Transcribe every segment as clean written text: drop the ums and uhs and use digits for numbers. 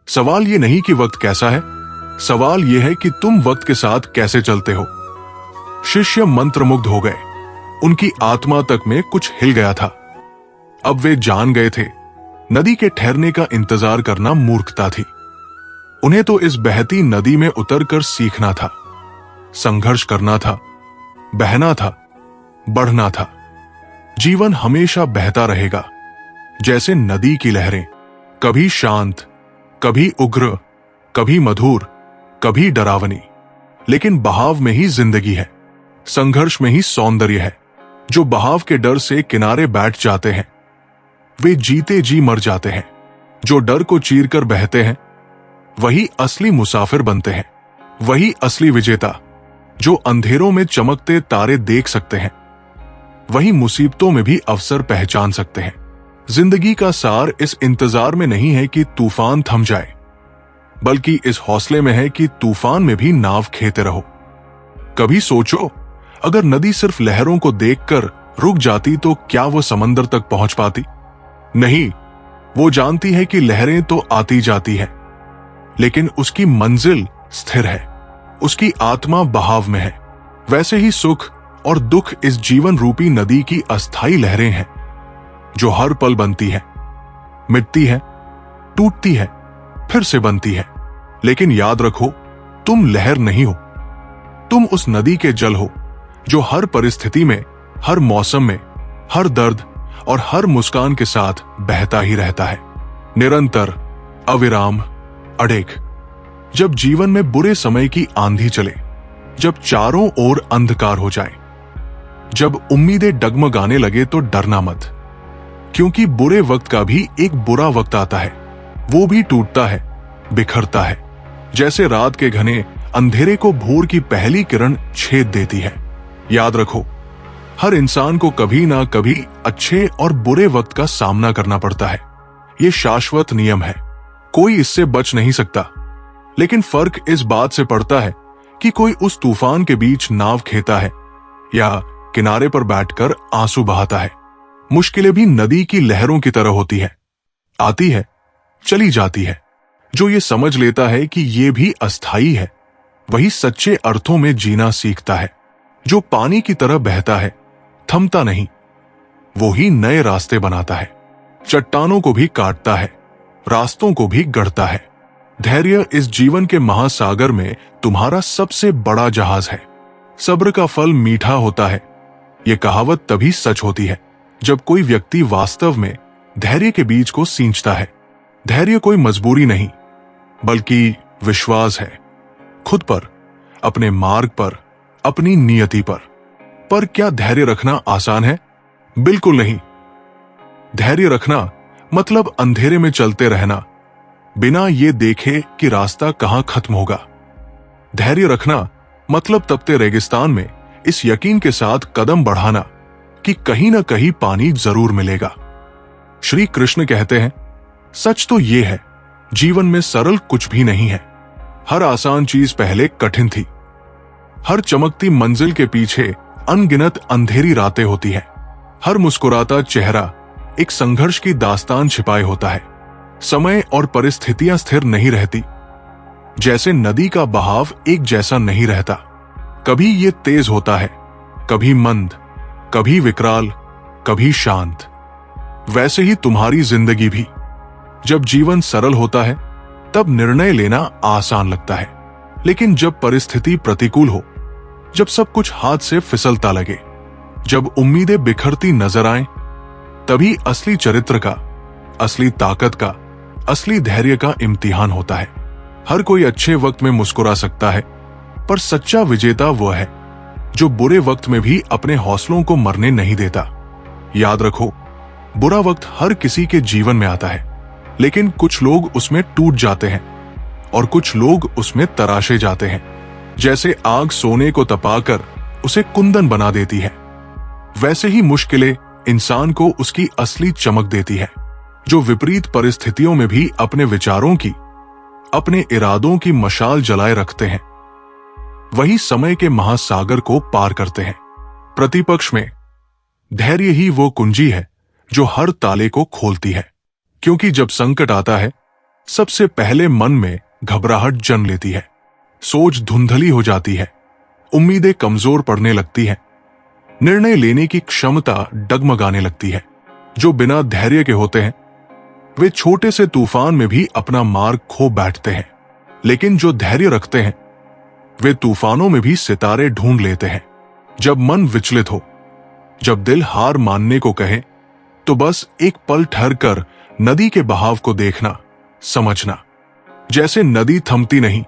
सवाल ये नहीं कि वक्त कैसा है, सवाल ये है कि तुम वक्त के साथ कैसे चलते हो। शिष्य मंत्रमुग्ध हो गए। उनकी आत्मा तक में कुछ हिल गया था। अब वे जान गए थे, नदी के ठहरने का इंतजार करना मूर्खता थी। उन्हें तो इस बहती नदी में उतरकर सीखना था, संघर्ष करना था, बहना था, बढ़ना था। जीवन हमेशा बहता रहेगा, जैसे नदी की लहरें, कभी शांत, कभी उग्र, कभी मधुर, कभी डरावनी। लेकिन बहाव में ही जिंदगी है, संघर्ष में ही सौंदर्य है। जो बहाव के डर से किनारे बैठ जाते हैं, वे जीते जी मर जाते हैं। जो डर को चीरकर बहते हैं, वही असली मुसाफिर बनते हैं, वही असली विजेता। जो अंधेरों में चमकते तारे देख सकते हैं, वही मुसीबतों में भी अवसर पहचान सकते हैं। जिंदगी का सार इस इंतजार में नहीं है कि तूफान थम जाए, बल्कि इस हौसले में है कि तूफान में भी नाव खेते रहो। कभी सोचो, अगर नदी सिर्फ लहरों को देखकर रुक जाती तो क्या वो समंदर तक पहुंच पाती? नहीं, वो जानती है कि लहरें तो आती जाती है, लेकिन उसकी मंजिल स्थिर है, उसकी आत्मा बहाव में है। वैसे ही सुख और दुख इस जीवन रूपी नदी की अस्थायी लहरें हैं, जो हर पल बनती है, मिटती है, टूटती है, फिर से बनती है। लेकिन याद रखो, तुम लहर नहीं हो, तुम उस नदी के जल हो जो हर परिस्थिति में, हर मौसम में, हर दर्द और हर मुस्कान के साथ बहता ही रहता है, निरंतर, अविराम, अड़ेग। जब जीवन में बुरे समय की आंधी चले, जब चारों ओर अंधकार हो जाए, जब उम्मीदें डगमगाने लगे, तो डरना मत, क्योंकि बुरे वक्त का भी एक बुरा वक्त आता है। वो भी टूटता है, बिखरता है, जैसे रात के घने अंधेरे को भोर की पहली किरण छेद देती है। याद रखो, हर इंसान को कभी ना कभी अच्छे और बुरे वक्त का सामना करना पड़ता है। ये शाश्वत नियम है, कोई इससे बच नहीं सकता। लेकिन फर्क इस बात से पड़ता है कि कोई उस तूफान के बीच नाव खेता है या किनारे पर बैठकर आंसू बहाता है। मुश्किलें भी नदी की लहरों की तरह होती है, आती है, चली जाती है। जो ये समझ लेता है कि ये भी अस्थाई है, वही सच्चे अर्थों में जीना सीखता है। जो पानी की तरह बहता है, थमता नहीं, वो ही नए रास्ते बनाता है। चट्टानों को भी काटता है, रास्तों को भी गढ़ता है। धैर्य इस जीवन के महासागर में तुम्हारा सबसे बड़ा जहाज है। सब्र का फल मीठा होता है, ये कहावत तभी सच होती है जब कोई व्यक्ति वास्तव में धैर्य के बीज को सींचता है। धैर्य कोई मजबूरी नहीं, बल्कि विश्वास है, खुद पर, अपने मार्ग पर, अपनी नियति पर। पर क्या धैर्य रखना आसान है? बिल्कुल नहीं। धैर्य रखना मतलब अंधेरे में चलते रहना, बिना ये देखे कि रास्ता कहां खत्म होगा। धैर्य रखना मतलब तपते रेगिस्तान में इस यकीन के साथ कदम बढ़ाना कि कहीं ना कहीं पानी जरूर मिलेगा। श्री कृष्ण कहते हैं, सच तो ये है, जीवन में सरल कुछ भी नहीं है। हर आसान चीज पहले कठिन थी। हर चमकती मंजिल के पीछे अनगिनत अंधेरी रातें होती हैं। हर मुस्कुराता चेहरा एक संघर्ष की दास्तान छिपाए होता है। समय और परिस्थितियां स्थिर नहीं रहती, जैसे नदी का बहाव एक जैसा नहीं रहता। कभी ये तेज होता है, कभी मंद, कभी विकराल, कभी शांत। वैसे ही तुम्हारी जिंदगी भी। जब जीवन सरल होता है, तब निर्णय लेना आसान लगता है, लेकिन जब परिस्थिति प्रतिकूल हो, जब सब कुछ हाथ से फिसलता लगे, जब उम्मीदें बिखरती नजर आएं, तभी असली चरित्र का, असली ताकत का, असली धैर्य का इम्तिहान होता है। हर कोई अच्छे वक्त में मुस्कुरा सकता है, पर सच्चा विजेता वो है जो बुरे वक्त में भी अपने हौसलों को मरने नहीं देता। याद रखो, बुरा वक्त हर किसी के जीवन में आता है, लेकिन कुछ लोग उसमें टूट जाते हैं और कुछ लोग उसमें तराशे जाते हैं। जैसे आग सोने को तपाकर उसे कुंदन बना देती है, वैसे ही मुश्किलें इंसान को उसकी असली चमक देती है। जो विपरीत परिस्थितियों में भी अपने विचारों की, अपने इरादों की मशाल जलाए रखते हैं, वही समय के महासागर को पार करते हैं। प्रतिपक्ष में धैर्य ही वो कुंजी है जो हर ताले को खोलती है, क्योंकि जब संकट आता है, सबसे पहले मन में घबराहट जन्म लेती है, सोच धुंधली हो जाती है, उम्मीदें कमजोर पड़ने लगती हैं, निर्णय लेने की क्षमता डगमगाने लगती है। जो बिना धैर्य के होते हैं वे छोटे से तूफान में भी अपना मार्ग खो बैठते हैं, लेकिन जो धैर्य रखते हैं वे तूफानों में भी सितारे ढूंढ लेते हैं। जब मन विचलित हो, जब दिल हार मानने को कहे, तो बस एक पल ठहरकर नदी के बहाव को देखना, समझना। जैसे नदी थमती नहीं,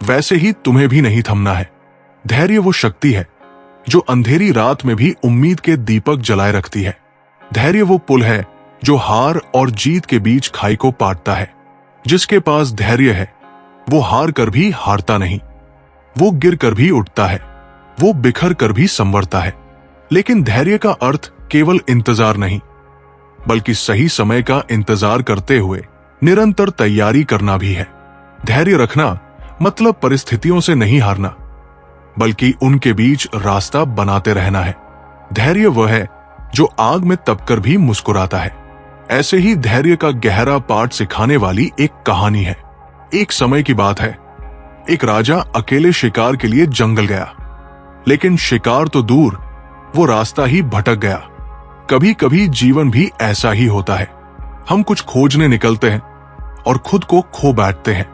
वैसे ही तुम्हें भी नहीं थमना है। धैर्य वो शक्ति है जो अंधेरी रात में भी उम्मीद के दीपक जलाए रखती है। धैर्य वो पुल है जो हार और जीत के बीच खाई को पाटता है। जिसके पास धैर्य है वो हार कर भी हारता नहीं, वो गिर कर भी उठता है, वो बिखर कर भी संवरता है। लेकिन धैर्य का अर्थ केवल इंतजार नहीं, बल्कि सही समय का इंतजार करते हुए निरंतर तैयारी करना भी है। धैर्य रखना मतलब परिस्थितियों से नहीं हारना, बल्कि उनके बीच रास्ता बनाते रहना है। धैर्य वह है जो आग में तपकर भी मुस्कुराता है। ऐसे ही धैर्य का गहरा पाठ सिखाने वाली एक कहानी है। एक समय की बात है, एक राजा अकेले शिकार के लिए जंगल गया, लेकिन शिकार तो दूर, वो रास्ता ही भटक गया। कभी कभी जीवन भी ऐसा ही होता है। हम कुछ खोजने निकलते हैं और खुद को खो बैठते हैं।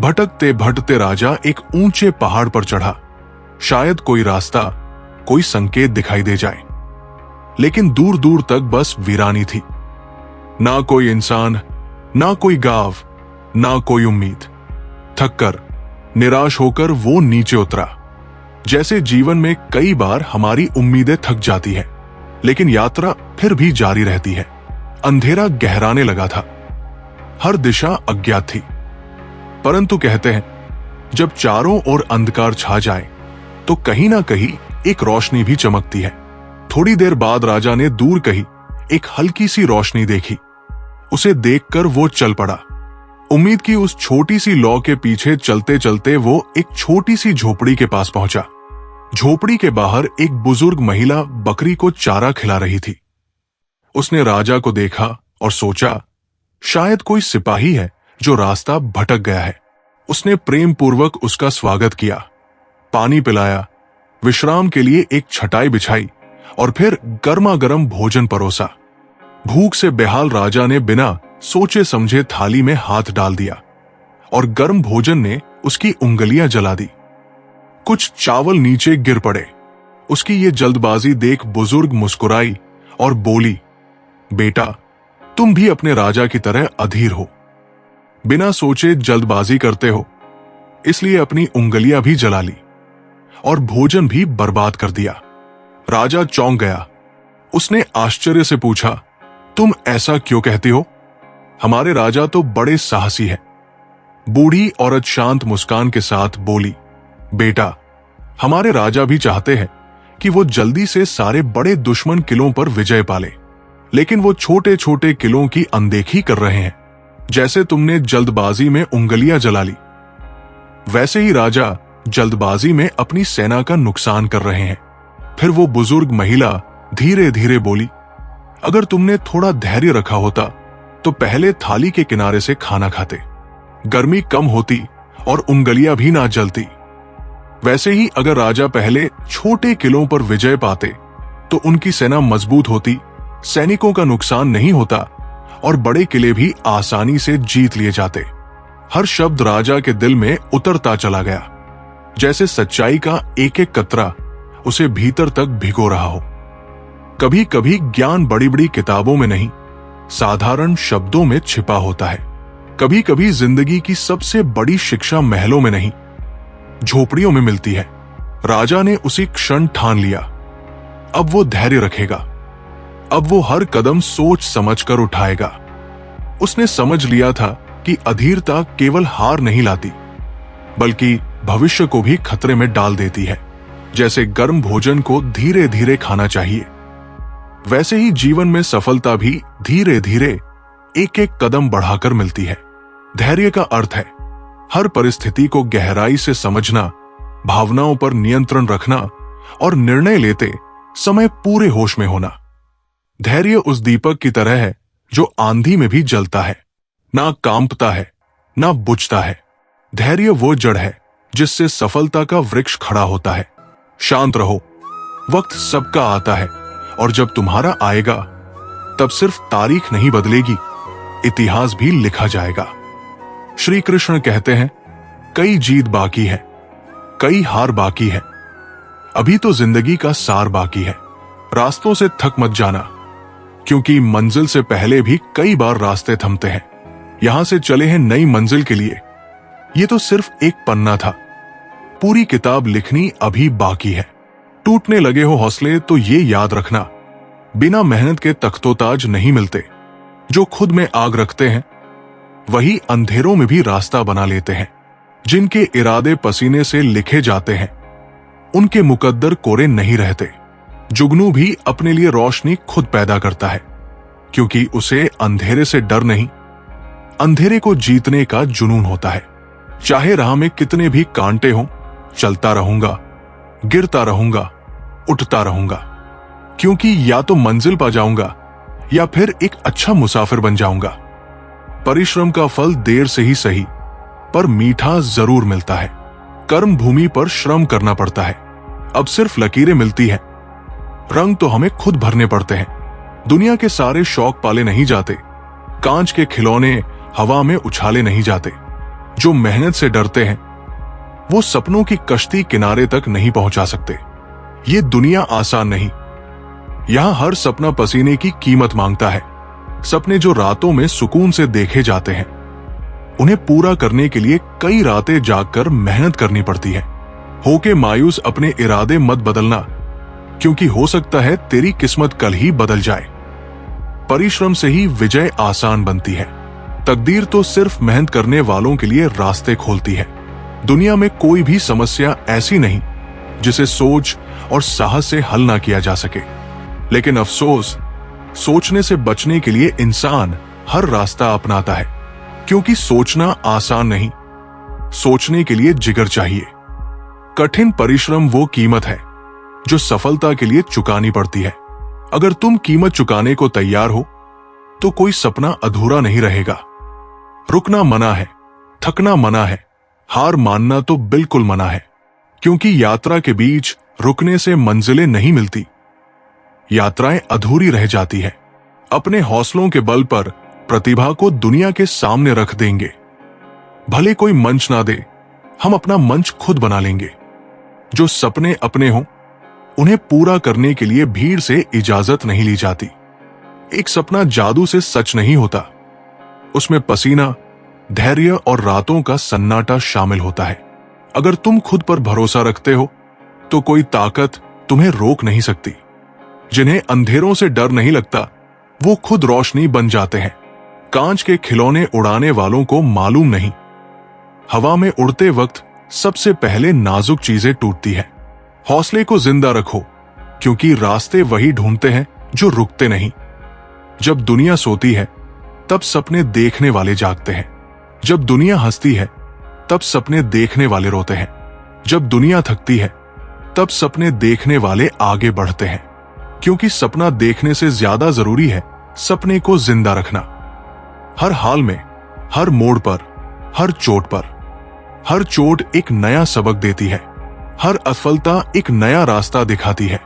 भटकते भटकते राजा एक ऊंचे पहाड़ पर चढ़ा। शायद कोई रास्ता, कोई संकेत दिखाई दे जाए, लेकिन दूर दूर तक बस वीरानी थी। ना कोई इंसान, ना कोई गांव, ना कोई उम्मीद। थककर, निराश होकर वो नीचे उतरा। जैसे जीवन में कई बार हमारी उम्मीदें थक जाती है, लेकिन यात्रा फिर भी जारी रहती है। अंधेरा गहराने लगा था, हर दिशा अज्ञात थी, परंतु कहते हैं जब चारों ओर अंधकार छा जाए तो कहीं ना कहीं एक रोशनी भी चमकती है। थोड़ी देर बाद राजा ने दूर कहीं एक हल्की सी रोशनी देखी। उसे देखकर वो चल पड़ा। उम्मीद की उस छोटी सी लौ के पीछे चलते चलते वो एक छोटी सी झोपड़ी के पास पहुंचा। झोपड़ी के बाहर एक बुजुर्ग महिला बकरी को चारा खिला रही थी। उसने राजा को देखा और सोचा, शायद कोई सिपाही है जो रास्ता भटक गया है। उसने प्रेम पूर्वक उसका स्वागत किया, पानी पिलाया, विश्राम के लिए एक छटाई बिछाई और फिर गर्मा गर्म भोजन परोसा। भूख से बेहाल राजा ने बिना सोचे समझे थाली में हाथ डाल दिया और गर्म भोजन ने उसकी उंगलियां जला दी। कुछ चावल नीचे गिर पड़े। उसकी ये जल्दबाजी देख बुजुर्ग मुस्कुराई और बोली, बेटा, तुम भी अपने राजा की तरह अधीर हो। बिना सोचे जल्दबाजी करते हो, इसलिए अपनी उंगलियां भी जला ली और भोजन भी बर्बाद कर दिया। राजा चौंक गया। उसने आश्चर्य से पूछा, तुम ऐसा क्यों कहती हो? हमारे राजा तो बड़े साहसी हैं। बूढ़ी औरत शांत मुस्कान के साथ बोली, बेटा, हमारे राजा भी चाहते हैं कि वो जल्दी से सारे बड़े दुश्मन किलों पर विजय पाले, लेकिन वो छोटे छोटे किलों की अनदेखी कर रहे हैं। जैसे तुमने जल्दबाजी में उंगलियां जला ली, वैसे ही राजा जल्दबाजी में अपनी सेना का नुकसान कर रहे हैं। फिर वो बुजुर्ग महिला धीरे धीरे बोली, अगर तुमने थोड़ा धैर्य रखा होता तो पहले थाली के किनारे से खाना खाते, गर्मी कम होती और उंगलियां भी ना जलती। वैसे ही अगर राजा पहले छोटे किलों पर विजय पाते तो उनकी सेना मजबूत होती, सैनिकों का नुकसान नहीं होता और बड़े किले भी आसानी से जीत लिए जाते। हर शब्द राजा के दिल में उतरता चला गया, जैसे सच्चाई का एक एक कतरा उसे भीतर तक भिगो रहा हो। कभी कभी ज्ञान बड़ी बड़ी किताबों में नहीं, साधारण शब्दों में छिपा होता है। कभी कभी जिंदगी की सबसे बड़ी शिक्षा महलों में नहीं, झोपड़ियों में मिलती है। राजा ने उसी क्षण ठान लिया, अब वो धैर्य रखेगा, अब वो हर कदम सोच समझकर उठाएगा। उसने समझ लिया था कि अधीरता केवल हार नहीं लाती, बल्कि भविष्य को भी खतरे में डाल देती है। जैसे गर्म भोजन को धीरे धीरे खाना चाहिए, वैसे ही जीवन में सफलता भी धीरे धीरे एक एक कदम बढ़ाकर मिलती है। धैर्य का अर्थ है हर परिस्थिति को गहराई से समझना, भावनाओं पर नियंत्रण रखना और निर्णय लेते समय पूरे होश में होना। धैर्य उस दीपक की तरह है जो आंधी में भी जलता है, ना कांपता है, ना बुझता है। धैर्य वो जड़ है जिससे सफलता का वृक्ष खड़ा होता है। शांत रहो, वक्त सबका आता है, और जब तुम्हारा आएगा तब सिर्फ तारीख नहीं बदलेगी, इतिहास भी लिखा जाएगा। श्री कृष्ण कहते हैं, कई जीत बाकी है, कई हार बाकी है, अभी तो जिंदगी का सार बाकी है। रास्तों से थक मत जाना, क्योंकि मंजिल से पहले भी कई बार रास्ते थमते हैं। यहां से चले हैं नई मंजिल के लिए। ये तो सिर्फ एक पन्ना था, पूरी किताब लिखनी अभी बाकी है। टूटने लगे हो हौसले तो ये याद रखना, बिना मेहनत के तख्तोताज नहीं मिलते। जो खुद में आग रखते हैं वही अंधेरों में भी रास्ता बना लेते हैं। जिनके इरादे पसीने से लिखे जाते हैं उनके मुकद्दर कोरे नहीं रहते। जुगनू भी अपने लिए रोशनी खुद पैदा करता है, क्योंकि उसे अंधेरे से डर नहीं, अंधेरे को जीतने का जुनून होता है। चाहे राह में कितने भी कांटे हों, चलता रहूंगा, गिरता रहूंगा, उठता रहूंगा, क्योंकि या तो मंजिल पा जाऊंगा या फिर एक अच्छा मुसाफिर बन जाऊंगा। परिश्रम का फल देर से ही सही, पर मीठा जरूर मिलता है। कर्म भूमि पर श्रम करना पड़ता है, अब सिर्फ लकीरें मिलती हैं, रंग तो हमें खुद भरने पड़ते हैं। दुनिया के सारे शौक पाले नहीं जाते, कांच के खिलौने हवा में उछाले नहीं जाते। जो मेहनत से डरते हैं वो सपनों की कश्ती किनारे तक नहीं पहुंचा सकते। ये दुनिया आसान नहीं, यहां हर सपना पसीने की कीमत मांगता है। सपने जो रातों में सुकून से देखे जाते हैं, उन्हें पूरा करने के लिए कई रातें जागकर मेहनत करनी पड़ती है। होके मायूस अपने इरादे मत बदलना, क्योंकि हो सकता है तेरी किस्मत कल ही बदल जाए। परिश्रम से ही विजय आसान बनती है। तकदीर तो सिर्फ मेहनत करने वालों के लिए रास्ते खोलती है। दुनिया में कोई भी समस्या ऐसी नहीं जिसे सोच और साहस से हल ना किया जा सके, लेकिन अफसोस, सोचने से बचने के लिए इंसान हर रास्ता अपनाता है, क्योंकि सोचना आसान नहीं, सोचने के लिए जिगर चाहिए। कठिन परिश्रम वो कीमत है जो सफलता के लिए चुकानी पड़ती है। अगर तुम कीमत चुकाने को तैयार हो तो कोई सपना अधूरा नहीं रहेगा। रुकना मना है, थकना मना है, हार मानना तो बिल्कुल मना है, क्योंकि यात्रा के बीच रुकने से मंजिलें नहीं मिलती, यात्राएं अधूरी रह जाती है। अपने हौसलों के बल पर प्रतिभा को दुनिया के सामने रख देंगे। भले कोई मंच ना दे, हम अपना मंच खुद बना लेंगे। जो सपने अपने हों उन्हें पूरा करने के लिए भीड़ से इजाजत नहीं ली जाती। एक सपना जादू से सच नहीं होता, उसमें पसीना, धैर्य और रातों का सन्नाटा शामिल होता है। अगर तुम खुद पर भरोसा रखते हो तो कोई ताकत तुम्हें रोक नहीं सकती। जिन्हें अंधेरों से डर नहीं लगता वो खुद रोशनी बन जाते हैं। कांच के खिलौने उड़ाने वालों को मालूम नहीं, हवा में उड़ते वक्त सबसे पहले नाजुक चीजें टूटती हैं। हौसले को जिंदा रखो, क्योंकि रास्ते वही ढूंढते हैं जो रुकते नहीं। जब दुनिया सोती है तब सपने देखने वाले जागते हैं। जब दुनिया हंसती है तब सपने देखने वाले रोते हैं। जब दुनिया थकती है तब सपने देखने वाले आगे बढ़ते हैं, क्योंकि सपना देखने से ज्यादा जरूरी है सपने को जिंदा रखना। हर हाल में, हर मोड़ पर, हर चोट पर, हर चोट एक नया सबक देती है। हर असफलता एक नया रास्ता दिखाती है।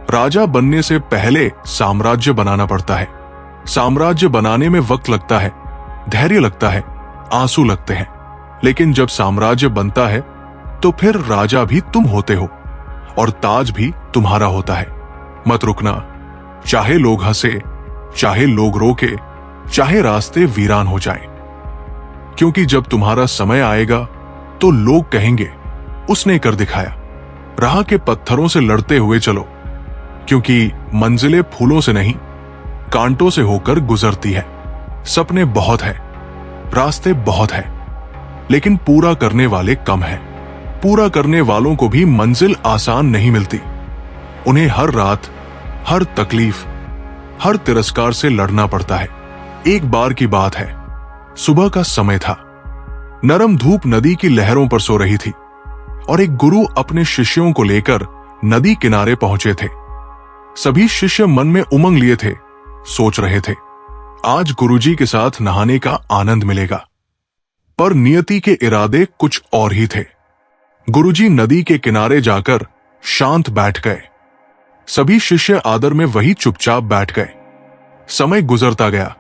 राजा बनने से पहले साम्राज्य बनाना पड़ता है। साम्राज्य बनाने में वक्त लगता है, धैर्य लगता है, आंसू लगते हैं, लेकिन जब साम्राज्य बनता है तो फिर राजा भी तुम होते हो और ताज भी तुम्हारा होता है। मत रुकना, चाहे लोग हंसे, चाहे लोग रोके, चाहे रास्ते वीरान हो जाएं, क्योंकि जब तुम्हारा समय आएगा तो लोग कहेंगे उसने कर दिखाया। राह के पत्थरों से लड़ते हुए चलो, क्योंकि मंजिलें फूलों से नहीं कांटों से होकर गुजरती है। सपने बहुत है, रास्ते बहुत है, लेकिन पूरा करने वाले कम हैं। पूरा करने वालों को भी मंजिल आसान नहीं मिलती। उन्हें हर रात, हर तकलीफ, हर तिरस्कार से लड़ना पड़ता है। एक बार की बात है, सुबह का समय था। नरम धूप नदी की लहरों पर सो रही थी और एक गुरु अपने शिष्यों को लेकर नदी किनारे पहुंचे थे। सभी शिष्य मन में उमंग लिए थे, सोच रहे थे, आज गुरुजी के साथ नहाने का आनंद मिलेगा। पर नियति के इरादे कुछ और ही थे। गुरुजी नदी के किनारे जाकर शांत बैठ गए। सभी शिष्य आदर में वही चुपचाप बैठ गए। समय गुजरता गया।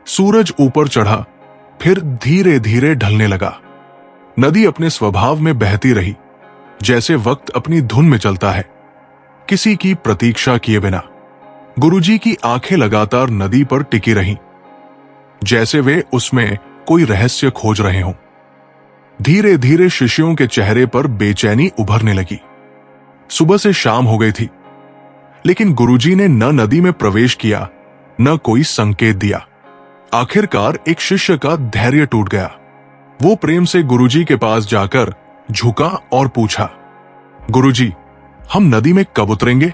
सूरज ऊपर चढ़ा, फिर धीरे धीरे ढलने लगा। नदी अपने स्वभाव में बहती रही, जैसे वक्त अपनी धुन में चलता है, किसी की प्रतीक्षा किए बिना। गुरुजी की आंखें लगातार नदी पर टिकी रहीं, जैसे वे उसमें कोई रहस्य खोज रहे हों। धीरे धीरे शिष्यों के चेहरे पर बेचैनी उभरने लगी। सुबह से शाम हो गई थी, लेकिन गुरुजी ने न नदी में प्रवेश किया, न कोई संकेत दिया। आखिरकार एक शिष्य का धैर्य टूट गया। वो प्रेम से गुरुजी के पास जाकर झुका और पूछा, गुरुजी, हम नदी में कब उतरेंगे?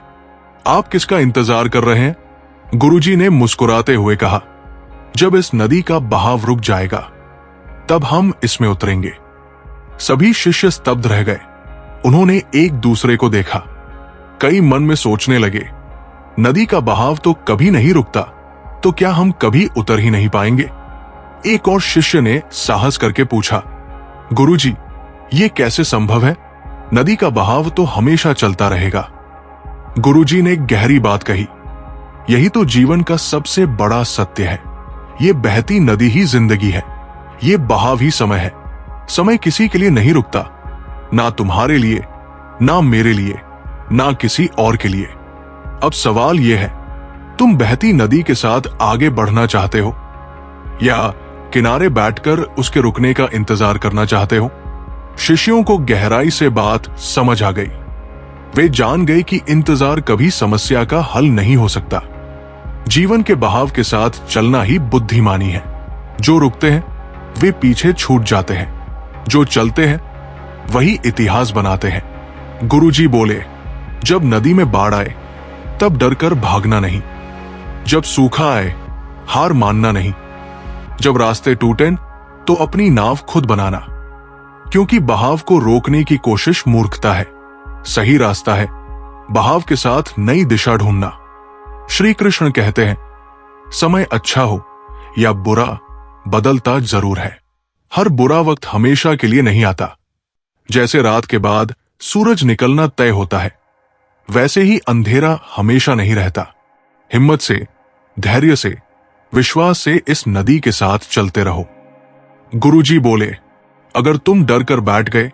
आप किसका इंतजार कर रहे हैं? गुरुजी ने मुस्कुराते हुए कहा, जब इस नदी का बहाव रुक जाएगा, तब हम इसमें उतरेंगे। सभी शिष्य स्तब्ध रह गए। उन्होंने एक दूसरे को देखा। कई मन में सोचने लगे, नदी का बहाव तो कभी नहीं रुकता, तो क्या हम कभी उतर ही नहीं पाएंगे? एक और शिष्य ने साहस करके पूछा, गुरुजी, ये कैसे संभव है? नदी का बहाव तो हमेशा चलता रहेगा। गुरुजी ने गहरी बात कही, यही तो जीवन का सबसे बड़ा सत्य है। ये बहती नदी ही जिंदगी है, ये बहाव ही समय है। समय किसी के लिए नहीं रुकता, ना तुम्हारे लिए, ना मेरे लिए, ना किसी और के लिए। अब सवाल यह है, तुम बहती नदी के साथ आगे बढ़ना चाहते हो या किनारे बैठकर उसके रुकने का इंतजार करना चाहते हो? शिष्यों को गहराई से बात समझ आ गई। वे जान गए कि इंतजार कभी समस्या का हल नहीं हो सकता। जीवन के बहाव के साथ चलना ही बुद्धिमानी है। जो रुकते हैं वे पीछे छूट जाते हैं, जो चलते हैं वही इतिहास बनाते हैं। गुरुजी बोले, जब नदी में बाढ़ आए तब डरकर भागना नहीं, जब सूखा आए हार मानना नहीं, जब रास्ते टूटे तो अपनी नाव खुद बनाना, क्योंकि बहाव को रोकने की कोशिश मूर्खता है। सही रास्ता है बहाव के साथ नई दिशा ढूंढना। श्री कृष्ण कहते हैं, समय अच्छा हो या बुरा, बदलता जरूर है। हर बुरा वक्त हमेशा के लिए नहीं आता। जैसे रात के बाद सूरज निकलना तय होता है, वैसे ही अंधेरा हमेशा नहीं रहता। हिम्मत से, धैर्य से, विश्वास से इस नदी के साथ चलते रहो। गुरुजी बोले, अगर तुम डर कर बैठ गए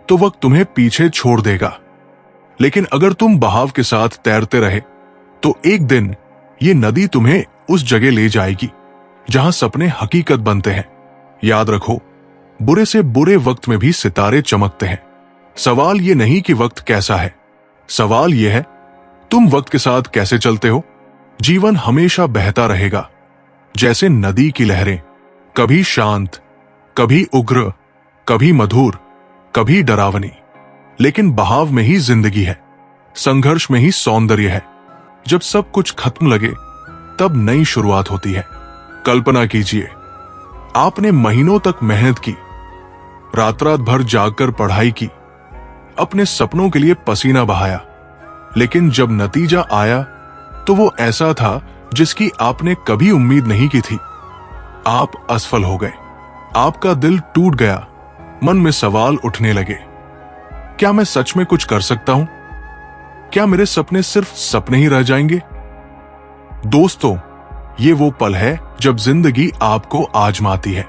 तो वक्त तुम्हें पीछे छोड़ देगा, लेकिन अगर तुम बहाव के साथ तैरते रहे तो एक दिन ये नदी तुम्हें उस जगह ले जाएगी जहां सपने हकीकत बनते हैं। याद रखो, बुरे से बुरे वक्त में भी सितारे चमकते हैं। सवाल ये नहीं कि वक्त कैसा है, सवाल यह है तुम वक्त के साथ कैसे चलते हो। जीवन हमेशा बहता रहेगा, जैसे नदी की लहरें, कभी शांत, कभी उग्र, कभी मधुर, कभी डरावनी, लेकिन बहाव में ही जिंदगी है, संघर्ष में ही सौंदर्य है। जब सब कुछ खत्म लगे तब नई शुरुआत होती है। कल्पना कीजिए, आपने महीनों तक मेहनत की, रात रात भर जागकर पढ़ाई की, अपने सपनों के लिए पसीना बहाया, लेकिन जब नतीजा आया तो वो ऐसा था जिसकी आपने कभी उम्मीद नहीं की थी। आप असफल हो गए, आपका दिल टूट गया, मन में सवाल उठने लगे, क्या मैं सच में कुछ कर सकता हूं? क्या मेरे सपने सिर्फ सपने ही रह जाएंगे? दोस्तों, ये वो पल है जब जिंदगी आपको आजमाती है।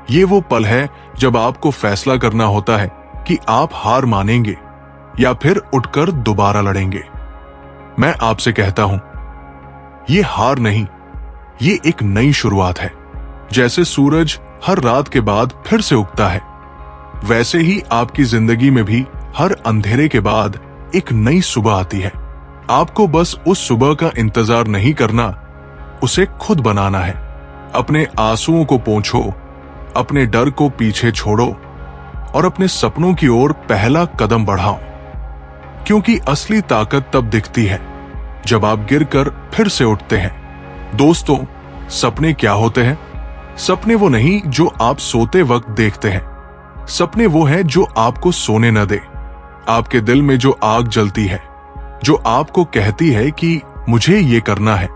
ये वो पल है जब आपको फैसला करना होता है कि आप हार मानेंगे या फिर उठकर दोबारा लड़ेंगे। मैं आपसे कहता हूं, ये हार नहीं, ये एक नई शुरुआत है। जैसे सूरज हर रात के बाद फिर से उगता है, वैसे ही आपकी जिंदगी में भी हर अंधेरे के बाद एक नई सुबह आती है। आपको बस उस सुबह का इंतजार नहीं करना, उसे खुद बनाना है। अपने आंसुओं को पोंछो, अपने डर को पीछे छोड़ो और अपने सपनों की ओर पहला कदम बढ़ाओ, क्योंकि असली ताकत तब दिखती है जब आप गिरकर फिर से उठते हैं। दोस्तों, सपने क्या होते हैं? सपने वो नहीं जो आप सोते वक्त देखते हैं। सपने वो है जो आपको सोने न दे। आपके दिल में जो आग जलती है, जो आपको कहती है कि मुझे ये करना है,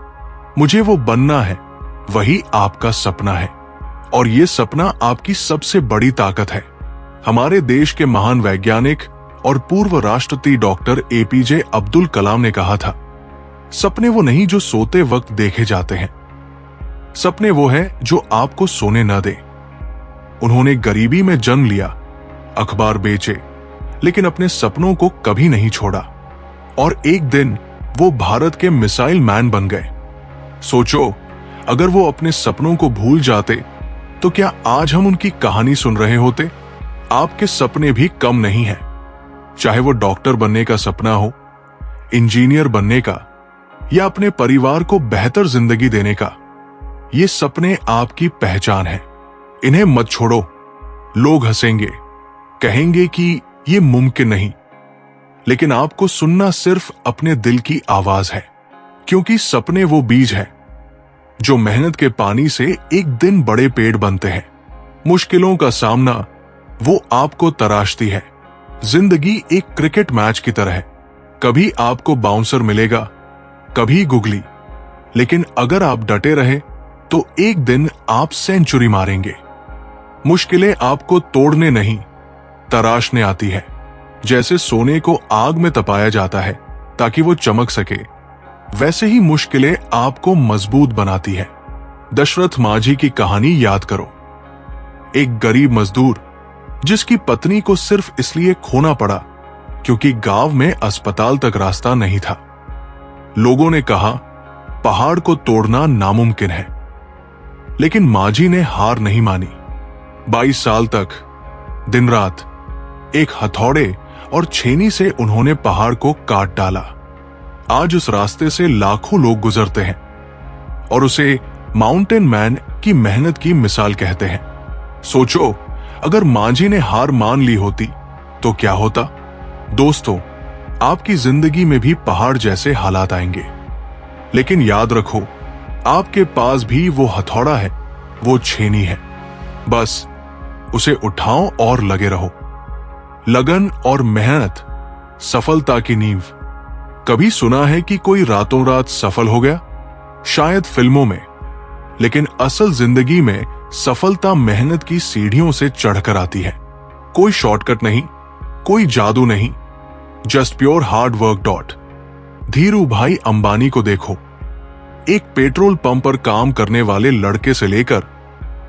मुझे वो बनना है, वही आपका सपना है, और ये सपना आपकी सबसे बड़ी ताकत है। हमारे देश के महान वैज्ञानिक और पूर्व राष्ट्रपति डॉक्टर एपीजे अब्दुल कलाम ने कहा था, सपने वो नहीं जो सोते वक्त देखे जाते हैं, सपने वो है जो आपको सोने न दे। उन्होंने गरीबी में जन्म लिया, अखबार बेचे, लेकिन अपने सपनों को कभी नहीं छोड़ा, और एक दिन वो भारत के मिसाइल मैन बन गए। सोचो, अगर वो अपने सपनों को भूल जाते तो क्या आज हम उनकी कहानी सुन रहे होते? आपके सपने भी कम नहीं हैं, चाहे वो डॉक्टर बनने का सपना हो, इंजीनियर बनने का, या अपने परिवार को बेहतर जिंदगी देने का। ये सपने आपकी पहचान है, इन्हें मत छोड़ो। लोग हंसेंगे, कहेंगे कि ये मुमकिन नहीं, लेकिन आपको सुनना सिर्फ अपने दिल की आवाज है, क्योंकि सपने वो बीज है जो मेहनत के पानी से एक दिन बड़े पेड़ बनते हैं। मुश्किलों का सामना वो आपको तराशती है। जिंदगी एक क्रिकेट मैच की तरह है, कभी आपको बाउंसर मिलेगा, कभी गुगली, लेकिन अगर आप डटे रहे तो एक दिन आप सेंचुरी मारेंगे। मुश्किलें आपको तोड़ने नहीं, तराशने आती है। जैसे सोने को आग में तपाया जाता है ताकि वो चमक सके, वैसे ही मुश्किलें आपको मजबूत बनाती है। दशरथ माझी की कहानी याद करो। एक गरीब मजदूर जिसकी पत्नी को सिर्फ इसलिए खोना पड़ा क्योंकि गांव में अस्पताल तक रास्ता नहीं था। लोगों ने कहा, पहाड़ को तोड़ना नामुमकिन है, लेकिन माझी ने हार नहीं मानी। 22 साल तक दिन रात एक हथौड़े और छेनी से उन्होंने पहाड़ को काट डाला। आज उस रास्ते से लाखों लोग गुजरते हैं और उसे माउंटेन मैन की मेहनत की मिसाल कहते हैं। सोचो, अगर माझी ने हार मान ली होती तो क्या होता? दोस्तों, आपकी जिंदगी में भी पहाड़ जैसे हालात आएंगे, लेकिन याद रखो, आपके पास भी वो हथौड़ा है, वो छेनी है। बस उसे उठाओ और लगे रहो। लगन और मेहनत सफलता की नींव। कभी सुना है कि कोई रातों रात सफल हो गया? शायद फिल्मों में, लेकिन असल जिंदगी में सफलता मेहनत की सीढ़ियों से चढ़कर आती है। कोई शॉर्टकट नहीं, कोई जादू नहीं, just pure hard work. Dhiru भाई अंबानी को देखो, एक पेट्रोल पंप पर काम करने वाले लड़के से लेकर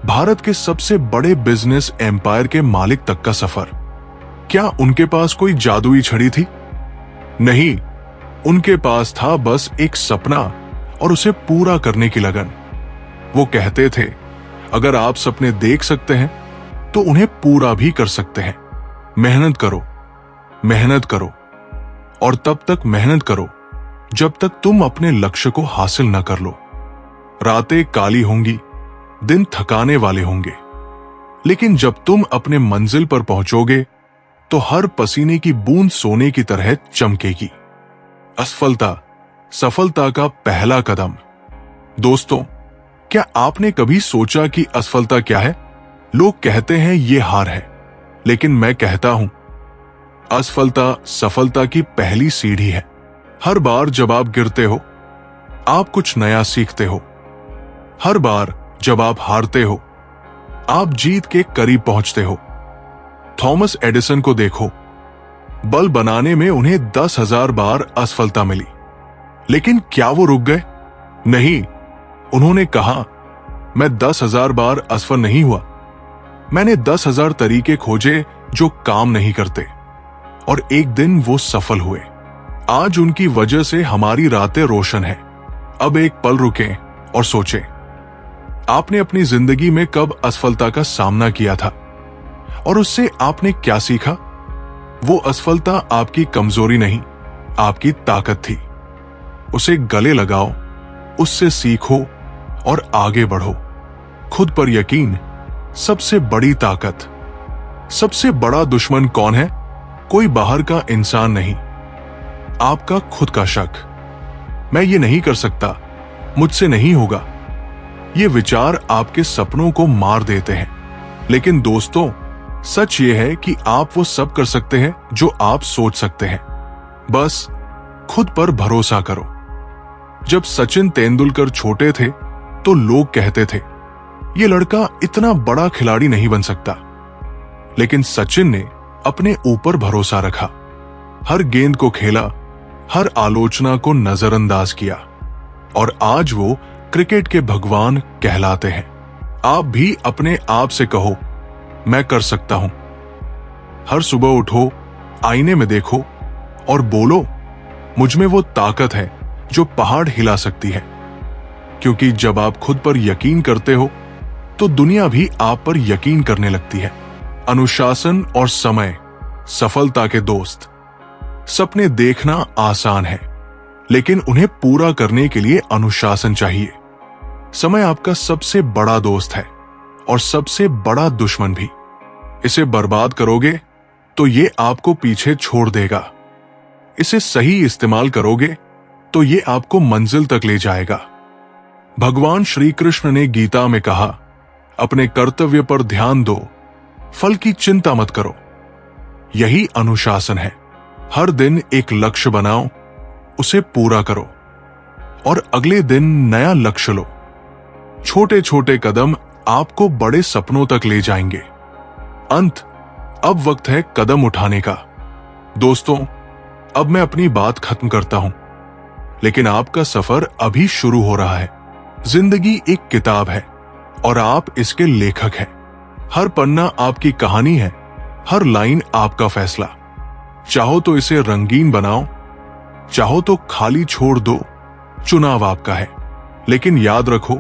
भारत के सबसे बड़े बिजनेस एम्पायर के मालिक तक का सफर। क्या उनके पास कोई जादुई छड़ी थी? नहीं, उनके पास था बस एक सपना और उसे पूरा करने की लगन। वो कहते थे, अगर आप सपने देख सकते हैं तो उन्हें पूरा भी कर सकते हैं। मेहनत करो, मेहनत करो, और तब तक मेहनत करो जब तक तुम अपने लक्ष्य को हासिल न कर लो। रातें काली होंगी, दिन थकाने वाले होंगे, लेकिन जब तुम अपने मंजिल पर पहुंचोगे तो हर पसीने की बूंद सोने की तरह चमकेगी। असफलता सफलता का पहला कदम। दोस्तों, क्या आपने कभी सोचा कि असफलता क्या है? लोग कहते हैं ये हार है, लेकिन मैं कहता हूं, असफलता सफलता की पहली सीढ़ी है। हर बार जब आप गिरते हो, आप कुछ नया सीखते हो। हर बार जब आप हारते हो, आप जीत के करीब पहुंचते हो। थॉमस एडिसन को देखो, बल्ब बनाने में उन्हें 10,000 बार असफलता मिली, लेकिन क्या वो रुक गए? नहीं, उन्होंने कहा, मैं 10,000 बार असफल नहीं हुआ, मैंने 10,000 तरीके खोजे जो काम नहीं करते, और एक दिन वो सफल हुए। आज उनकी वजह से हमारी रातें रोशन हैं। अब एक पल रुकें और सोचें, आपने अपनी जिंदगी में कब असफलता का सामना किया था और उससे आपने क्या सीखा? वो असफलता आपकी कमजोरी नहीं, आपकी ताकत थी। उसे गले लगाओ, उससे सीखो और आगे बढ़ो। खुद पर यकीन सबसे बड़ी ताकत। सबसे बड़ा दुश्मन कौन है? कोई बाहर का इंसान नहीं, आपका खुद का शक। मैं ये नहीं कर सकता, मुझसे नहीं होगा। ये विचार आपके सपनों को मार देते हैं। लेकिन दोस्तों, सच ये है कि आप वो सब कर सकते हैं जो आप सोच सकते हैं। बस खुद पर भरोसा करो। जब सचिन तेंदुलकर छोटे थे तो लोग कहते थे ये लड़का इतना बड़ा खिलाड़ी नहीं बन सकता। लेकिन सचिन ने अपने ऊपर भरोसा रखा, हर गेंद को खेला, हर आलोचना को नजरअंदाज किया और आज वो क्रिकेट के भगवान कहलाते हैं। आप भी अपने आप से कहो मैं कर सकता हूं। हर सुबह उठो, आईने में देखो और बोलो मुझ में वो ताकत है जो पहाड़ हिला सकती है। क्योंकि जब आप खुद पर यकीन करते हो तो दुनिया भी आप पर यकीन करने लगती है। अनुशासन और समय सफलता के दोस्त। सपने देखना आसान है, लेकिन उन्हें पूरा करने के लिए अनुशासन चाहिए। समय आपका सबसे बड़ा दोस्त है और सबसे बड़ा दुश्मन भी। इसे बर्बाद करोगे तो ये आपको पीछे छोड़ देगा। इसे सही इस्तेमाल करोगे तो ये आपको मंजिल तक ले जाएगा। भगवान श्री कृष्ण ने गीता में कहा, अपने कर्तव्य पर ध्यान दो, फल की चिंता मत करो। यही अनुशासन है। हर दिन एक लक्ष्य बनाओ, उसे पूरा करो और अगले दिन नया लक्ष्य लो। छोटे छोटे कदम आपको बड़े सपनों तक ले जाएंगे। अब वक्त है कदम उठाने का। दोस्तों, अब मैं अपनी बात खत्म करता हूं, लेकिन आपका सफर अभी शुरू हो रहा है। जिंदगी एक किताब है और आप इसके लेखक हैं। हर पन्ना आपकी कहानी है, हर लाइन आपका फैसला। चाहो तो इसे रंगीन बनाओ, चाहो तो खाली छोड़ दो, चुनाव आपका है। लेकिन याद रखो,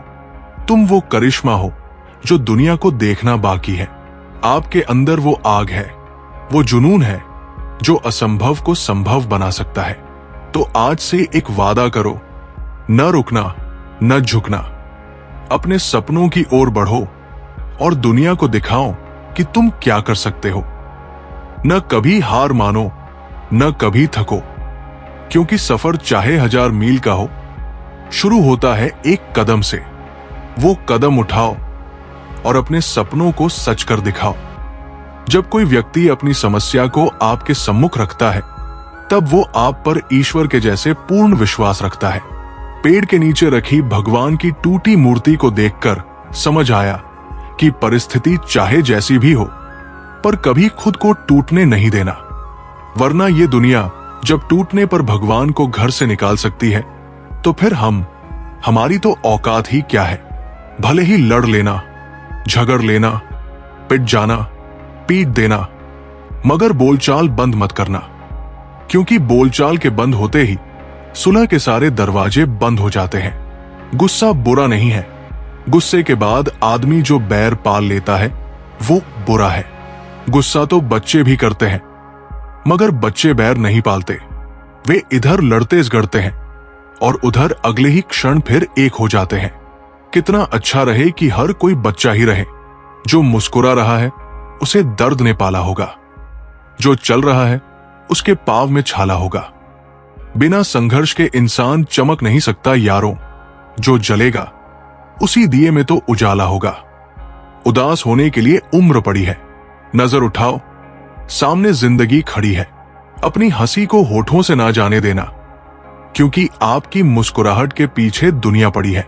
तुम वो करिश्मा हो जो दुनिया को देखना बाकी है। आपके अंदर वो आग है, वो जुनून है जो असंभव को संभव बना सकता है। तो आज से एक वादा करो, न रुकना, न झुकना। अपने सपनों की ओर बढ़ो और दुनिया को दिखाओ कि तुम क्या कर सकते हो। न कभी हार मानो, न कभी थको, क्योंकि सफर चाहे 1000 मील का हो, शुरू होता है एक कदम से। वो कदम उठाओ और अपने सपनों को सच कर दिखाओ। जब कोई व्यक्ति अपनी समस्या को आपके सम्मुख रखता है, तब वो आप पर ईश्वर के जैसे पूर्ण विश्वास रखता है। पेड़ के नीचे रखी भगवान की टूटी मूर्ति को देखकर समझ आया कि परिस्थिति चाहे जैसी भी हो, पर कभी खुद को टूटने नहीं देना। वरना ये दुनिया जब टूटने पर भगवान को घर से निकाल सकती है, तो फिर हमारी तो औकात ही क्या है। भले ही लड़ लेना, झगड़ लेना, पिट जाना, पीट देना, मगर बोलचाल बंद मत करना। क्योंकि बोलचाल के बंद होते ही सुलह के सारे दरवाजे बंद हो जाते हैं। गुस्सा बुरा नहीं है। गुस्से के बाद आदमी जो बैर पाल लेता है वो बुरा है। गुस्सा तो बच्चे भी करते हैं, मगर बच्चे बैर नहीं पालते। वे इधर लड़ते झगड़ते हैं और उधर अगले ही क्षण फिर एक हो जाते हैं। कितना अच्छा रहे कि हर कोई बच्चा ही रहे। जो मुस्कुरा रहा है उसे दर्द ने पाला होगा, जो चल रहा है उसके पांव में छाला होगा। बिना संघर्ष के इंसान चमक नहीं सकता यारों। जो जलेगा उसी दिए में तो उजाला होगा। उदास होने के लिए उम्र पड़ी है। नजर उठाओ, सामने जिंदगी खड़ी है। अपनी हंसी को होठों से ना जाने देना, क्योंकि आपकी मुस्कुराहट के पीछे दुनिया पड़ी है।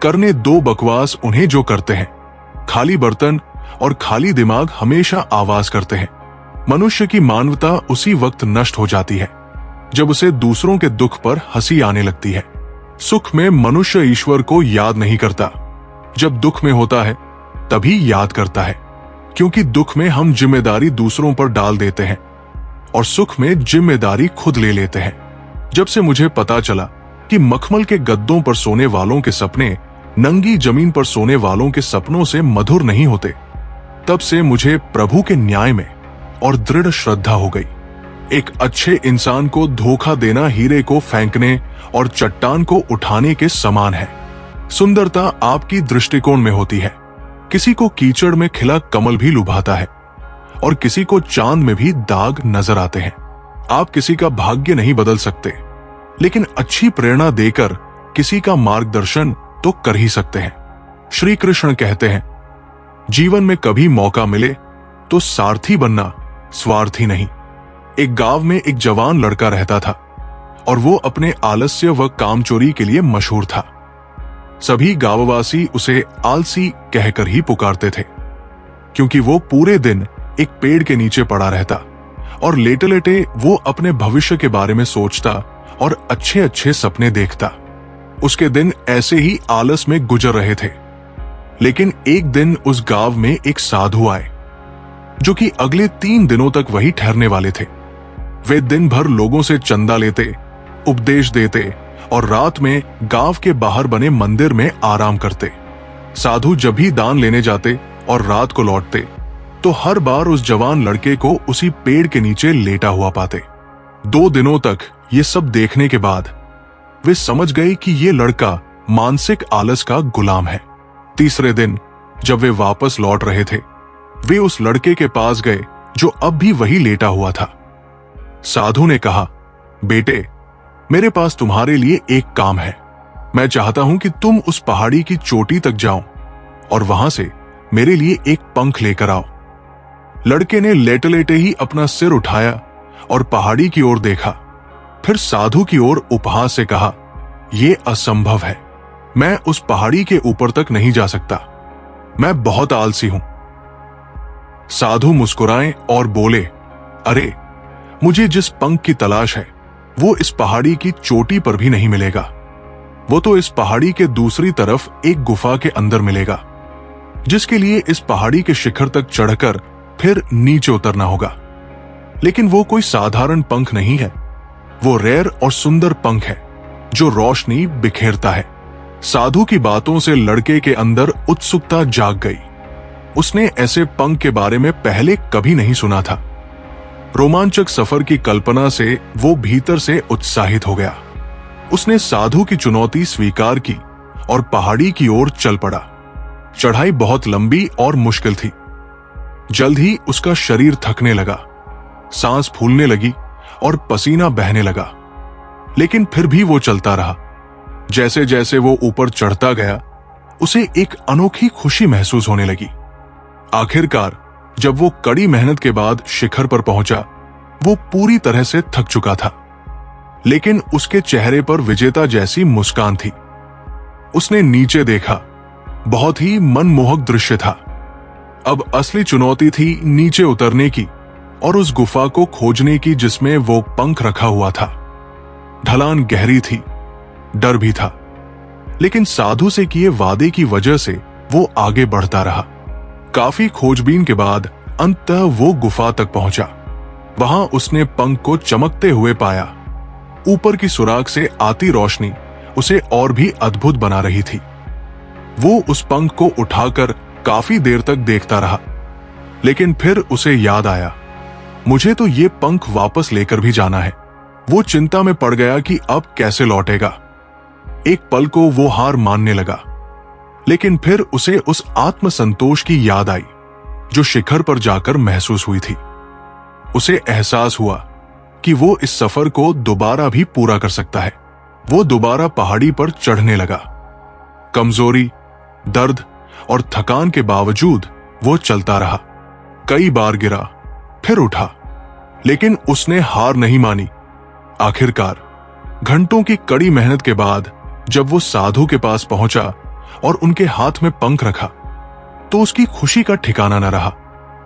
करने दो बकवास उन्हें जो करते हैं। खाली बर्तन और खाली दिमाग हमेशा आवाज करते हैं। मनुष्य की मानवता उसी वक्त नष्ट हो जाती है जब उसे दूसरों के दुख पर हंसी आने लगती है। सुख में मनुष्य ईश्वर को याद नहीं करता, जब दुख में होता है तभी याद करता है। क्योंकि दुख में हम जिम्मेदारी दूसरों पर डाल देते हैं और सुख में जिम्मेदारी खुद ले लेते हैं। जब से मुझे पता चला कि मखमल के गद्दों पर सोने वालों के सपने नंगी जमीन पर सोने वालों के सपनों से मधुर नहीं होते, तब से मुझे प्रभु के न्याय में और दृढ़ श्रद्धा हो गई। एक अच्छे इंसान को धोखा देना हीरे को फेंकने और चट्टान को उठाने के समान है। सुंदरता आपकी दृष्टिकोण में होती है। किसी को कीचड़ में खिला कमल भी लुभाता है और किसी को चांद में भी दाग नजर आते हैं। आप किसी का भाग्य नहीं बदल सकते, लेकिन अच्छी प्रेरणा देकर किसी का मार्गदर्शन तो कर ही सकते हैं। श्री कृष्ण कहते हैं, जीवन में कभी मौका मिले तो सारथी बनना, स्वार्थी नहीं। एक गांव में एक जवान लड़का रहता था और वो अपने आलस्य व कामचोरी के लिए मशहूर था। सभी गांववासी उसे आलसी कहकर ही पुकारते थे, क्योंकि वो पूरे दिन एक पेड़ के नीचे पड़ा रहता और लेटे लेटे वो अपने भविष्य के बारे में सोचता और अच्छे अच्छे सपने देखता। उसके दिन ऐसे ही आलस में गुजर रहे थे। लेकिन एक दिन उस गांव में एक साधु आए, जो कि अगले 3 दिनों तक वही ठहरने वाले थे। वे दिन भर लोगों से चंदा लेते, उपदेश देते और रात में गांव के बाहर बने मंदिर में आराम करते। साधु जब भी दान लेने जाते और रात को लौटते तो हर बार उस जवान लड़के को उसी पेड़ के नीचे लेटा हुआ पाते। 2 दिनों तक ये सब देखने के बाद वे समझ गए कि ये लड़का मानसिक आलस का गुलाम है। तीसरे दिन जब वे वापस लौट रहे थे, वे उस लड़के के पास गए जो अब भी वही लेटा हुआ था। साधु ने कहा, बेटे, मेरे पास तुम्हारे लिए एक काम है। मैं चाहता हूं कि तुम उस पहाड़ी की चोटी तक जाओ और वहां से मेरे लिए एक पंख लेकर आओ। लड़के ने लेटे लेटे ही अपना सिर उठाया और पहाड़ी की ओर देखा। फिर साधु की ओर उपहास से कहा, यह असंभव है। मैं उस पहाड़ी के ऊपर तक नहीं जा सकता। मैं बहुत आलसी हूं। साधु मुस्कुराए और बोले, अरे, मुझे जिस पंख की तलाश है वो इस पहाड़ी की चोटी पर भी नहीं मिलेगा। वो तो इस पहाड़ी के दूसरी तरफ एक गुफा के अंदर मिलेगा, जिसके लिए इस पहाड़ी के शिखर तक चढ़कर फिर नीचे उतरना होगा। लेकिन वो कोई साधारण पंख नहीं है। वो रेयर और सुंदर पंख है जो रोशनी बिखेरता है। साधु की बातों से लड़के के अंदर उत्सुकता जाग गई। उसने ऐसे पंख के बारे में पहले कभी नहीं सुना था। रोमांचक सफर की कल्पना से वो भीतर से उत्साहित हो गया। उसने साधु की चुनौती स्वीकार की और पहाड़ी की ओर चल पड़ा। चढ़ाई बहुत लंबी और मुश्किल थी। जल्द ही उसका शरीर थकने लगा, सांस फूलने लगी और पसीना बहने लगा। लेकिन फिर भी वो चलता रहा। जैसे जैसे वो ऊपर चढ़ता गया, उसे एक अनोखी खुशी महसूस होने लगी। आखिरकार जब वो कड़ी मेहनत के बाद शिखर पर पहुंचा, वो पूरी तरह से थक चुका था। लेकिन उसके चेहरे पर विजेता जैसी मुस्कान थी। उसने नीचे देखा। बहुत ही मनमोहक दृश्य था। अब असली चुनौती थी नीचे उतरने की और उस गुफा को खोजने की जिसमें वो पंख रखा हुआ था। ढलान गहरी थी, डर भी था, लेकिन साधु से किए वादे की वजह से वो आगे बढ़ता रहा। काफी खोजबीन के बाद अंततः वो गुफा तक पहुंचा। वहां उसने पंख को चमकते हुए पाया। ऊपर की सुराग से आती रोशनी उसे और भी अद्भुत बना रही थी। वो उस पंख को उठाकर काफी देर तक देखता रहा, लेकिन फिर उसे याद आया, मुझे तो ये पंख वापस लेकर भी जाना है। वो चिंता में पड़ गया कि अब कैसे लौटेगा। एक पल को वो हार मानने लगा, लेकिन फिर उसे उस आत्मसंतोष की याद आई जो शिखर पर जाकर महसूस हुई थी। उसे एहसास हुआ कि वो इस सफर को दोबारा भी पूरा कर सकता है। वो दोबारा पहाड़ी पर चढ़ने लगा। कमजोरी, दर्द और थकान के बावजूद वो चलता रहा। कई बार गिरा, फिर उठा, लेकिन उसने हार नहीं मानी। आखिरकार घंटों की कड़ी मेहनत के बाद जब वो साधु के पास पहुंचा और उनके हाथ में पंख रखा, तो उसकी खुशी का ठिकाना न रहा।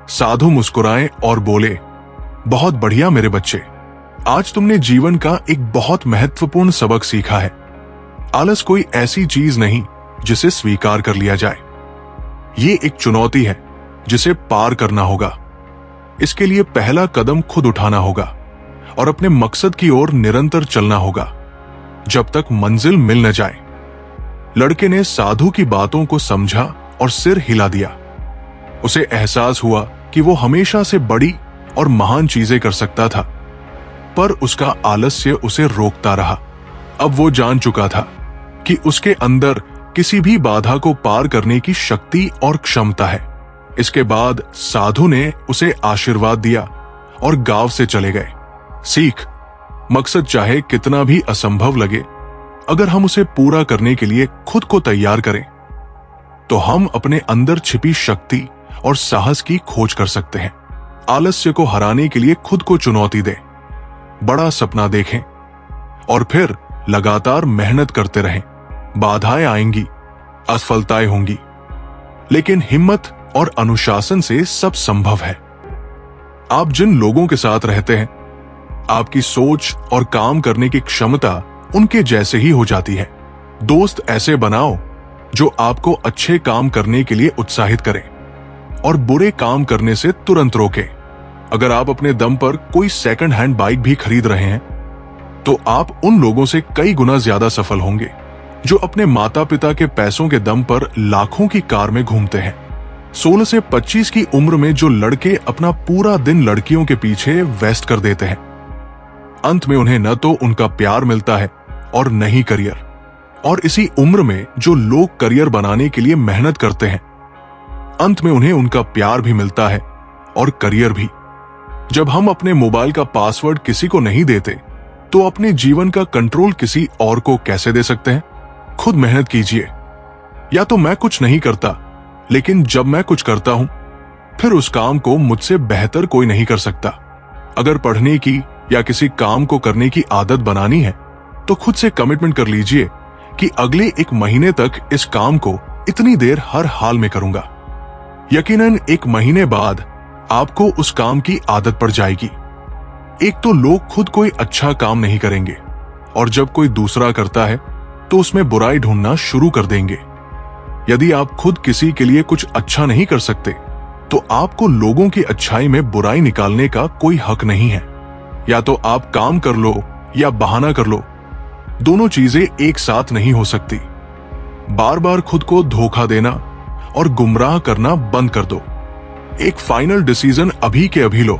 साधु मुस्कुराए और बोले, बहुत बढ़िया मेरे बच्चे, आज तुमने जीवन का एक बहुत महत्वपूर्ण सबक सीखा है। आलस कोई ऐसी चीज नहीं जिसे स्वीकार कर लिया जाए। ये एक चुनौती है जिसे पार करना होगा। इसके लिए पहला कदम खुद उठाना होगा और अपने मकसद की ओर निरंतर चलना होगा जब तक मंजिल मिल न जाए। लड़के ने साधु की बातों को समझा और सिर हिला दिया। उसे एहसास हुआ कि वो हमेशा से बड़ी और महान चीजें कर सकता था, पर उसका आलस्य उसे रोकता रहा। अब वो जान चुका था कि उसके अंदर किसी भी बाधा को पार करने की शक्ति और क्षमता है। इसके बाद साधु ने उसे आशीर्वाद दिया और गांव से चले गए। सीख, मकसद चाहे कितना भी असंभव लगे, अगर हम उसे पूरा करने के लिए खुद को तैयार करें, तो हम अपने अंदर छिपी शक्ति और साहस की खोज कर सकते हैं। आलस्य को हराने के लिए खुद को चुनौती दें, बड़ा सपना देखें और फिर लगातार मेहनत करते रहें। बाधाएं आएंगी, असफलताएं होंगी, लेकिन हिम्मत और अनुशासन से सब संभव है। आप जिन लोगों के साथ रहते हैं, आपकी सोच और काम करने की क्षमता उनके जैसे ही हो जाती है। दोस्त ऐसे बनाओ जो आपको अच्छे काम करने के लिए उत्साहित करें और बुरे काम करने से तुरंत रोके। अगर आप अपने दम पर कोई सेकंड हैंड बाइक भी खरीद रहे हैं, तो आप उन लोगों से कई गुना ज्यादा सफल होंगे जो अपने माता पिता के पैसों के दम पर लाखों की कार में घूमते हैं। 16 से 25 की उम्र में जो लड़के अपना पूरा दिन लड़कियों के पीछे वेस्ट कर देते हैं, अंत में उन्हें न तो उनका प्यार मिलता है और न ही करियर। और इसी उम्र में जो लोग करियर बनाने के लिए मेहनत करते हैं, अंत में उन्हें उनका प्यार भी मिलता है और करियर भी। जब हम अपने मोबाइल का पासवर्ड किसी को नहीं देते, तो अपने जीवन का कंट्रोल किसी और को कैसे दे सकते हैं? खुद मेहनत कीजिए। या तो मैं कुछ नहीं करता, लेकिन जब मैं कुछ करता हूं, फिर उस काम को मुझसे बेहतर कोई नहीं कर सकता। अगर पढ़ने की या किसी काम को करने की आदत बनानी है, तो खुद से कमिटमेंट कर लीजिए कि अगले 1 महीने तक इस काम को इतनी देर हर हाल में करूंगा। यकीनन 1 महीने बाद आपको उस काम की आदत पड़ जाएगी। एक तो लोग खुद कोई अच्छा काम नहीं करेंगे, और जब कोई दूसरा करता है तो उसमें बुराई ढूंढना शुरू कर देंगे। यदि आप खुद किसी के लिए कुछ अच्छा नहीं कर सकते, तो आपको लोगों की अच्छाई में बुराई निकालने का कोई हक नहीं है। या तो आप काम कर लो या बहाना कर लो, दोनों चीजें एक साथ नहीं हो सकती। बार बार खुद को धोखा देना और गुमराह करना बंद कर दो। एक फाइनल डिसीजन अभी के अभी लो।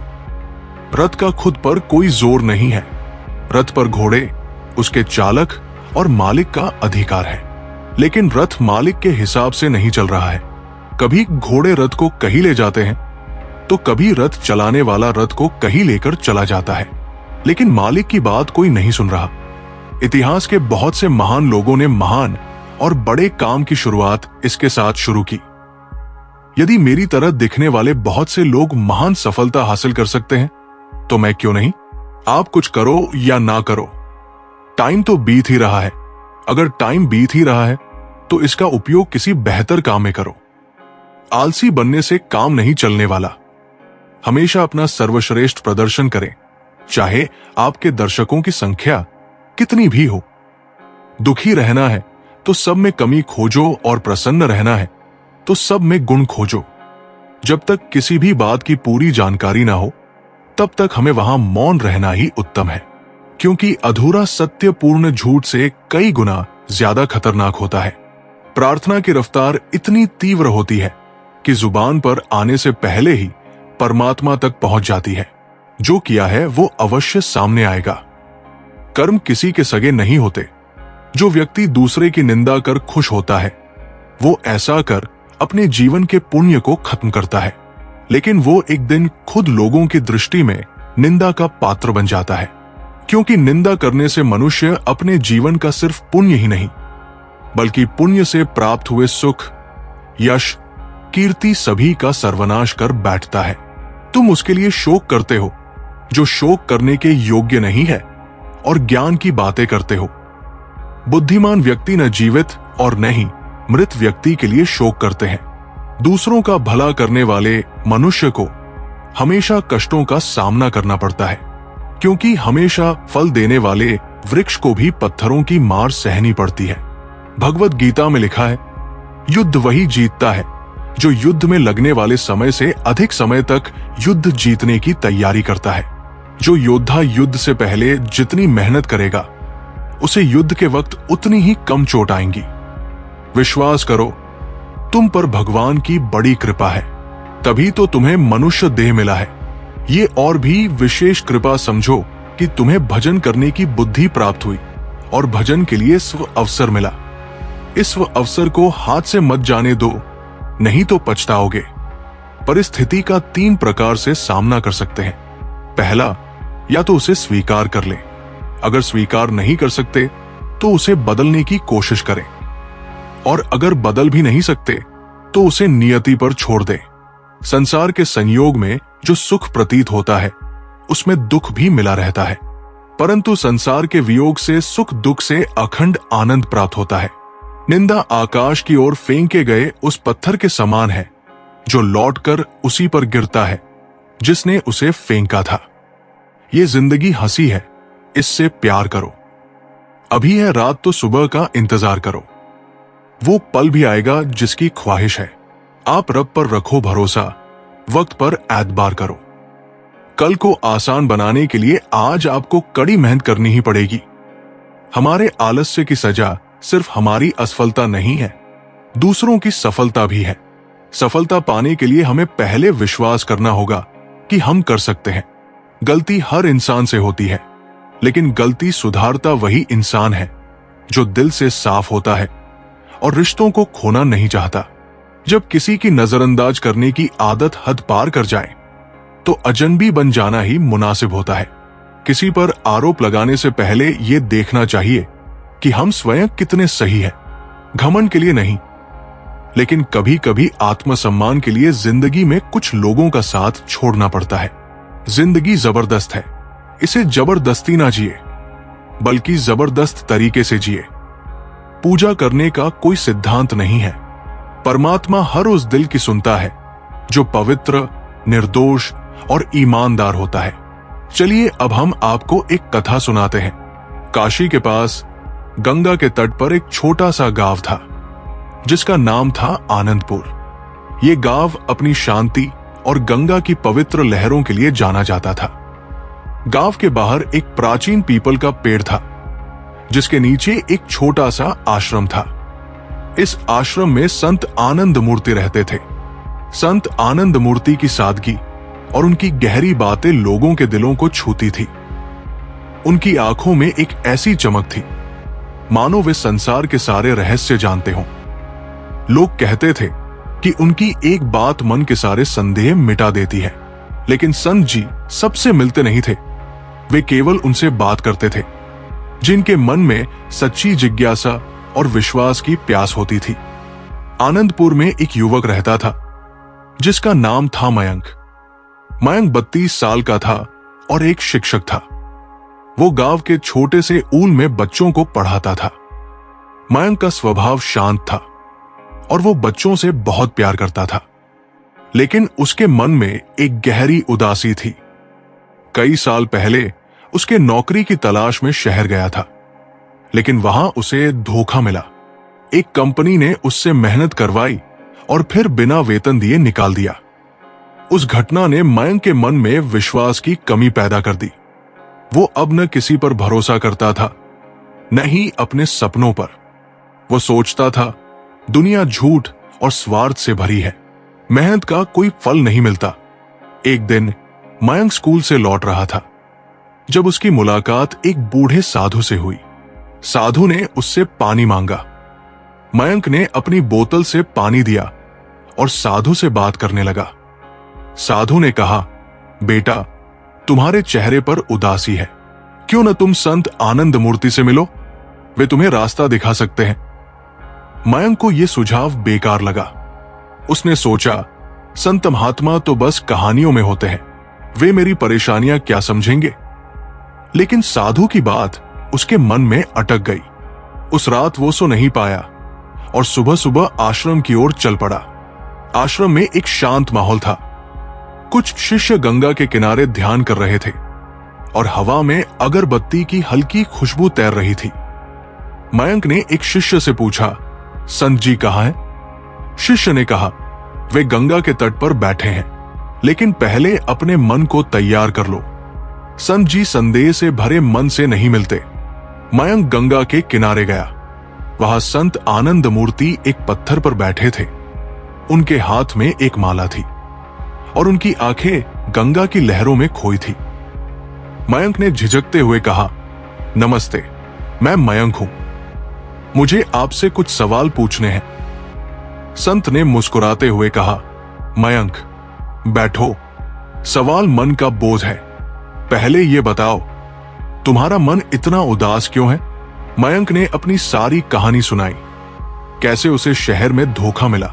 रथ का खुद पर कोई जोर नहीं है। रथ पर घोड़े, उसके चालक और मालिक का अधिकार है, लेकिन रथ मालिक के हिसाब से नहीं चल रहा है। कभी घोड़े रथ को कहीं ले जाते हैं, तो कभी रथ चलाने वाला रथ को कहीं लेकर चला जाता है, लेकिन मालिक की बात कोई नहीं सुन रहा। इतिहास के बहुत से महान लोगों ने महान और बड़े काम की शुरुआत इसके साथ शुरू की। यदि मेरी तरह दिखने वाले बहुत से लोग महान सफलता हासिल कर सकते हैं, तो मैं क्यों नहीं? आप कुछ करो या ना करो, टाइम तो बीत ही रहा है। अगर टाइम बीत ही रहा है, तो इसका उपयोग किसी बेहतर काम में करो। आलसी बनने से काम नहीं चलने वाला। हमेशा अपना सर्वश्रेष्ठ प्रदर्शन करें, चाहे आपके दर्शकों की संख्या कितनी भी हो। दुखी रहना है तो सब में कमी खोजो, और प्रसन्न रहना है तो सब में गुण खोजो। जब तक किसी भी बात की पूरी जानकारी ना हो, तब तक हमें वहां मौन रहना ही उत्तम है, क्योंकि अधूरा सत्य पूर्ण झूठ से कई गुना ज्यादा खतरनाक होता है। प्रार्थना की रफ्तार इतनी तीव्र होती है कि जुबान पर आने से पहले ही परमात्मा तक पहुंच जाती है। जो किया है वो अवश्य सामने आएगा। कर्म किसी के सगे नहीं होते। जो व्यक्ति दूसरे की निंदा कर खुश होता है, वो ऐसा कर अपने जीवन के पुण्य को खत्म करता है, लेकिन वो एक दिन खुद लोगों की दृष्टि में निंदा का पात्र बन जाता है। क्योंकि निंदा करने से मनुष्य अपने जीवन का सिर्फ पुण्य ही नहीं, बल्कि पुण्य से प्राप्त हुए सुख, यश, कीर्ति सभी का सर्वनाश कर बैठता है। तुम उसके लिए शोक करते हो जो शोक करने के योग्य नहीं है, और ज्ञान की बातें करते हो। बुद्धिमान व्यक्ति न जीवित और न ही मृत व्यक्ति के लिए शोक करते हैं। दूसरों का भला करने वाले मनुष्य को हमेशा कष्टों का सामना करना पड़ता है, क्योंकि हमेशा फल देने वाले वृक्ष को भी पत्थरों की मार सहनी पड़ती है। भगवत गीता में लिखा है, युद्ध वही जीतता है जो युद्ध में लगने वाले समय से अधिक समय तक युद्ध जीतने की तैयारी करता है। जो योद्धा युद्ध से पहले जितनी मेहनत करेगा, उसे युद्ध के वक्त उतनी ही कम चोट आएंगी। विश्वास करो, तुम पर भगवान की बड़ी कृपा है, तभी तो तुम्हें मनुष्य देह मिला है। ये और भी विशेष कृपा समझो कि तुम्हें भजन करने की बुद्धि प्राप्त हुई और भजन के लिए स्व अवसर मिला। इस स्व अवसर को हाथ से मत जाने दो, नहीं तो पछताओगे। परिस्थिति का 3 प्रकार से सामना कर सकते हैं। पहला, या तो उसे स्वीकार कर लें। अगर स्वीकार नहीं कर सकते तो उसे बदलने की कोशिश करें, और अगर बदल भी नहीं सकते तो उसे नियति पर छोड़ दें। संसार के संयोग में जो सुख प्रतीत होता है, उसमें दुख भी मिला रहता है, परंतु संसार के वियोग से सुख दुख से अखंड आनंद प्राप्त होता है। निंदा आकाश की ओर फेंके गए उस पत्थर के समान है जो लौटकर उसी पर गिरता है जिसने उसे फेंका था। ये जिंदगी हंसी है, इससे प्यार करो। अभी है रात तो सुबह का इंतजार करो। वो पल भी आएगा जिसकी ख्वाहिश है। आप रब पर रखो भरोसा, वक्त पर एतबार करो। कल को आसान बनाने के लिए आज आपको कड़ी मेहनत करनी ही पड़ेगी। हमारे आलस्य की सजा सिर्फ हमारी असफलता नहीं है, दूसरों की सफलता भी है। सफलता पाने के लिए हमें पहले विश्वास करना होगा कि हम कर सकते हैं। गलती हर इंसान से होती है, लेकिन गलती सुधारता वही इंसान है जो दिल से साफ होता है और रिश्तों को खोना नहीं चाहता। जब किसी की नजरअंदाज करने की आदत हद पार कर जाए तो अजनबी बन जाना ही मुनासिब होता है। किसी पर आरोप लगाने से पहले यह देखना चाहिए कि हम स्वयं कितने सही हैं। घमंड के लिए नहीं, लेकिन कभी कभी आत्मसम्मान के लिए जिंदगी में कुछ लोगों का साथ छोड़ना पड़ता है। जिंदगी जबरदस्त है, इसे जबरदस्ती ना जिए, बल्कि जबरदस्त तरीके से जिए। पूजा करने का कोई सिद्धांत नहीं है। परमात्मा हर उस दिल की सुनता है जो पवित्र, निर्दोष और ईमानदार होता है। चलिए अब हम आपको एक कथा सुनाते हैं। काशी के पास गंगा के तट पर एक छोटा सा गांव था जिसका नाम था आनंदपुर। ये गांव अपनी शांति और गंगा की पवित्र लहरों के लिए जाना जाता था। गांव के बाहर एक प्राचीन पीपल का पेड़ था जिसके नीचे एक छोटा सा आश्रम था। इस आश्रम में संत आनंद मूर्ति रहते थे। संत आनंद मूर्ति की सादगी और उनकी गहरी बातें लोगों के दिलों को छूती थी। उनकी आंखों में एक ऐसी चमक थी मानो वे संसार के सारे रहस्य जानते हों। लोग कहते थे कि उनकी एक बात मन के सारे संदेह मिटा देती है, लेकिन संत जी सबसे मिलते नहीं थे। वे केवल उनसे बात करते थे जिनके मन में सच्ची जिज्ञासा और विश्वास की प्यास होती थी। आनंदपुर में एक युवक रहता था जिसका नाम था मयंक। मयंक 32 साल का था और एक शिक्षक था। वो गांव के छोटे से ऊल में बच्चों को पढ़ाता था। मयंक का स्वभाव शांत था और वो बच्चों से बहुत प्यार करता था, लेकिन उसके मन में एक गहरी उदासी थी। कई साल पहले उसके नौकरी की तलाश में शहर गया था, लेकिन वहां उसे धोखा मिला। एक कंपनी ने उससे मेहनत करवाई और फिर बिना वेतन दिए निकाल दिया। उस घटना ने मयंक के मन में विश्वास की कमी पैदा कर दी। वो अब न किसी पर भरोसा करता था, न ही अपने सपनों पर। वो सोचता था दुनिया झूठ और स्वार्थ से भरी है, मेहनत का कोई फल नहीं मिलता। एक दिन मयंक स्कूल से लौट रहा था जब उसकी मुलाकात एक बूढ़े साधु से हुई। साधु ने उससे पानी मांगा। मयंक ने अपनी बोतल से पानी दिया और साधु से बात करने लगा। साधु ने कहा, बेटा, तुम्हारे चेहरे पर उदासी है, क्यों न तुम संत आनंद मूर्ति से मिलो, वे तुम्हें रास्ता दिखा सकते हैं। मयंक को यह सुझाव बेकार लगा। उसने सोचा, संत महात्मा तो बस कहानियों में होते हैं, वे मेरी परेशानियां क्या समझेंगे। लेकिन साधु की बात उसके मन में अटक गई। उस रात वो सो नहीं पाया और सुबह सुबह आश्रम की ओर चल पड़ा। आश्रम में एक शांत माहौल था। कुछ शिष्य गंगा के किनारे ध्यान कर रहे थे और हवा में अगरबत्ती की हल्की खुशबू तैर रही थी। मयंक ने एक शिष्य से पूछा, संत जी कहाँ हैं? शिष्य ने कहा, वे गंगा के तट पर बैठे हैं, लेकिन पहले अपने मन को तैयार कर लो। संत जी संदेह से भरे मन से नहीं मिलते। मयंक गंगा के किनारे गया। वहां संत आनंद मूर्ति एक पत्थर पर बैठे थे। उनके हाथ में एक माला थी और उनकी आंखें गंगा की लहरों में खोई थी। मयंक ने झिझकते हुए कहा, नमस्ते, मैं मयंक हूं, मुझे आपसे कुछ सवाल पूछने हैं। संत ने मुस्कुराते हुए कहा, मयंक, बैठो, सवाल मन का बोझ है। पहले ये बताओ, तुम्हारा मन इतना उदास क्यों है? मयंक ने अपनी सारी कहानी सुनाई। कैसे उसे शहर में धोखा मिला,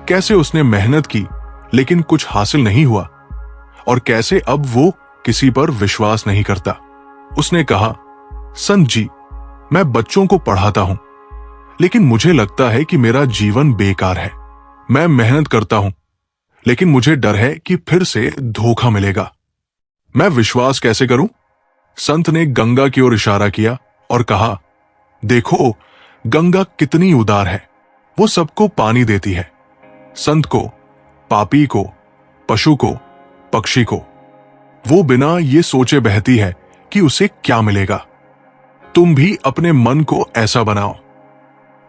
कैसे उसने मेहनत की लेकिन कुछ हासिल नहीं हुआ, और कैसे अब वो किसी पर विश्वास नहीं करता। उसने कहा, संत जी, मैं बच्चों को पढ़ाता हूं, लेकिन मुझे लगता है कि मेरा जीवन बेकार है। मैं मेहनत करता हूं, लेकिन मुझे डर है कि फिर से धोखा मिलेगा। मैं विश्वास कैसे करूं? संत ने गंगा की ओर इशारा किया और कहा, देखो गंगा कितनी उदार है। वो सबको पानी देती है, संत को, पापी को, पशु को, पक्षी को। वो बिना ये सोचे बहती है कि उसे क्या मिलेगा। तुम भी अपने मन को ऐसा बनाओ।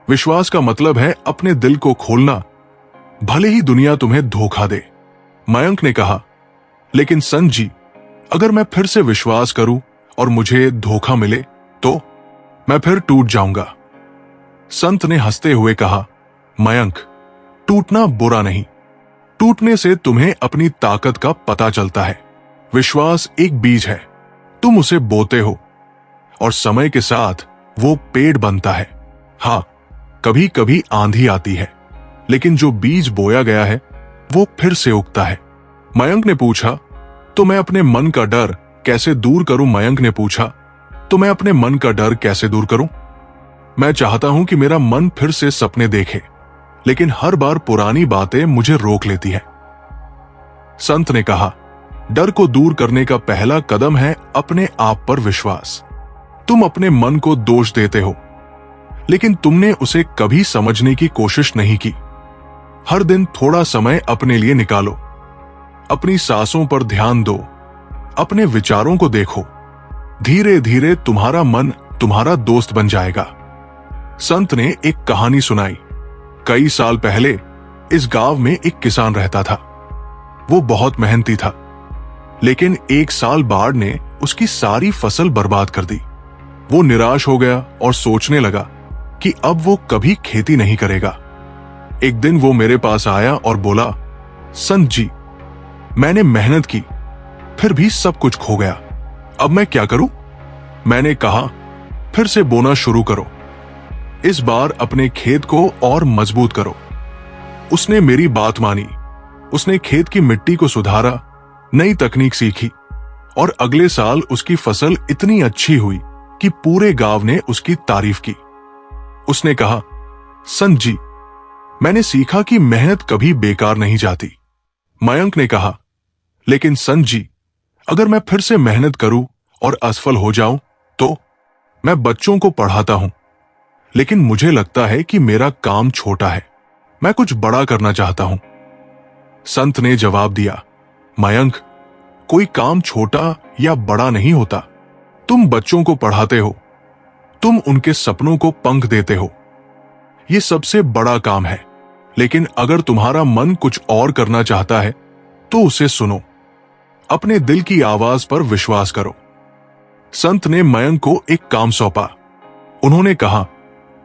विश्वास का मतलब है अपने दिल को खोलना, भले ही दुनिया तुम्हें धोखा दे। मयंक ने कहा, लेकिन संत जी, अगर मैं फिर से विश्वास करूं और मुझे धोखा मिले तो मैं फिर टूट जाऊंगा। संत ने हंसते हुए कहा, मयंक, टूटना बुरा नहीं, टूटने से तुम्हें अपनी ताकत का पता चलता है। विश्वास एक बीज है, तुम उसे बोते हो और समय के साथ वो पेड़ बनता है। हाँ, कभी कभी आंधी आती है, लेकिन जो बीज बोया गया है वो फिर से उगता है। मयंक ने पूछा, तो मैं अपने मन का डर कैसे दूर करूं? मयंक ने पूछा, तो मैं अपने मन का डर कैसे दूर करूं? मैं चाहता हूं कि मेरा मन फिर से सपने देखे, लेकिन हर बार पुरानी बातें मुझे रोक लेती है। संत ने कहा, डर को दूर करने का पहला कदम है अपने आप पर विश्वास। तुम अपने मन को दोष देते हो, लेकिन तुमने उसे कभी समझने की कोशिश नहीं की। हर दिन थोड़ा समय अपने लिए निकालो, अपनी सांसों पर ध्यान दो, अपने विचारों को देखो। धीरे धीरे तुम्हारा मन तुम्हारा दोस्त बन जाएगा। संत ने एक कहानी सुनाई। कई साल पहले इस गांव में एक किसान रहता था। वो बहुत मेहनती था, लेकिन एक साल बाढ़ ने उसकी सारी फसल बर्बाद कर दी। वो निराश हो गया और सोचने लगा कि अब वो कभी खेती नहीं करेगा। एक दिन वो मेरे पास आया और बोला, संत जी, मैंने मेहनत की, फिर भी सब कुछ खो गया। अब मैं क्या करूं? मैंने कहा, फिर से बोना शुरू करो। इस बार अपने खेत को और मजबूत करो। उसने मेरी बात मानी। उसने खेत की मिट्टी को सुधारा, नई तकनीक सीखी और अगले साल उसकी फसल इतनी अच्छी हुई कि पूरे गांव ने उसकी तारीफ की। उसने कहा, संत जी, मैंने सीखा कि मेहनत कभी बेकार नहीं जाती। मयंक ने कहा, लेकिन संत जी, अगर मैं फिर से मेहनत करूं और असफल हो जाऊं तो? मैं बच्चों को पढ़ाता हूं, लेकिन मुझे लगता है कि मेरा काम छोटा है। मैं कुछ बड़ा करना चाहता हूं। संत ने जवाब दिया, मयंक, कोई काम छोटा या बड़ा नहीं होता। तुम बच्चों को पढ़ाते हो, तुम उनके सपनों को पंख देते हो। यह सबसे बड़ा काम है। लेकिन अगर तुम्हारा मन कुछ और करना चाहता है तो उसे सुनो। अपने दिल की आवाज पर विश्वास करो। संत ने मयंक को एक काम सौंपा। उन्होंने कहा,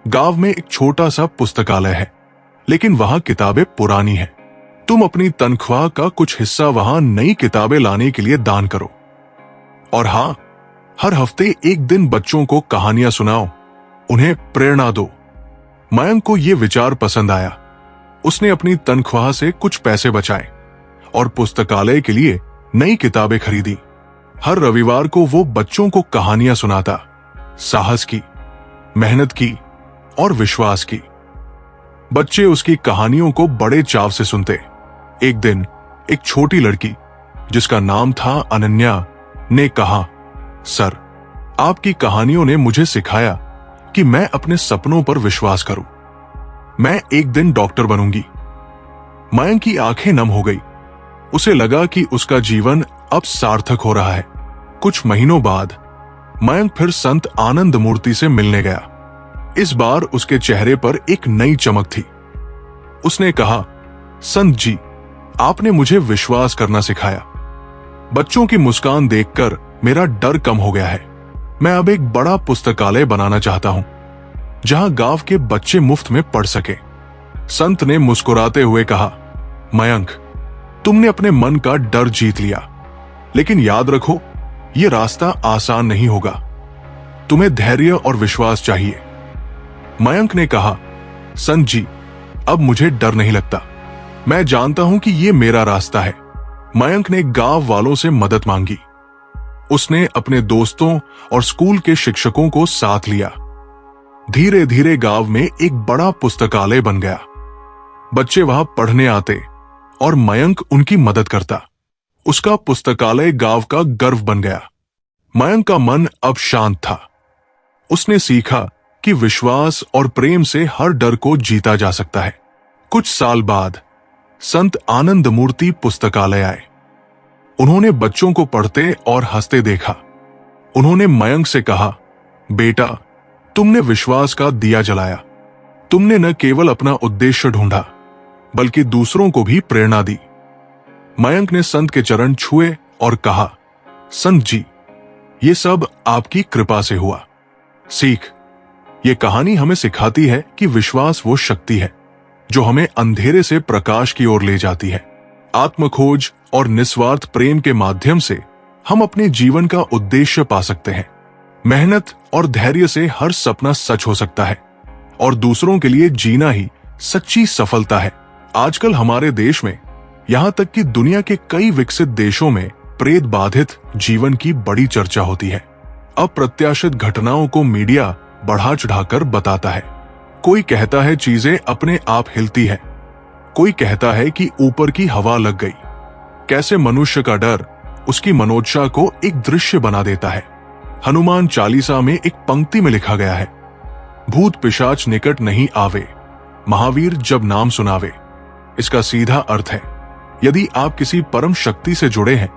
गांव में एक छोटा सा पुस्तकालय है, लेकिन वहां किताबें पुरानी हैं। तुम अपनी तनख्वाह का कुछ हिस्सा वहां नई किताबें लाने के लिए दान करो। और हां, हर हफ्ते एक दिन बच्चों को कहानियां सुनाओ, उन्हें प्रेरणा दो। मयंक को यह विचार पसंद आया। उसने अपनी तनख्वाह से कुछ पैसे बचाए और पुस्तकालय के लिए नई किताबें खरीदी। हर रविवार को वो बच्चों को कहानियां सुनाता, साहस की, मेहनत की और विश्वास की। बच्चे उसकी कहानियों को बड़े चाव से सुनते। एक दिन एक छोटी लड़की, जिसका नाम था अनन्या, ने कहा, सर, आपकी कहानियों ने मुझे सिखाया कि मैं अपने सपनों पर विश्वास करूं। मैं एक दिन डॉक्टर बनूंगी। मयंक की आंखें नम हो गई। उसे लगा कि उसका जीवन अब सार्थक हो रहा है। कुछ महीनों बाद मयंक फिर संत आनंद मूर्ति से मिलने गया। इस बार उसके चेहरे पर एक नई चमक थी। उसने कहा, संत जी, आपने मुझे विश्वास करना सिखाया। बच्चों की मुस्कान देखकर मेरा डर कम हो गया है। मैं अब एक बड़ा पुस्तकालय बनाना चाहता हूं, जहां गांव के बच्चे मुफ्त में पढ़ सके। संत ने मुस्कुराते हुए कहा, मयंक, तुमने अपने मन का डर जीत लिया, लेकिन याद रखो, यह रास्ता आसान नहीं होगा। तुम्हें धैर्य और विश्वास चाहिए। मयंक ने कहा, संत जी, अब मुझे डर नहीं लगता। मैं जानता हूं कि यह मेरा रास्ता है। मयंक ने गांव वालों से मदद मांगी। उसने अपने दोस्तों और स्कूल के शिक्षकों को साथ लिया। धीरे धीरे गांव में एक बड़ा पुस्तकालय बन गया। बच्चे वहां पढ़ने आते और मयंक उनकी मदद करता। उसका पुस्तकालय गांव का गर्व बन गया। मयंक का मन अब शांत था। उसने सीखा कि विश्वास और प्रेम से हर डर को जीता जा सकता है। कुछ साल बाद संत आनंद मूर्ति पुस्तकालय आए। उन्होंने बच्चों को पढ़ते और हंसते देखा। उन्होंने मयंक से कहा, बेटा, तुमने विश्वास का दिया जलाया। तुमने न केवल अपना उद्देश्य ढूंढा बल्कि दूसरों को भी प्रेरणा दी। मयंक ने संत के चरण छुए और कहा, संत जी, ये सब आपकी कृपा से हुआ। सीख, ये कहानी हमें सिखाती है कि विश्वास वो शक्ति है जो हमें अंधेरे से प्रकाश की ओर ले जाती है। आत्मखोज और निस्वार्थ प्रेम के माध्यम से हम अपने जीवन का उद्देश्य पा सकते हैं। मेहनत और धैर्य से हर सपना सच हो सकता है और दूसरों के लिए जीना ही सच्ची सफलता है। आजकल हमारे देश में, यहां तक कि दुनिया के कई विकसित देशों में प्रेत बाधित जीवन की बड़ी चर्चा होती है। अप्रत्याशित घटनाओं को मीडिया बढ़ा चढ़ाकर बताता है। कोई कहता है चीजें अपने आप हिलती है, कोई कहता है कि ऊपर की हवा लग गई। कैसे मनुष्य का डर उसकी मनोदशा को एक दृश्य बना देता है। हनुमान चालीसा में एक पंक्ति में लिखा गया है, भूत पिशाच निकट नहीं आवे, महावीर जब नाम सुनावे। इसका सीधा अर्थ है, यदि आप किसी परम शक्ति से जुड़े हैं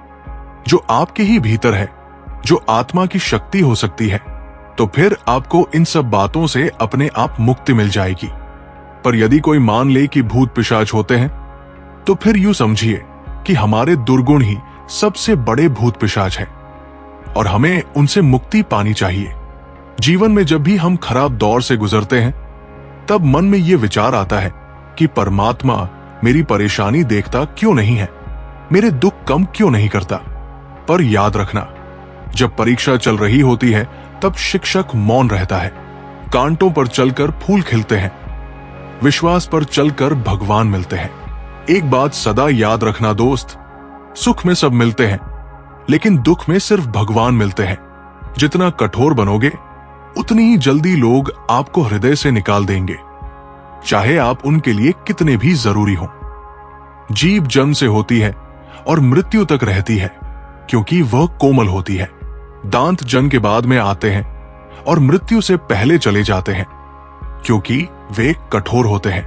जो आपके ही भीतर है, जो आत्मा की शक्ति हो सकती है, तो फिर आपको इन सब बातों से अपने आप मुक्ति मिल जाएगी। पर यदि कोई मान ले कि भूत पिशाच होते हैं, तो फिर यूं समझिए कि हमारे दुर्गुण ही सबसे बड़े भूत पिशाच हैं और हमें उनसे मुक्ति पानी चाहिए। जीवन में जब भी हम खराब दौर से गुजरते हैं, तब मन में ये विचार आता है कि परमात्मा मेरी परेशानी देखता क्यों नहीं है, मेरे दुख कम क्यों नहीं करता। पर याद रखना, जब परीक्षा चल रही होती है तब शिक्षक मौन रहता है। कांटों पर चलकर फूल खिलते हैं, विश्वास पर चलकर भगवान मिलते हैं। एक बात सदा याद रखना दोस्त, सुख में सब मिलते हैं लेकिन दुख में सिर्फ भगवान मिलते हैं। जितना कठोर बनोगे उतनी ही जल्दी लोग आपको हृदय से निकाल देंगे, चाहे आप उनके लिए कितने भी जरूरी हों। जीव जन्म से होती है और मृत्यु तक रहती है क्योंकि वह कोमल होती है। दांत जन्म के बाद में आते हैं और मृत्यु से पहले चले जाते हैं क्योंकि वे कठोर होते हैं।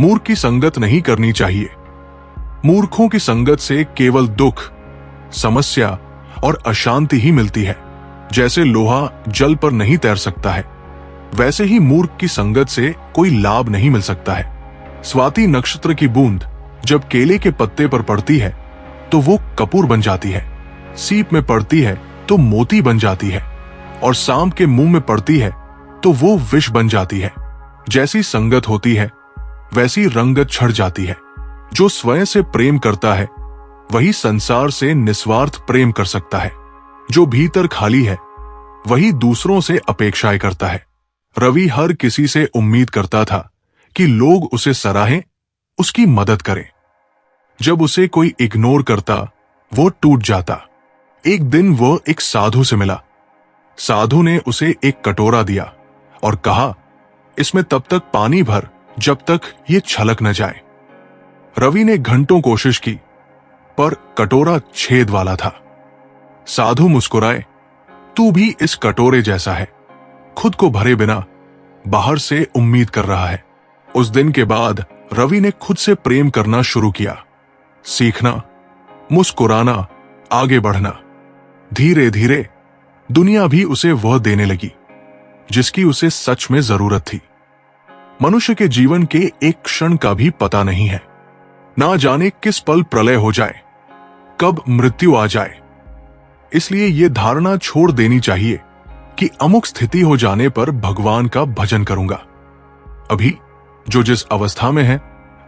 मूर्ख की संगत नहीं करनी चाहिए। मूर्खों की संगत से केवल दुख, समस्या और अशांति ही मिलती है। जैसे लोहा जल पर नहीं तैर सकता है, वैसे ही मूर्ख की संगत से कोई लाभ नहीं मिल सकता है। स्वाति नक्षत्र की बूंद जब केले के पत्ते पर पड़ती है तो वो कपूर बन जाती है, सीप में पड़ती है तो मोती बन जाती है और सांप के मुंह में पड़ती है तो वो विष बन जाती है। जैसी संगत होती है वैसी रंगत छड़ जाती है। जो स्वयं से प्रेम करता है वही संसार से निस्वार्थ प्रेम कर सकता है। जो भीतर खाली है वही दूसरों से अपेक्षाएं करता है। रवि हर किसी से उम्मीद करता था कि लोग उसे सराहें, उसकी मदद करें। जब उसे कोई इग्नोर करता वो टूट जाता। एक दिन वो एक साधु से मिला। साधु ने उसे एक कटोरा दिया और कहा, इसमें तब तक पानी भर जब तक ये छलक न जाए। रवि ने घंटों कोशिश की पर कटोरा छेद वाला था। साधु मुस्कुराए, तू भी इस कटोरे जैसा है, खुद को भरे बिना बाहर से उम्मीद कर रहा है। उस दिन के बाद रवि ने खुद से प्रेम करना शुरू किया। सीखना, मुस्कुराना, आगे बढ़ना। धीरे धीरे दुनिया भी उसे वह देने लगी जिसकी उसे सच में जरूरत थी। मनुष्य के जीवन के एक क्षण का भी पता नहीं है। ना जाने किस पल प्रलय हो जाए, कब मृत्यु आ जाए। इसलिए यह धारणा छोड़ देनी चाहिए कि अमुक स्थिति हो जाने पर भगवान का भजन करूंगा। अभी जो जिस अवस्था में है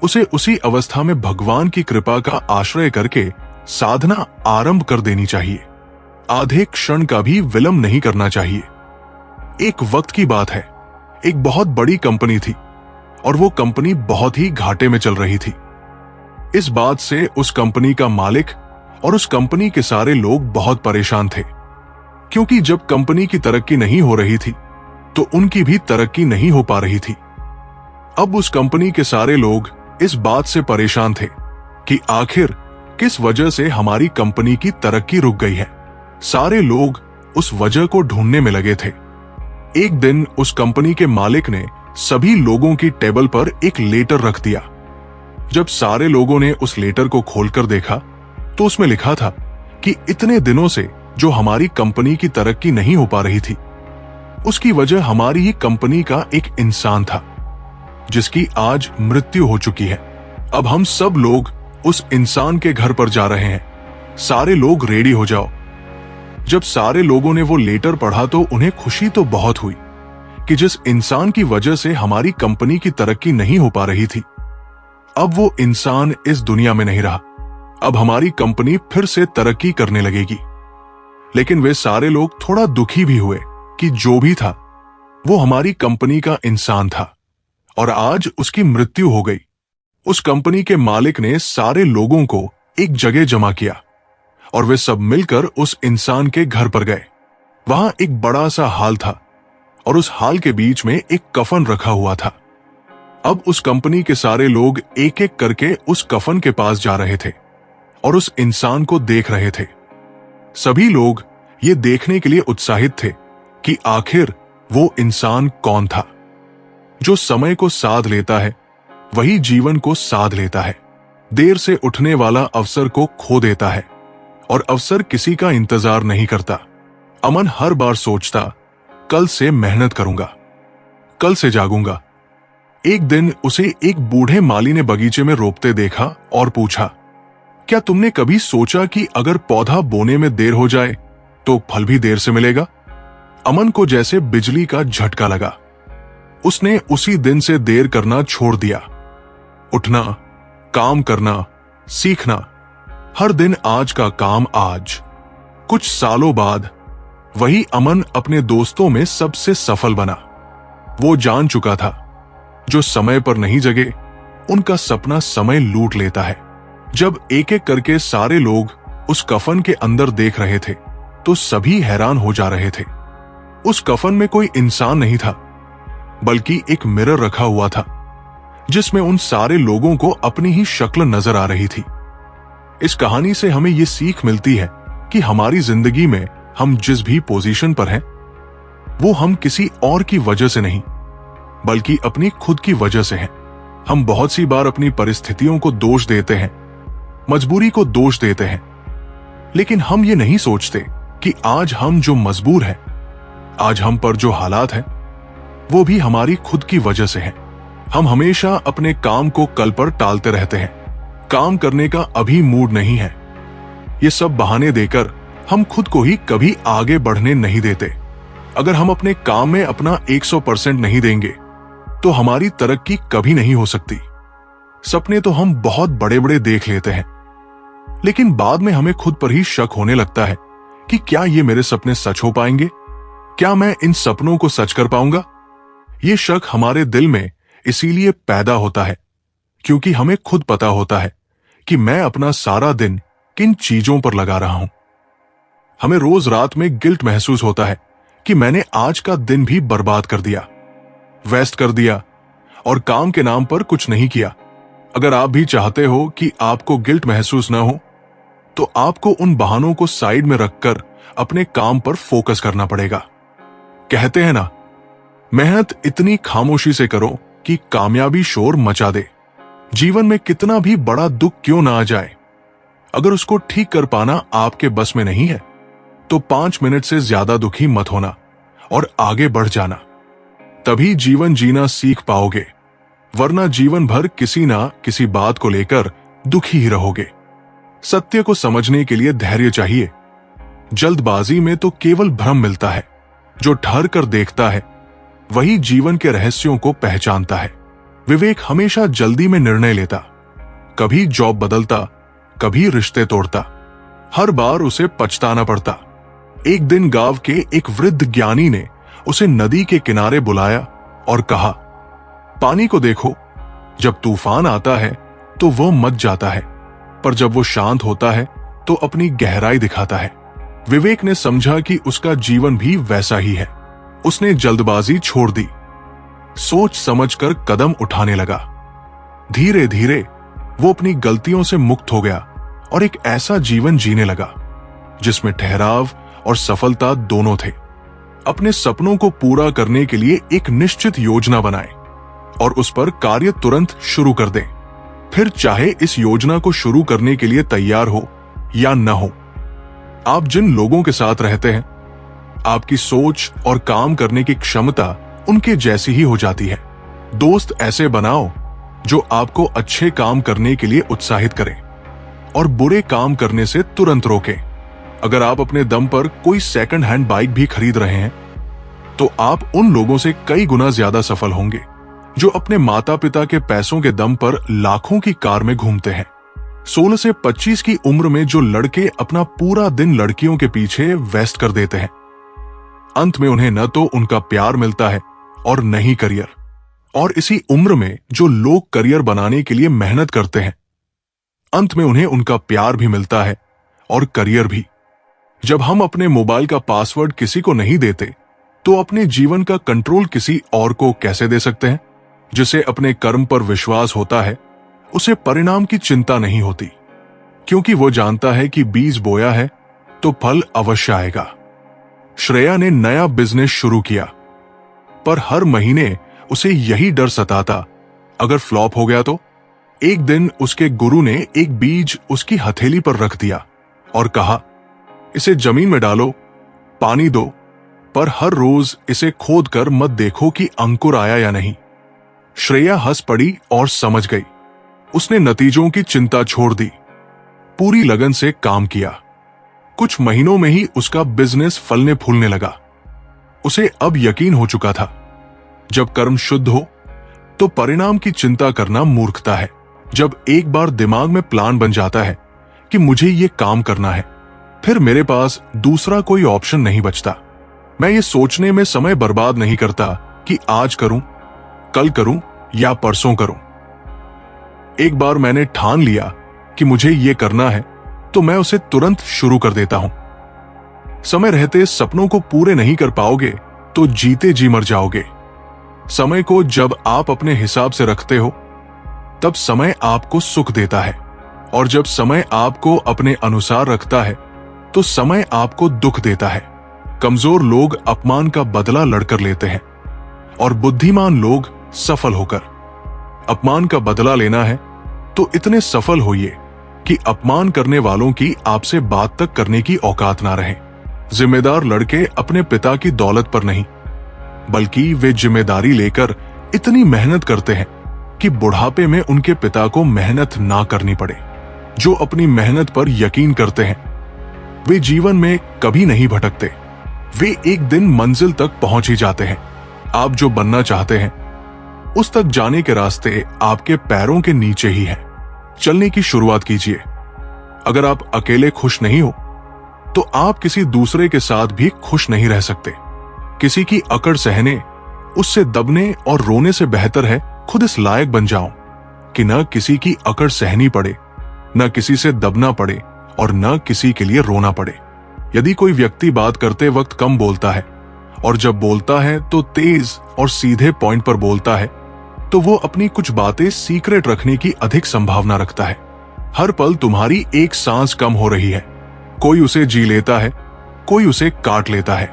उसे उसी अवस्था में भगवान की कृपा का आश्रय करके साधना आरंभ कर देनी चाहिए। आधे क्षण का भी विलंब नहीं करना चाहिए। एक वक्त की बात है, एक बहुत बड़ी कंपनी थी और वो कंपनी बहुत ही घाटे में चल रही थी। इस बात से उस कंपनी का मालिक और उस कंपनी के सारे लोग बहुत परेशान थे, क्योंकि जब कंपनी की तरक्की नहीं हो रही थी तो उनकी भी तरक्की नहीं हो पा रही थी। अब उस कंपनी के सारे लोग इस बात से परेशान थे कि आखिर किस वजह से हमारी कंपनी की तरक्की रुक गई है। सारे लोग उस वजह को ढूंढने में लगे थे। एक दिन उस कंपनी के मालिक ने सभी लोगों की टेबल पर एक लेटर रख दिया। जब सारे लोगों ने उस लेटर को खोलकर देखा तो उसमें लिखा था कि इतने दिनों से जो हमारी कंपनी की तरक्की नहीं हो पा रही थी, उसकी वजह हमारी ही कंपनी का एक इंसान था जिसकी आज मृत्यु हो चुकी है। अब हम सब लोग उस इंसान के घर पर जा रहे हैं। सारे लोग रेडी हो जाओ। जब सारे लोगों ने वो लेटर पढ़ा तो उन्हें खुशी तो बहुत हुई कि जिस इंसान की वजह से हमारी कंपनी की तरक्की नहीं हो पा रही थी, अब वो इंसान इस दुनिया में नहीं रहा। अब हमारी कंपनी फिर से तरक्की करने लगेगी। लेकिन वे सारे लोग थोड़ा दुखी भी हुए कि जो भी था वो हमारी कंपनी का इंसान था और आज उसकी मृत्यु हो गई। उस कंपनी के मालिक ने सारे लोगों को एक जगह जमा किया और वे सब मिलकर उस इंसान के घर पर गए। वहां एक बड़ा सा हाल था और उस हाल के बीच में एक कफन रखा हुआ था। अब उस कंपनी के सारे लोग एक एक करके उस कफन के पास जा रहे थे और उस इंसान को देख रहे थे। सभी लोग ये देखने के लिए उत्साहित थे कि आखिर वो इंसान कौन था। जो समय को साध लेता है वही जीवन को साध लेता है। देर से उठने वाला अवसर को खो देता है और अवसर किसी का इंतजार नहीं करता। अमन हर बार सोचता, कल से मेहनत करूंगा, कल से जागूंगा। एक दिन उसे एक बूढ़े माली ने बगीचे में रोपते देखा और पूछा, क्या तुमने कभी सोचा कि अगर पौधा बोने में देर हो जाए तो फल भी देर से मिलेगा? अमन को जैसे बिजली का झटका लगा। उसने उसी दिन से देर करना छोड़ दिया। उठना, काम करना, सीखना, हर दिन आज का काम आज। कुछ सालों बाद वही अमन अपने दोस्तों में सबसे सफल बना। वो जान चुका था, जो समय पर नहीं जगे उनका सपना समय लूट लेता है। जब एक एक करके सारे लोग उस कफन के अंदर देख रहे थे तो सभी हैरान हो जा रहे थे। उस कफन में कोई इंसान नहीं था, बल्कि एक मिरर रखा हुआ था जिसमें उन सारे लोगों को अपनी ही शक्ल नजर आ रही थी। इस कहानी से हमें यह सीख मिलती है कि हमारी जिंदगी में हम जिस भी पोजीशन पर हैं, वो हम किसी और की वजह से नहीं, बल्कि अपनी खुद की वजह से हैं। हम बहुत सी बार अपनी परिस्थितियों को दोष देते हैं, मजबूरी को दोष देते हैं, लेकिन हम ये नहीं सोचते कि आज हम जो मजबूर हैं, आज हम पर जो हालात हैं, वो भी हमारी खुद की वजह से हैं। हम हमेशा अपने काम को कल पर टालते रहते हैं। काम करने का अभी मूड नहीं है, ये सब बहाने देकर हम खुद को ही कभी आगे बढ़ने नहीं देते। अगर हम अपने काम में अपना 100% नहीं देंगे तो हमारी तरक्की कभी नहीं हो सकती। सपने तो हम बहुत बड़े बड़े देख लेते हैं, लेकिन बाद में हमें खुद पर ही शक होने लगता है कि क्या ये मेरे सपने सच हो पाएंगे? क्या मैं इन सपनों को सच कर पाऊंगा? ये शक हमारे दिल में इसीलिए पैदा होता है क्योंकि हमें खुद पता होता है कि मैं अपना सारा दिन किन चीजों पर लगा रहा हूं। हमें रोज रात में गिल्ट महसूस होता है कि मैंने आज का दिन भी बर्बाद कर दिया, वेस्ट कर दिया और काम के नाम पर कुछ नहीं किया। अगर आप भी चाहते हो कि आपको गिल्ट महसूस ना हो, तो आपको उन बहानों को साइड में रखकर अपने काम पर फोकस करना पड़ेगा। कहते हैं ना, मेहनत इतनी खामोशी से करो कि कामयाबी शोर मचा दे। जीवन में कितना भी बड़ा दुख क्यों ना आ जाए, अगर उसको ठीक कर पाना आपके बस में नहीं है तो 5 मिनट से ज्यादा दुखी मत होना और आगे बढ़ जाना। तभी जीवन जीना सीख पाओगे, वरना जीवन भर किसी ना किसी बात को लेकर दुखी ही रहोगे। सत्य को समझने के लिए धैर्य चाहिए। जल्दबाजी में तो केवल भ्रम मिलता है। जो ठहर कर देखता है वही जीवन के रहस्यों को पहचानता है। विवेक हमेशा जल्दी में निर्णय लेता, कभी जॉब बदलता, कभी रिश्ते तोड़ता, हर बार उसे पछताना पड़ता। एक दिन गांव के एक वृद्ध ज्ञानी ने उसे नदी के किनारे बुलाया और कहा, पानी को देखो, जब तूफान आता है तो वो मच जाता है, पर जब वो शांत होता है तो अपनी गहराई दिखाता है। विवेक ने समझा कि उसका जीवन भी वैसा ही है। उसने जल्दबाजी छोड़ दी, सोच समझकर कदम उठाने लगा। धीरे धीरे वो अपनी गलतियों से मुक्त हो गया और एक ऐसा जीवन जीने लगा जिसमें ठहराव और सफलता दोनों थे। अपने सपनों को पूरा करने के लिए एक निश्चित योजना बनाएं और उस पर कार्य तुरंत शुरू कर दें। फिर चाहे इस योजना को शुरू करने के लिए तैयार हो या न हो, आप जिन लोगों के साथ रहते हैं, आपकी सोच और काम करने की क्षमता उनके जैसी ही हो जाती है। दोस्त ऐसे बनाओ जो आपको अच्छे काम करने के लिए उत्साहित करें और बुरे काम करने से तुरंत रोकें। अगर आप अपने दम पर कोई सेकंड हैंड बाइक भी खरीद रहे हैं, तो आप उन लोगों से कई गुना ज्यादा सफल होंगे जो अपने माता पिता के पैसों के दम पर लाखों की कार में घूमते हैं। 16 से 25 की उम्र में जो लड़के अपना पूरा दिन लड़कियों के पीछे वेस्ट कर देते हैं, अंत में उन्हें न तो उनका प्यार मिलता है और न ही करियर। और इसी उम्र में जो लोग करियर बनाने के लिए मेहनत करते हैं, अंत में उन्हें उनका प्यार भी मिलता है और करियर भी। जब हम अपने मोबाइल का पासवर्ड किसी को नहीं देते, तो अपने जीवन का कंट्रोल किसी और को कैसे दे सकते हैं? जिसे अपने कर्म पर विश्वास होता है, उसे परिणाम की चिंता नहीं होती, क्योंकि वो जानता है कि बीज बोया है तो फल अवश्य आएगा। श्रेया ने नया बिजनेस शुरू किया, पर हर महीने उसे यही डर सताता, अगर फ्लॉप हो गया तो? एक दिन उसके गुरु ने एक बीज उसकी हथेली पर रख दिया और कहा, इसे जमीन में डालो, पानी दो, पर हर रोज इसे खोद कर मत देखो कि अंकुर आया या नहीं। श्रेया हंस पड़ी और समझ गई। उसने नतीजों की चिंता छोड़ दी, पूरी लगन से काम किया। कुछ महीनों में ही उसका बिजनेस फलने फूलने लगा। उसे अब यकीन हो चुका था, जब कर्म शुद्ध हो तो परिणाम की चिंता करना मूर्खता है। जब एक बार दिमाग में प्लान बन जाता है कि मुझे ये काम करना है, फिर मेरे पास दूसरा कोई ऑप्शन नहीं बचता। मैं ये सोचने में समय बर्बाद नहीं करता कि आज करूं, कल करूं या परसों करूं। एक बार मैंने ठान लिया कि मुझे ये करना है, तो मैं उसे तुरंत शुरू कर देता हूं। समय रहते सपनों को पूरे नहीं कर पाओगे तो जीते जी मर जाओगे। समय को जब आप अपने हिसाब से रखते हो, तब समय आपको सुख देता है, और जब समय आपको अपने अनुसार रखता है, तो समय आपको दुख देता है। कमजोर लोग अपमान का बदला लड़कर लेते हैं और बुद्धिमान लोग सफल होकर। अपमान का बदला लेना है तो इतने सफल होइए कि अपमान करने वालों की आपसे बात तक करने की औकात ना रहे। जिम्मेदार लड़के अपने पिता की दौलत पर नहीं, बल्कि वे जिम्मेदारी लेकर इतनी मेहनत करते हैं कि बुढ़ापे में उनके पिता को मेहनत ना करनी पड़े। जो अपनी मेहनत पर यकीन करते हैं, वे जीवन में कभी नहीं भटकते। वे एक दिन मंजिल तक पहुंच ही जाते हैं। आप जो बनना चाहते हैं, उस तक जाने के रास्ते आपके पैरों के नीचे ही है। चलने की शुरुआत कीजिए। अगर आप अकेले खुश नहीं हो, तो आप किसी दूसरे के साथ भी खुश नहीं रह सकते। किसी की अकड़ सहने, उससे दबने और रोने से बेहतर है खुद इस लायक बन जाओ कि न किसी की अकड़ सहनी पड़े, न किसी से दबना पड़े और न किसी के लिए रोना पड़े। यदि कोई व्यक्ति बात करते वक्त कम बोलता है और जब बोलता है तो तेज और सीधे पॉइंट पर बोलता है, तो वो अपनी कुछ बातें सीक्रेट रखने की अधिक संभावना रखता है। हर पल तुम्हारी एक सांस कम हो रही है। कोई उसे जी लेता है, कोई उसे काट लेता है।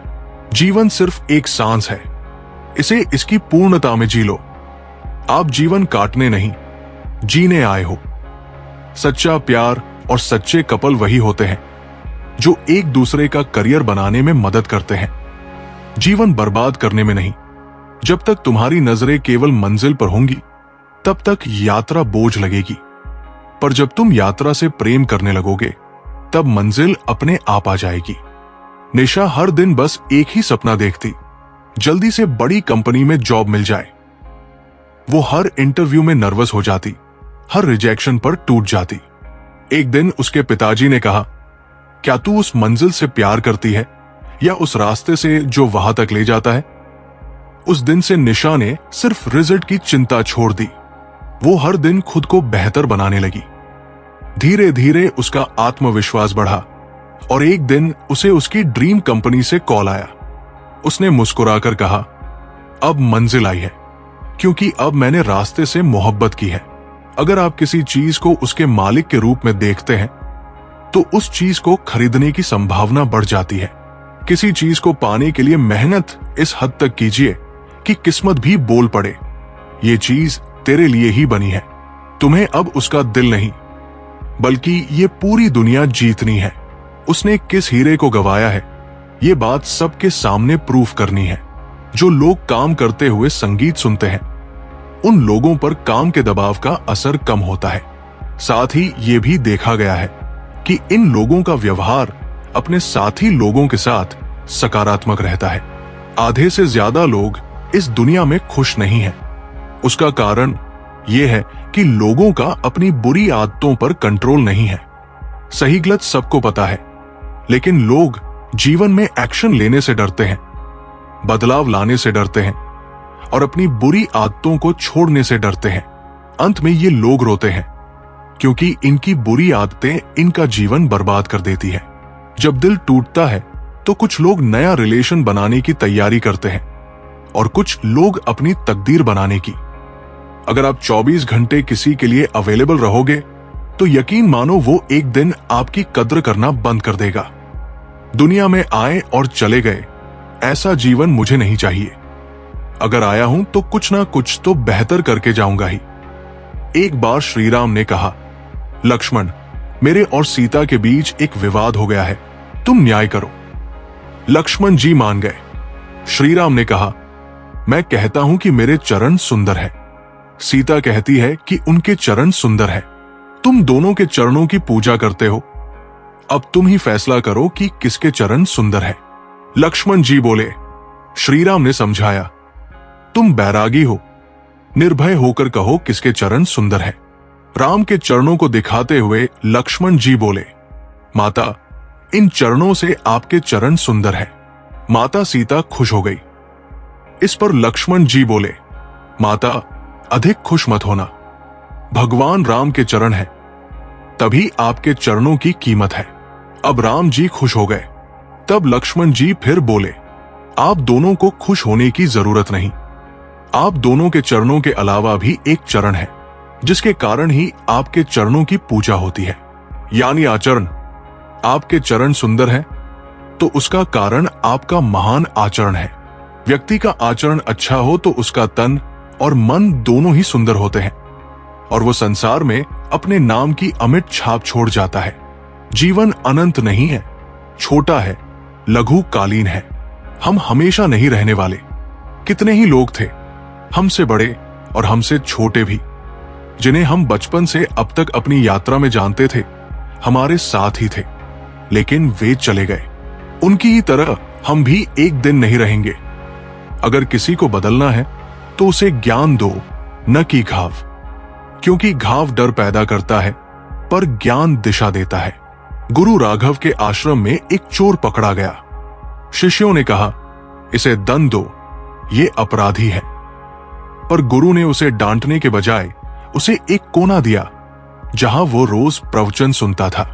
जीवन सिर्फ एक सांस है, इसे इसकी पूर्णता में जी लो। आप जीवन काटने नहीं, जीने आए हो। सच्चा प्यार और सच्चे कपल वही होते हैं जो एक दूसरे का करियर बनाने में मदद करते हैं, जीवन बर्बाद करने में नहीं। जब तक तुम्हारी नजरें केवल मंजिल पर होंगी, तब तक यात्रा बोझ लगेगी, पर जब तुम यात्रा से प्रेम करने लगोगे, तब मंजिल अपने आप आ जाएगी। निशा हर दिन बस एक ही सपना देखती, जल्दी से बड़ी कंपनी में जॉब मिल जाए। वो हर इंटरव्यू में नर्वस हो जाती, हर रिजेक्शन पर टूट जाती। एक दिन उसके पिताजी ने कहा, क्या तू उस मंजिल से प्यार करती है या उस रास्ते से जो वहां तक ले जाता है? उस दिन से निशा ने सिर्फ रिजल्ट की चिंता छोड़ दी। वो हर दिन खुद को बेहतर बनाने लगी। धीरे धीरे उसका आत्मविश्वास बढ़ा और एक दिन उसे उसकी ड्रीम कंपनी से कॉल आया। उसने मुस्कुराकर कहा, अब मंजिल आई है, क्योंकि अब मैंने रास्ते से मोहब्बत की है। अगर आप किसी चीज को उसके मालिक के रूप में देखते हैं तो उस चीज को खरीदने की संभावना बढ़ जाती है। किसी चीज को पाने के लिए मेहनत इस हद तक कीजिए कि किस्मत भी बोल पड़े, ये चीज तेरे लिए ही बनी है। तुम्हें अब उसका दिल नहीं बल्कि ये पूरी दुनिया जीतनी है। उसने किस हीरे को गवाया है, ये बात सबके सामने प्रूफ करनी है। जो लोग काम करते हुए संगीत सुनते हैं, उन लोगों पर काम के दबाव का असर कम होता है। साथ ही ये भी देखा गया है कि इन लोगों का व्यवहार अपने साथी लोगों के साथ सकारात्मक रहता है। आधे से ज्यादा लोग इस दुनिया में खुश नहीं हैं। उसका कारण यह है कि लोगों का अपनी बुरी आदतों पर कंट्रोल नहीं है। सही गलत सबको पता है, लेकिन लोग जीवन में एक्शन लेने से डरते हैं, बदलाव लाने से डरते हैं और अपनी बुरी आदतों को छोड़ने से डरते हैं। अंत में ये लोग रोते हैं क्योंकि इनकी बुरी आदतें इनका जीवन बर्बाद कर देती है। जब दिल टूटता है तो कुछ लोग नया रिलेशन बनाने की तैयारी करते हैं और कुछ लोग अपनी तकदीर बनाने की। अगर आप 24 घंटे किसी के लिए अवेलेबल रहोगे तो यकीन मानो वो एक दिन आपकी कद्र करना बंद कर देगा। दुनिया में आए और चले गए, ऐसा जीवन मुझे नहीं चाहिए। अगर आया हूं तो कुछ ना कुछ तो बेहतर करके जाऊंगा ही। एक बार श्री राम ने कहा, लक्ष्मण, मेरे और सीता के बीच एक विवाद हो गया है, तुम न्याय करो। लक्ष्मण जी मान गए। श्री राम ने कहा, मैं कहता हूं कि मेरे चरण सुंदर है। सीता कहती है कि उनके चरण सुंदर है। तुम दोनों के चरणों की पूजा करते हो, अब तुम ही फैसला करो कि किसके चरण सुंदर है। लक्ष्मण जी बोले, श्री राम ने समझाया, तुम बैरागी हो, निर्भय होकर कहो किसके चरण सुंदर है। राम के चरणों को दिखाते हुए लक्ष्मण जी बोले, माता, इन चरणों से आपके चरण सुंदर है। माता सीता खुश हो गई। इस पर लक्ष्मण जी बोले, माता, अधिक खुश मत होना, भगवान राम के चरण है, तभी आपके चरणों की कीमत है। अब राम जी खुश हो गए। तब लक्ष्मण जी फिर बोले, आप दोनों को खुश होने की जरूरत नहीं। आप दोनों के चरणों के अलावा भी एक चरण है जिसके कारण ही आपके चरणों की पूजा होती है, यानी आचरण। आपके चरण सुंदर है तो उसका कारण आपका महान आचरण है। व्यक्ति का आचरण अच्छा हो तो उसका तन और मन दोनों ही सुंदर होते हैं और वो संसार में अपने नाम की अमिट छाप छोड़ जाता है। जीवन अनंत नहीं है, छोटा है, लघुकालीन है। हम हमेशा नहीं रहने वाले। कितने ही लोग थे, हमसे बड़े और हमसे छोटे भी, जिन्हें हम बचपन से अब तक अपनी यात्रा में जानते थे, हमारे साथ ही थे, लेकिन वे चले गए। उनकी ही तरह हम भी एक दिन नहीं रहेंगे। अगर किसी को बदलना है तो उसे ज्ञान दो, न कि घाव, क्योंकि घाव डर पैदा करता है पर ज्ञान दिशा देता है। गुरु राघव के आश्रम में एक चोर पकड़ा गया। शिष्यों ने कहा, इसे दंड दो, ये अपराधी है। पर गुरु ने उसे डांटने के बजाय उसे एक कोना दिया जहां वो रोज प्रवचन सुनता था।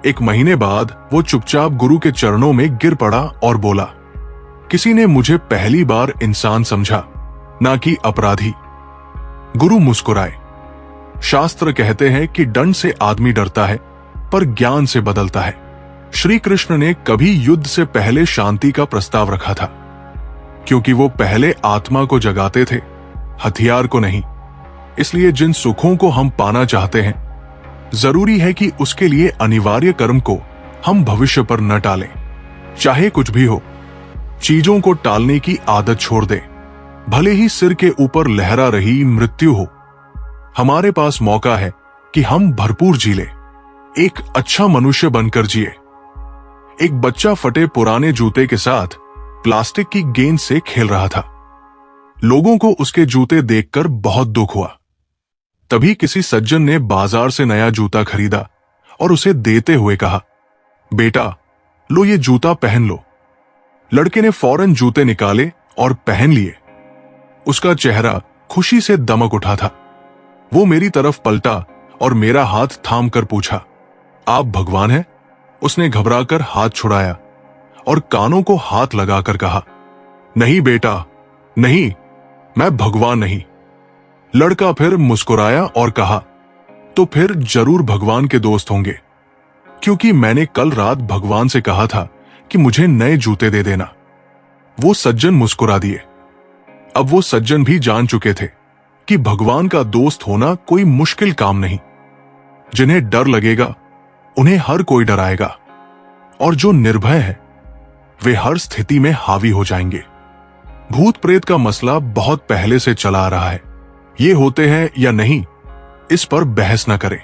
एक महीने बाद वो चुपचाप गुरु के चरणों में गिर पड़ा और बोला, किसी ने मुझे पहली बार इंसान समझा, ना कि अपराधी। गुरु मुस्कुराए। शास्त्र कहते हैं कि दंड से आदमी डरता है पर ज्ञान से बदलता है। श्री कृष्ण ने कभी युद्ध से पहले शांति का प्रस्ताव रखा था, क्योंकि वो पहले आत्मा को जगाते थे, हथियार को नहीं। इसलिए जिन सुखों को हम पाना चाहते हैं, जरूरी है कि उसके लिए अनिवार्य कर्म को हम भविष्य पर न टालें। चाहे कुछ भी हो, चीजों को टालने की आदत छोड़ दें, भले ही सिर के ऊपर लहरा रही मृत्यु हो। हमारे पास मौका है कि हम भरपूर जी लें, एक अच्छा मनुष्य बनकर जिए। एक बच्चा फटे पुराने जूते के साथ प्लास्टिक की गेंद से खेल रहा था। लोगों को उसके जूते देखकर बहुत दुख हुआ। तभी किसी सज्जन ने बाजार से नया जूता खरीदा और उसे देते हुए कहा, बेटा, लो ये जूता पहन लो। लड़के ने फौरन जूते निकाले और पहन लिए। उसका चेहरा खुशी से दमक उठा था। वो मेरी तरफ पलटा और मेरा हाथ थाम कर पूछा, आप भगवान हैं? उसने घबराकर हाथ छुड़ाया और कानों को हाथ लगाकर कहा, नहीं बेटा, नहीं, मैं भगवान नहीं। लड़का फिर मुस्कुराया और कहा, तो फिर जरूर भगवान के दोस्त होंगे, क्योंकि मैंने कल रात भगवान से कहा था कि मुझे नए जूते दे देना। वो सज्जन मुस्कुरा दिए। अब वो सज्जन भी जान चुके थे कि भगवान का दोस्त होना कोई मुश्किल काम नहीं। जिन्हें डर लगेगा उन्हें हर कोई डराएगा, और जो निर्भय है वे हर स्थिति में हावी हो जाएंगे। भूत प्रेत का मसला बहुत पहले से चला आ रहा है। ये होते हैं या नहीं, इस पर बहस न करें,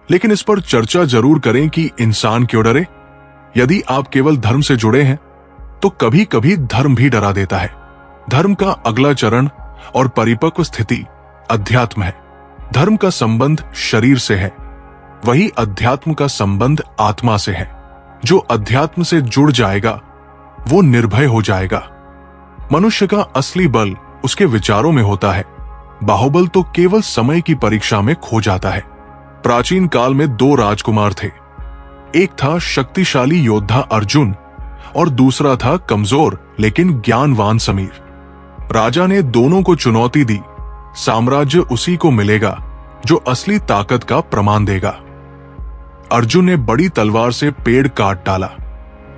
लेकिन इस पर चर्चा जरूर करें कि इंसान क्यों डरे। यदि आप केवल धर्म से जुड़े हैं तो कभी कभी धर्म भी डरा देता है। धर्म का अगला चरण और परिपक्व स्थिति अध्यात्म है। धर्म का संबंध शरीर से है, वही अध्यात्म का संबंध आत्मा से है। जो अध्यात्म से जुड़ जाएगा वो निर्भय हो जाएगा। मनुष्य का असली बल उसके विचारों में होता है। बाहुबल तो केवल समय की परीक्षा में खो जाता है। प्राचीन काल में दो राजकुमार थे। एक था शक्तिशाली योद्धा अर्जुन और दूसरा था कमजोर लेकिन ज्ञानवान समीर। राजा ने दोनों को चुनौती दी, साम्राज्य उसी को मिलेगा जो असली ताकत का प्रमाण देगा। अर्जुन ने बड़ी तलवार से पेड़ काट डाला।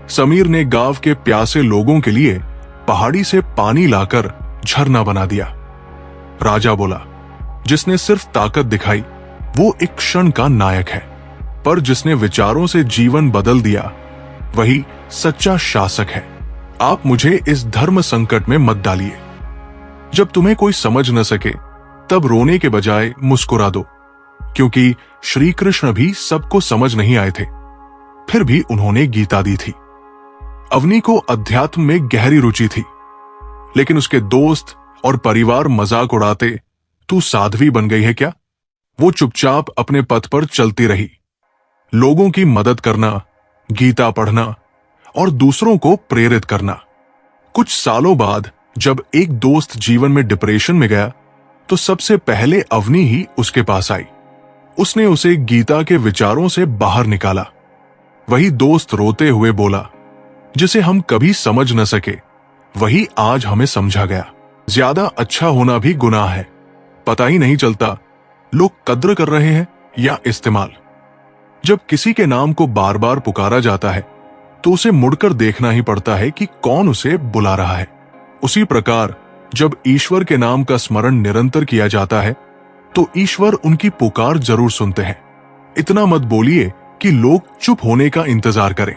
समीर ने गांव के प्यासे लोगों के लिए पहाड़ी से पानी लाकर झरना बना दिया। राजा बोला, जिसने सिर्फ ताकत दिखाई वो एक क्षण का नायक है, पर जिसने विचारों से जीवन बदल दिया वही सच्चा शासक है। आप मुझे इस धर्म संकट में मत डालिए। जब तुम्हें कोई समझ न सके तब रोने के बजाय मुस्कुरा दो, क्योंकि श्री कृष्ण भी सबको समझ नहीं आए थे, फिर भी उन्होंने गीता दी थी। अवनी को अध्यात्म में गहरी रुचि थी, लेकिन उसके दोस्त और परिवार मजाक उड़ाते, तू साध्वी बन गई है क्या? वो चुपचाप अपने पथ पर चलती रही। लोगों की मदद करना, गीता पढ़ना और दूसरों को प्रेरित करना। कुछ सालों बाद जब एक दोस्त जीवन में डिप्रेशन में गया तो सबसे पहले अवनी ही उसके पास आई। उसने उसे गीता के विचारों से बाहर निकाला। वही दोस्त रोते हुए बोला, जिसे हम कभी समझ न सके वही आज हमें समझा गया। ज्यादा अच्छा होना भी गुनाह है। पता ही नहीं चलता लोग कद्र कर रहे हैं या इस्तेमाल। जब किसी के नाम को बार बार पुकारा जाता है तो उसे मुड़कर देखना ही पड़ता है कि कौन उसे बुला रहा है। उसी प्रकार जब ईश्वर के नाम का स्मरण निरंतर किया जाता है तो ईश्वर उनकी पुकार जरूर सुनते हैं। इतना मत बोलिए कि लोग चुप होने का इंतजार करें,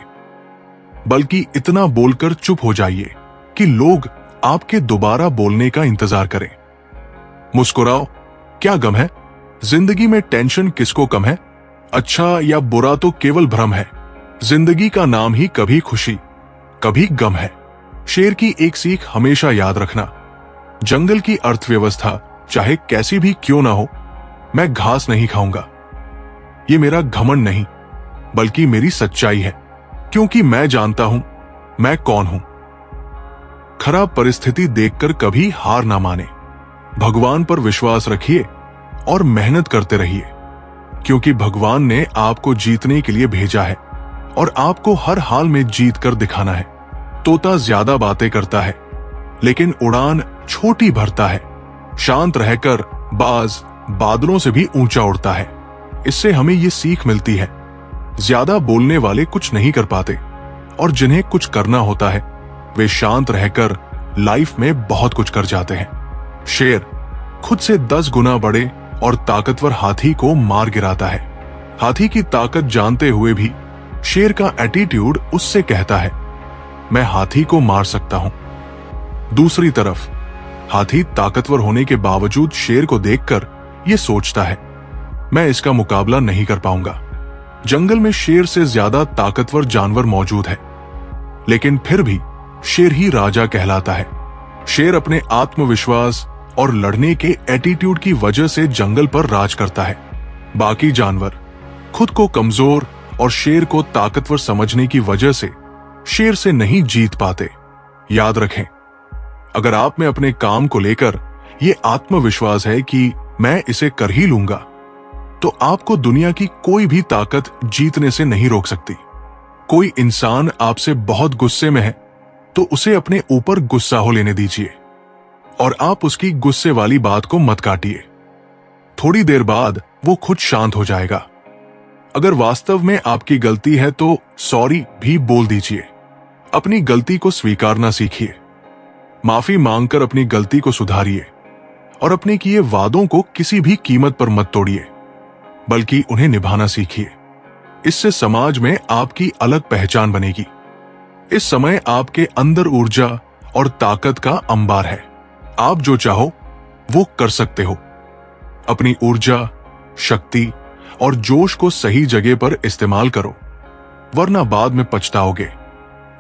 बल्कि इतना बोलकर चुप हो जाइए कि लोग आपके दोबारा बोलने का इंतजार करें। मुस्कुराओ, क्या गम है? जिंदगी में टेंशन किसको कम है? अच्छा या बुरा तो केवल भ्रम है। जिंदगी का नाम ही कभी खुशी कभी गम है। शेर की एक सीख हमेशा याद रखना, जंगल की अर्थव्यवस्था चाहे कैसी भी क्यों ना हो, मैं घास नहीं खाऊंगा। ये मेरा घमंड नहीं बल्कि मेरी सच्चाई है, क्योंकि मैं जानता हूं मैं कौन हूं। खराब परिस्थिति देखकर कभी हार ना माने। भगवान पर विश्वास रखिए और मेहनत करते रहिए, क्योंकि भगवान ने आपको जीतने के लिए भेजा है और आपको हर हाल में जीत कर दिखाना है। तोता ज्यादा बातें करता है लेकिन उड़ान छोटी भरता है। शांत रहकर बाज बादलों से भी ऊंचा उड़ता है। इससे हमें ये सीख मिलती है, ज्यादा बोलने वाले कुछ नहीं कर पाते, और जिन्हें कुछ करना होता है वे शांत रहकर लाइफ में बहुत कुछ कर जाते हैं। शेर खुद से 10 गुना बड़े और ताकतवर हाथी को मार गिराता है। हाथी की ताकत जानते हुए भी शेर का एटीट्यूड उससे कहता है, मैं हाथी को मार सकता हूं। दूसरी तरफ हाथी ताकतवर होने के बावजूद शेर को देखकर यह सोचता है, मैं इसका मुकाबला नहीं कर पाऊंगा। जंगल में शेर से ज्यादा ताकतवर जानवर मौजूद है, लेकिन फिर भी शेर ही राजा कहलाता है। शेर अपने आत्मविश्वास और लड़ने के एटीट्यूड की वजह से जंगल पर राज करता है। बाकी जानवर खुद को कमजोर और शेर को ताकतवर समझने की वजह से शेर से नहीं जीत पाते। याद रखें, अगर आप में अपने काम को लेकर ये आत्मविश्वास है कि मैं इसे कर ही लूंगा, तो आपको दुनिया की कोई भी ताकत जीतने से नहीं रोक सकती। कोई इंसान आपसे बहुत गुस्से में है तो उसे अपने ऊपर गुस्सा हो लेने दीजिए और आप उसकी गुस्से वाली बात को मत काटिए। थोड़ी देर बाद वो खुद शांत हो जाएगा। अगर वास्तव में आपकी गलती है तो सॉरी भी बोल दीजिए। अपनी गलती को स्वीकारना सीखिए। माफी मांगकर अपनी गलती को सुधारिए और अपने किए वादों को किसी भी कीमत पर मत तोड़िए, बल्कि उन्हें निभाना सीखिए। इससे समाज में आपकी अलग पहचान बनेगी। इस समय आपके अंदर ऊर्जा और ताकत का अंबार है। आप जो चाहो वो कर सकते हो। अपनी ऊर्जा, शक्ति और जोश को सही जगह पर इस्तेमाल करो, वरना बाद में पछताओगे।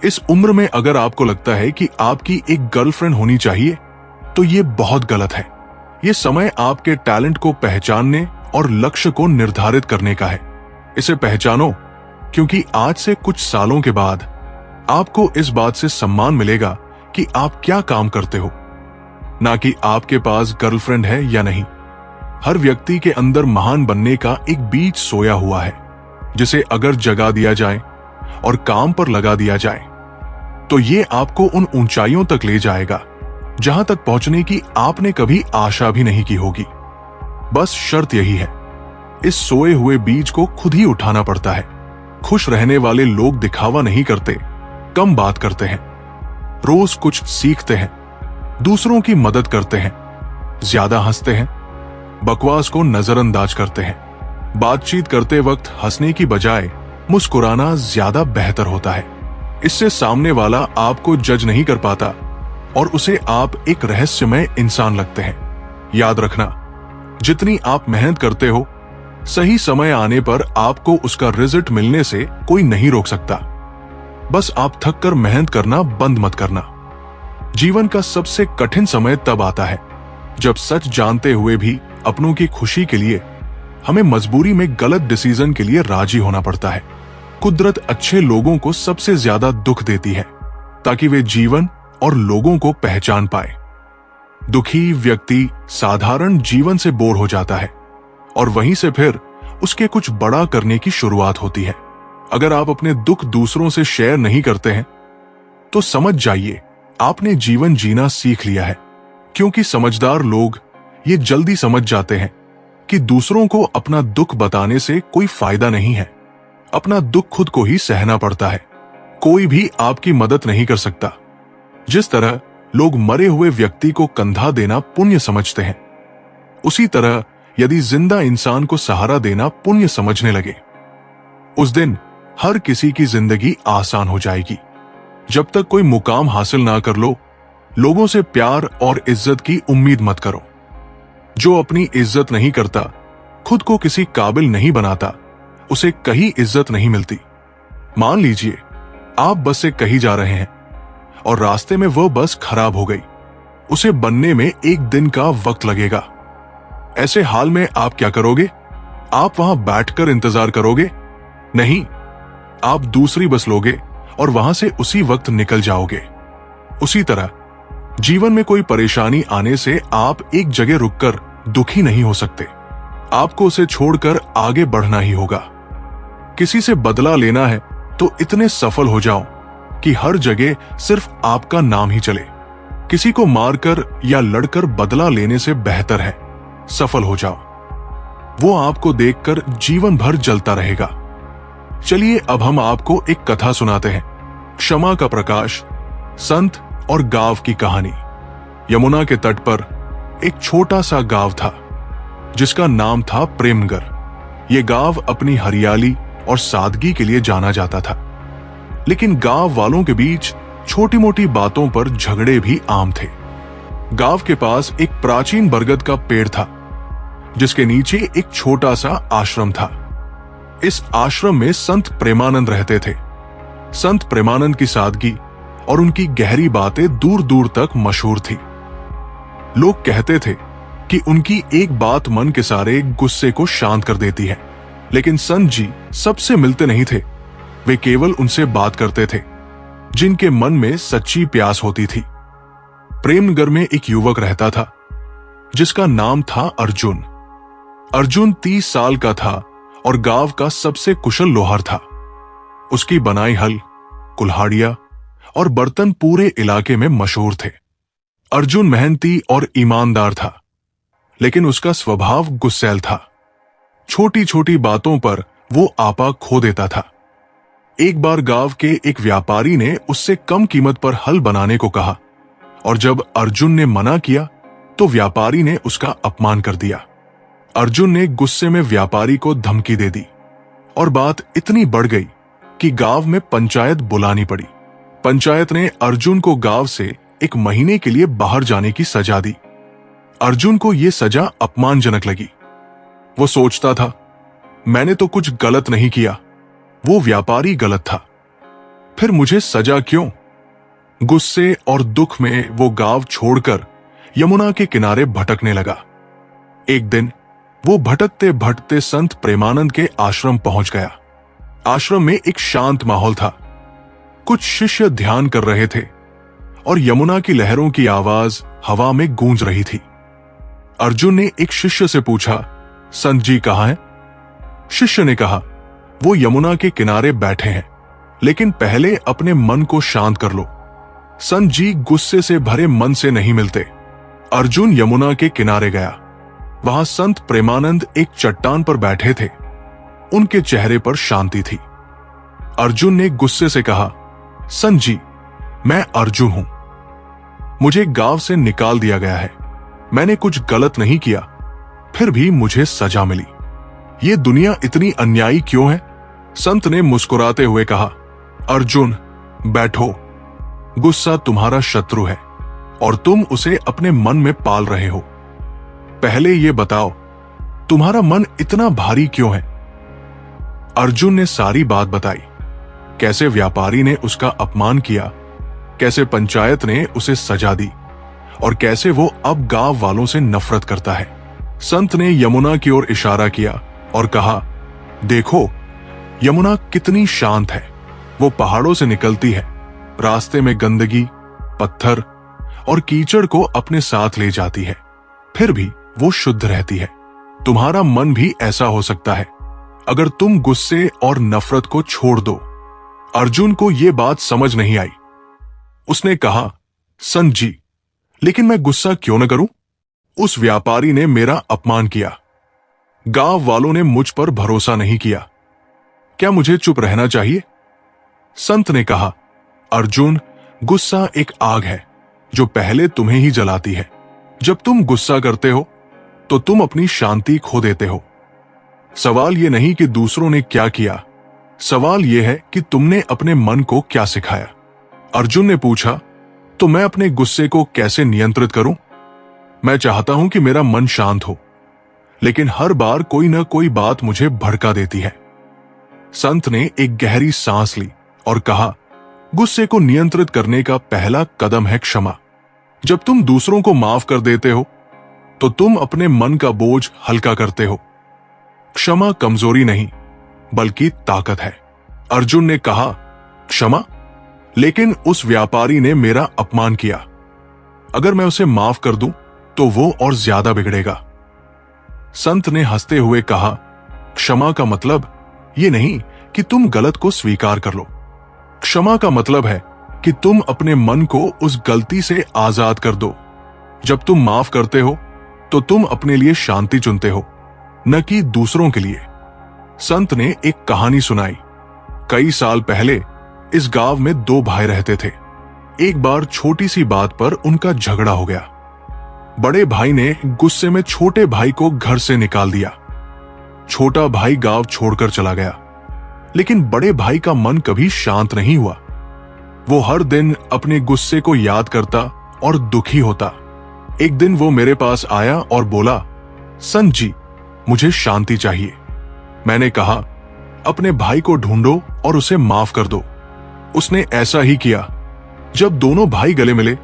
इस उम्र में अगर आपको लगता है कि आपकी एक गर्लफ्रेंड होनी चाहिए, तो ये बहुत गलत है। ये समय आपके टैलेंट को पहचानने और लक्ष्य को निर्धारित करने का है। इसे पहचानो, क्योंकि आज से कुछ सालों के बाद आपको इस बात से सम्मान मिलेगा कि आप क्या काम करते हो, ना कि आपके पास गर्लफ्रेंड है या नहीं। हर व्यक्ति के अंदर महान बनने का एक बीज सोया हुआ है, जिसे अगर जगा दिया जाए और काम पर लगा दिया जाए तो ये आपको उन ऊंचाइयों तक ले जाएगा जहां तक पहुंचने की आपने कभी आशा भी नहीं की होगी। बस शर्त यही है, इस सोए हुए बीज को खुद ही उठाना पड़ता है। खुश रहने वाले लोग दिखावा नहीं करते, कम बात करते हैं, रोज कुछ सीखते हैं, दूसरों की मदद करते हैं, ज्यादा हंसते हैं, बकवास को नजरअंदाज करते हैं। बातचीत करते वक्त हंसने की बजाय मुस्कुराना ज्यादा बेहतर होता है। इससे सामने वाला आपको जज नहीं कर पाता और उसे आप एक रहस्यमय इंसान लगते हैं। याद रखना, जितनी आप मेहनत करते हो, सही समय आने पर आपको उसका रिजल्ट मिलने से कोई नहीं रोक सकता। बस आप थक कर मेहनत करना बंद मत करना। जीवन का सबसे कठिन समय तब आता है जब सच जानते हुए भी अपनों की खुशी के लिए हमें मजबूरी में गलत डिसीजन के लिए राजी होना पड़ता है। कुदरत अच्छे लोगों को सबसे ज्यादा दुख देती है ताकि वे जीवन और लोगों को पहचान पाए। दुखी व्यक्ति साधारण जीवन से बोर हो जाता है और वहीं से फिर उसके कुछ बड़ा करने की शुरुआत होती है। अगर आप अपने दुख दूसरों से शेयर नहीं करते हैं तो समझ जाइए आपने जीवन जीना सीख लिया है, क्योंकि समझदार लोग ये जल्दी समझ जाते हैं कि दूसरों को अपना दुख बताने से कोई फायदा नहीं है। अपना दुख खुद को ही सहना पड़ता है। कोई भी आपकी मदद नहीं कर सकता। जिस तरह लोग मरे हुए व्यक्ति को कंधा देना पुण्य समझते हैं, उसी तरह यदि जिंदा इंसान को सहारा देना पुण्य समझने लगे, उस दिन हर किसी की जिंदगी आसान हो जाएगी। जब तक कोई मुकाम हासिल ना कर लो, लोगों से प्यार और इज्जत की उम्मीद मत करो। जो अपनी इज्जत नहीं करता, खुद को किसी काबिल नहीं बनाता, उसे कहीं इज्जत नहीं मिलती। मान लीजिए आप बस से कहीं जा रहे हैं और रास्ते में वह बस खराब हो गई। उसे बनने में एक दिन का वक्त लगेगा। ऐसे हाल में आप क्या करोगे? आप वहां बैठकर इंतजार करोगे? नहीं, आप दूसरी बस लोगे और वहां से उसी वक्त निकल जाओगे। उसी तरह जीवन में कोई परेशानी आने से आप एक जगह रुककर दुखी नहीं हो सकते। आपको उसे छोड़कर आगे बढ़ना ही होगा। किसी से बदला लेना है तो इतने सफल हो जाओ कि हर जगह सिर्फ आपका नाम ही चले। किसी को मारकर या लड़कर बदला लेने से बेहतर है सफल हो जाओ। वो आपको देखकर जीवन भर जलता रहेगा। चलिए अब हम आपको एक कथा सुनाते हैं, क्षमा का प्रकाश, संत और गांव की कहानी। यमुना के तट पर एक छोटा सा गांव था जिसका नाम था प्रेमनगर। ये गांव अपनी हरियाली और सादगी के लिए जाना जाता था, लेकिन गांव वालों के बीच छोटी मोटी बातों पर झगड़े भी आम थे। गांव के पास एक प्राचीन बरगद का पेड़ था जिसके नीचे एक छोटा सा आश्रम था। इस आश्रम में संत प्रेमानंद रहते थे। संत प्रेमानंद की सादगी और उनकी गहरी बातें दूर दूर तक मशहूर थी। लोग कहते थे कि उनकी एक बात मन के सारे गुस्से को शांत कर देती है। लेकिन संत जी सबसे मिलते नहीं थे, वे केवल उनसे बात करते थे जिनके मन में सच्ची प्यास होती थी। प्रेमनगर में एक युवक रहता था जिसका नाम था अर्जुन। अर्जुन 30 साल का था और गांव का सबसे कुशल लोहार था। उसकी बनाई हल, कुल्हाड़ियां और बर्तन पूरे इलाके में मशहूर थे। अर्जुन मेहनती और ईमानदार था, लेकिन उसका स्वभाव गुस्सैल था। छोटी छोटी बातों पर वो आपा खो देता था। एक बार गांव के एक व्यापारी ने उससे कम कीमत पर हल बनाने को कहा, और जब अर्जुन ने मना किया तो व्यापारी ने उसका अपमान कर दिया। अर्जुन ने गुस्से में व्यापारी को धमकी दे दी और बात इतनी बढ़ गई कि गांव में पंचायत बुलानी पड़ी। पंचायत ने अर्जुन को गांव से 1 महीने के लिए बाहर जाने की सजा दी। अर्जुन को यह सजा अपमानजनक लगी। वो सोचता था, मैंने तो कुछ गलत नहीं किया, वो व्यापारी गलत था, फिर मुझे सजा क्यों? गुस्से और दुख में वो गांव छोड़कर यमुना के किनारे भटकने लगा। एक दिन वो भटकते भटकते संत प्रेमानंद के आश्रम पहुंच गया। आश्रम में एक शांत माहौल था। कुछ शिष्य ध्यान कर रहे थे और यमुना की लहरों की आवाज हवा में गूंज रही थी। अर्जुन ने एक शिष्य से पूछा, संत जी कहाँ हैं? शिष्य ने कहा, वो यमुना के किनारे बैठे हैं, लेकिन पहले अपने मन को शांत कर लो। संत जी गुस्से से भरे मन से नहीं मिलते। अर्जुन यमुना के किनारे गया। वहां संत प्रेमानंद एक चट्टान पर बैठे थे। उनके चेहरे पर शांति थी। अर्जुन ने गुस्से से कहा, संत जी, मैं अर्जुन हूं। मुझे गांव से निकाल दिया गया है। मैंने कुछ गलत नहीं किया, फिर भी मुझे सजा मिली। ये दुनिया इतनी अन्यायी क्यों है? संत ने मुस्कुराते हुए कहा, अर्जुन बैठो। गुस्सा तुम्हारा शत्रु है और तुम उसे अपने मन में पाल रहे हो। पहले ये बताओ, तुम्हारा मन इतना भारी क्यों है? अर्जुन ने सारी बात बताई। कैसे व्यापारी ने उसका अपमान किया, कैसे पंचायत ने उसे सजा दी और कैसे वो अब गांव वालों से नफरत करता है। संत ने यमुना की ओर इशारा किया और कहा, देखो यमुना कितनी शांत है। वो पहाड़ों से निकलती है, रास्ते में गंदगी, पत्थर और कीचड़ को अपने साथ ले जाती है, फिर भी वो शुद्ध रहती है। तुम्हारा मन भी ऐसा हो सकता है अगर तुम गुस्से और नफरत को छोड़ दो। अर्जुन को यह बात समझ नहीं आई। उसने कहा, संत जी, लेकिन मैं गुस्सा क्यों न करूं? उस व्यापारी ने मेरा अपमान किया। गांव वालों ने मुझ पर भरोसा नहीं किया। क्या मुझे चुप रहना चाहिए? संत ने कहा, अर्जुन, गुस्सा एक आग है जो पहले तुम्हें ही जलाती है। जब तुम गुस्सा करते हो तो तुम अपनी शांति खो देते हो। सवाल यह नहीं कि दूसरों ने क्या किया, सवाल यह है कि तुमने अपने मन को क्या सिखाया। अर्जुन ने पूछा, तो मैं अपने गुस्से को कैसे नियंत्रित करूं? मैं चाहता हूं कि मेरा मन शांत हो, लेकिन हर बार कोई ना कोई बात मुझे भड़का देती है। संत ने एक गहरी सांस ली और कहा, गुस्से को नियंत्रित करने का पहला कदम है क्षमा। जब तुम दूसरों को माफ कर देते हो तो तुम अपने मन का बोझ हल्का करते हो। क्षमा कमजोरी नहीं, बल्कि ताकत है। अर्जुन ने कहा, क्षमा? लेकिन उस व्यापारी ने मेरा अपमान किया। अगर मैं उसे माफ कर दूं तो वो और ज्यादा बिगड़ेगा। संत ने हंसते हुए कहा, क्षमा का मतलब ये नहीं कि तुम गलत को स्वीकार कर लो। क्षमा का मतलब है कि तुम अपने मन को उस गलती से आजाद कर दो। जब तुम माफ करते हो तो तुम अपने लिए शांति चुनते हो, न कि दूसरों के लिए। संत ने एक कहानी सुनाई। कई साल पहले इस गांव में 2 भाई रहते थे। एक बार छोटी सी बात पर उनका झगड़ा हो गया। बड़े भाई ने गुस्से में छोटे भाई को घर से निकाल दिया। छोटा भाई गांव छोड़कर चला गया, लेकिन बड़े भाई का मन कभी शांत नहीं हुआ। वो हर दिन अपने गुस्से को याद करता और दुखी होता। एक दिन वो मेरे पास आया और बोला, संत जी, मुझे शांति चाहिए। मैंने कहा, अपने भाई को ढूंढो और उसे माफ कर दो। उसने ऐसा ही किया। जब दोनों भाई गले मिले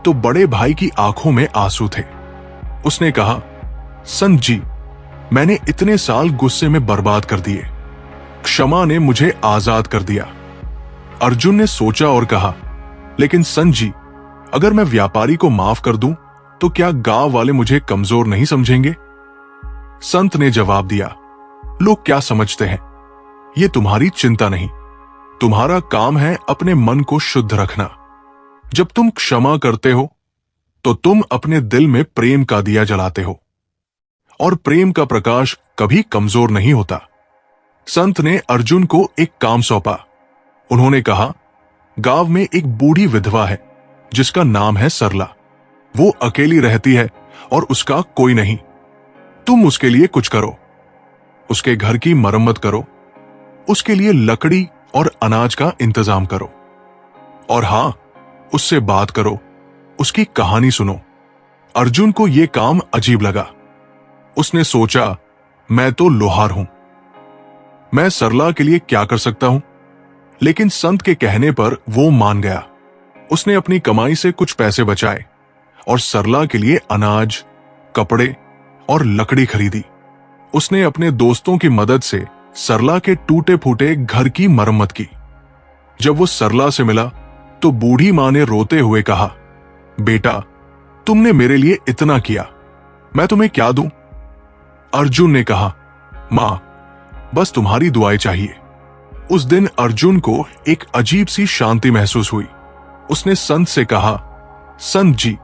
तो बड़े भाई की आंखों में आंसू थे। उसने कहा, संत जी, मैंने इतने साल गुस्से में बर्बाद कर दिए। क्षमा ने मुझे आजाद कर दिया। अर्जुन ने सोचा और कहा, लेकिन संत जी, अगर मैं व्यापारी को माफ कर दूं तो क्या गांव वाले मुझे कमजोर नहीं समझेंगे? संत ने जवाब दिया, लोग क्या समझते हैं, ये तुम्हारी चिंता नहीं। तुम्हारा काम है अपने मन को शुद्ध रखना। जब तुम क्षमा करते हो तो तुम अपने दिल में प्रेम का दिया जलाते हो, और प्रेम का प्रकाश कभी कमजोर नहीं होता। संत ने अर्जुन को एक काम सौंपा। उन्होंने कहा, गांव में एक बूढ़ी विधवा है जिसका नाम है सरला। वो अकेली रहती है और उसका कोई नहीं। तुम उसके लिए कुछ करो, उसके घर की मरम्मत करो, उसके लिए लकड़ी और अनाज का इंतजाम करो, और हां, उससे बात करो, उसकी कहानी सुनो। अर्जुन को यह काम अजीब लगा। उसने सोचा, मैं तो लोहार हूं, मैं सरला के लिए क्या कर सकता हूं? लेकिन संत के कहने पर वो मान गया। उसने अपनी कमाई से कुछ पैसे बचाए और सरला के लिए अनाज, कपड़े और लकड़ी खरीदी। उसने अपने दोस्तों की मदद से सरला के टूटे फूटे घर की मरम्मत की। जब वो सरला से मिला तो बूढ़ी मां ने रोते हुए कहा, बेटा, तुमने मेरे लिए इतना किया, मैं तुम्हें क्या दूं? अर्जुन ने कहा, मां, बस तुम्हारी दुआएं चाहिए। उस दिन अर्जुन को एक अजीब सी शांति महसूस हुई। उसने संत से कहा, संत जी,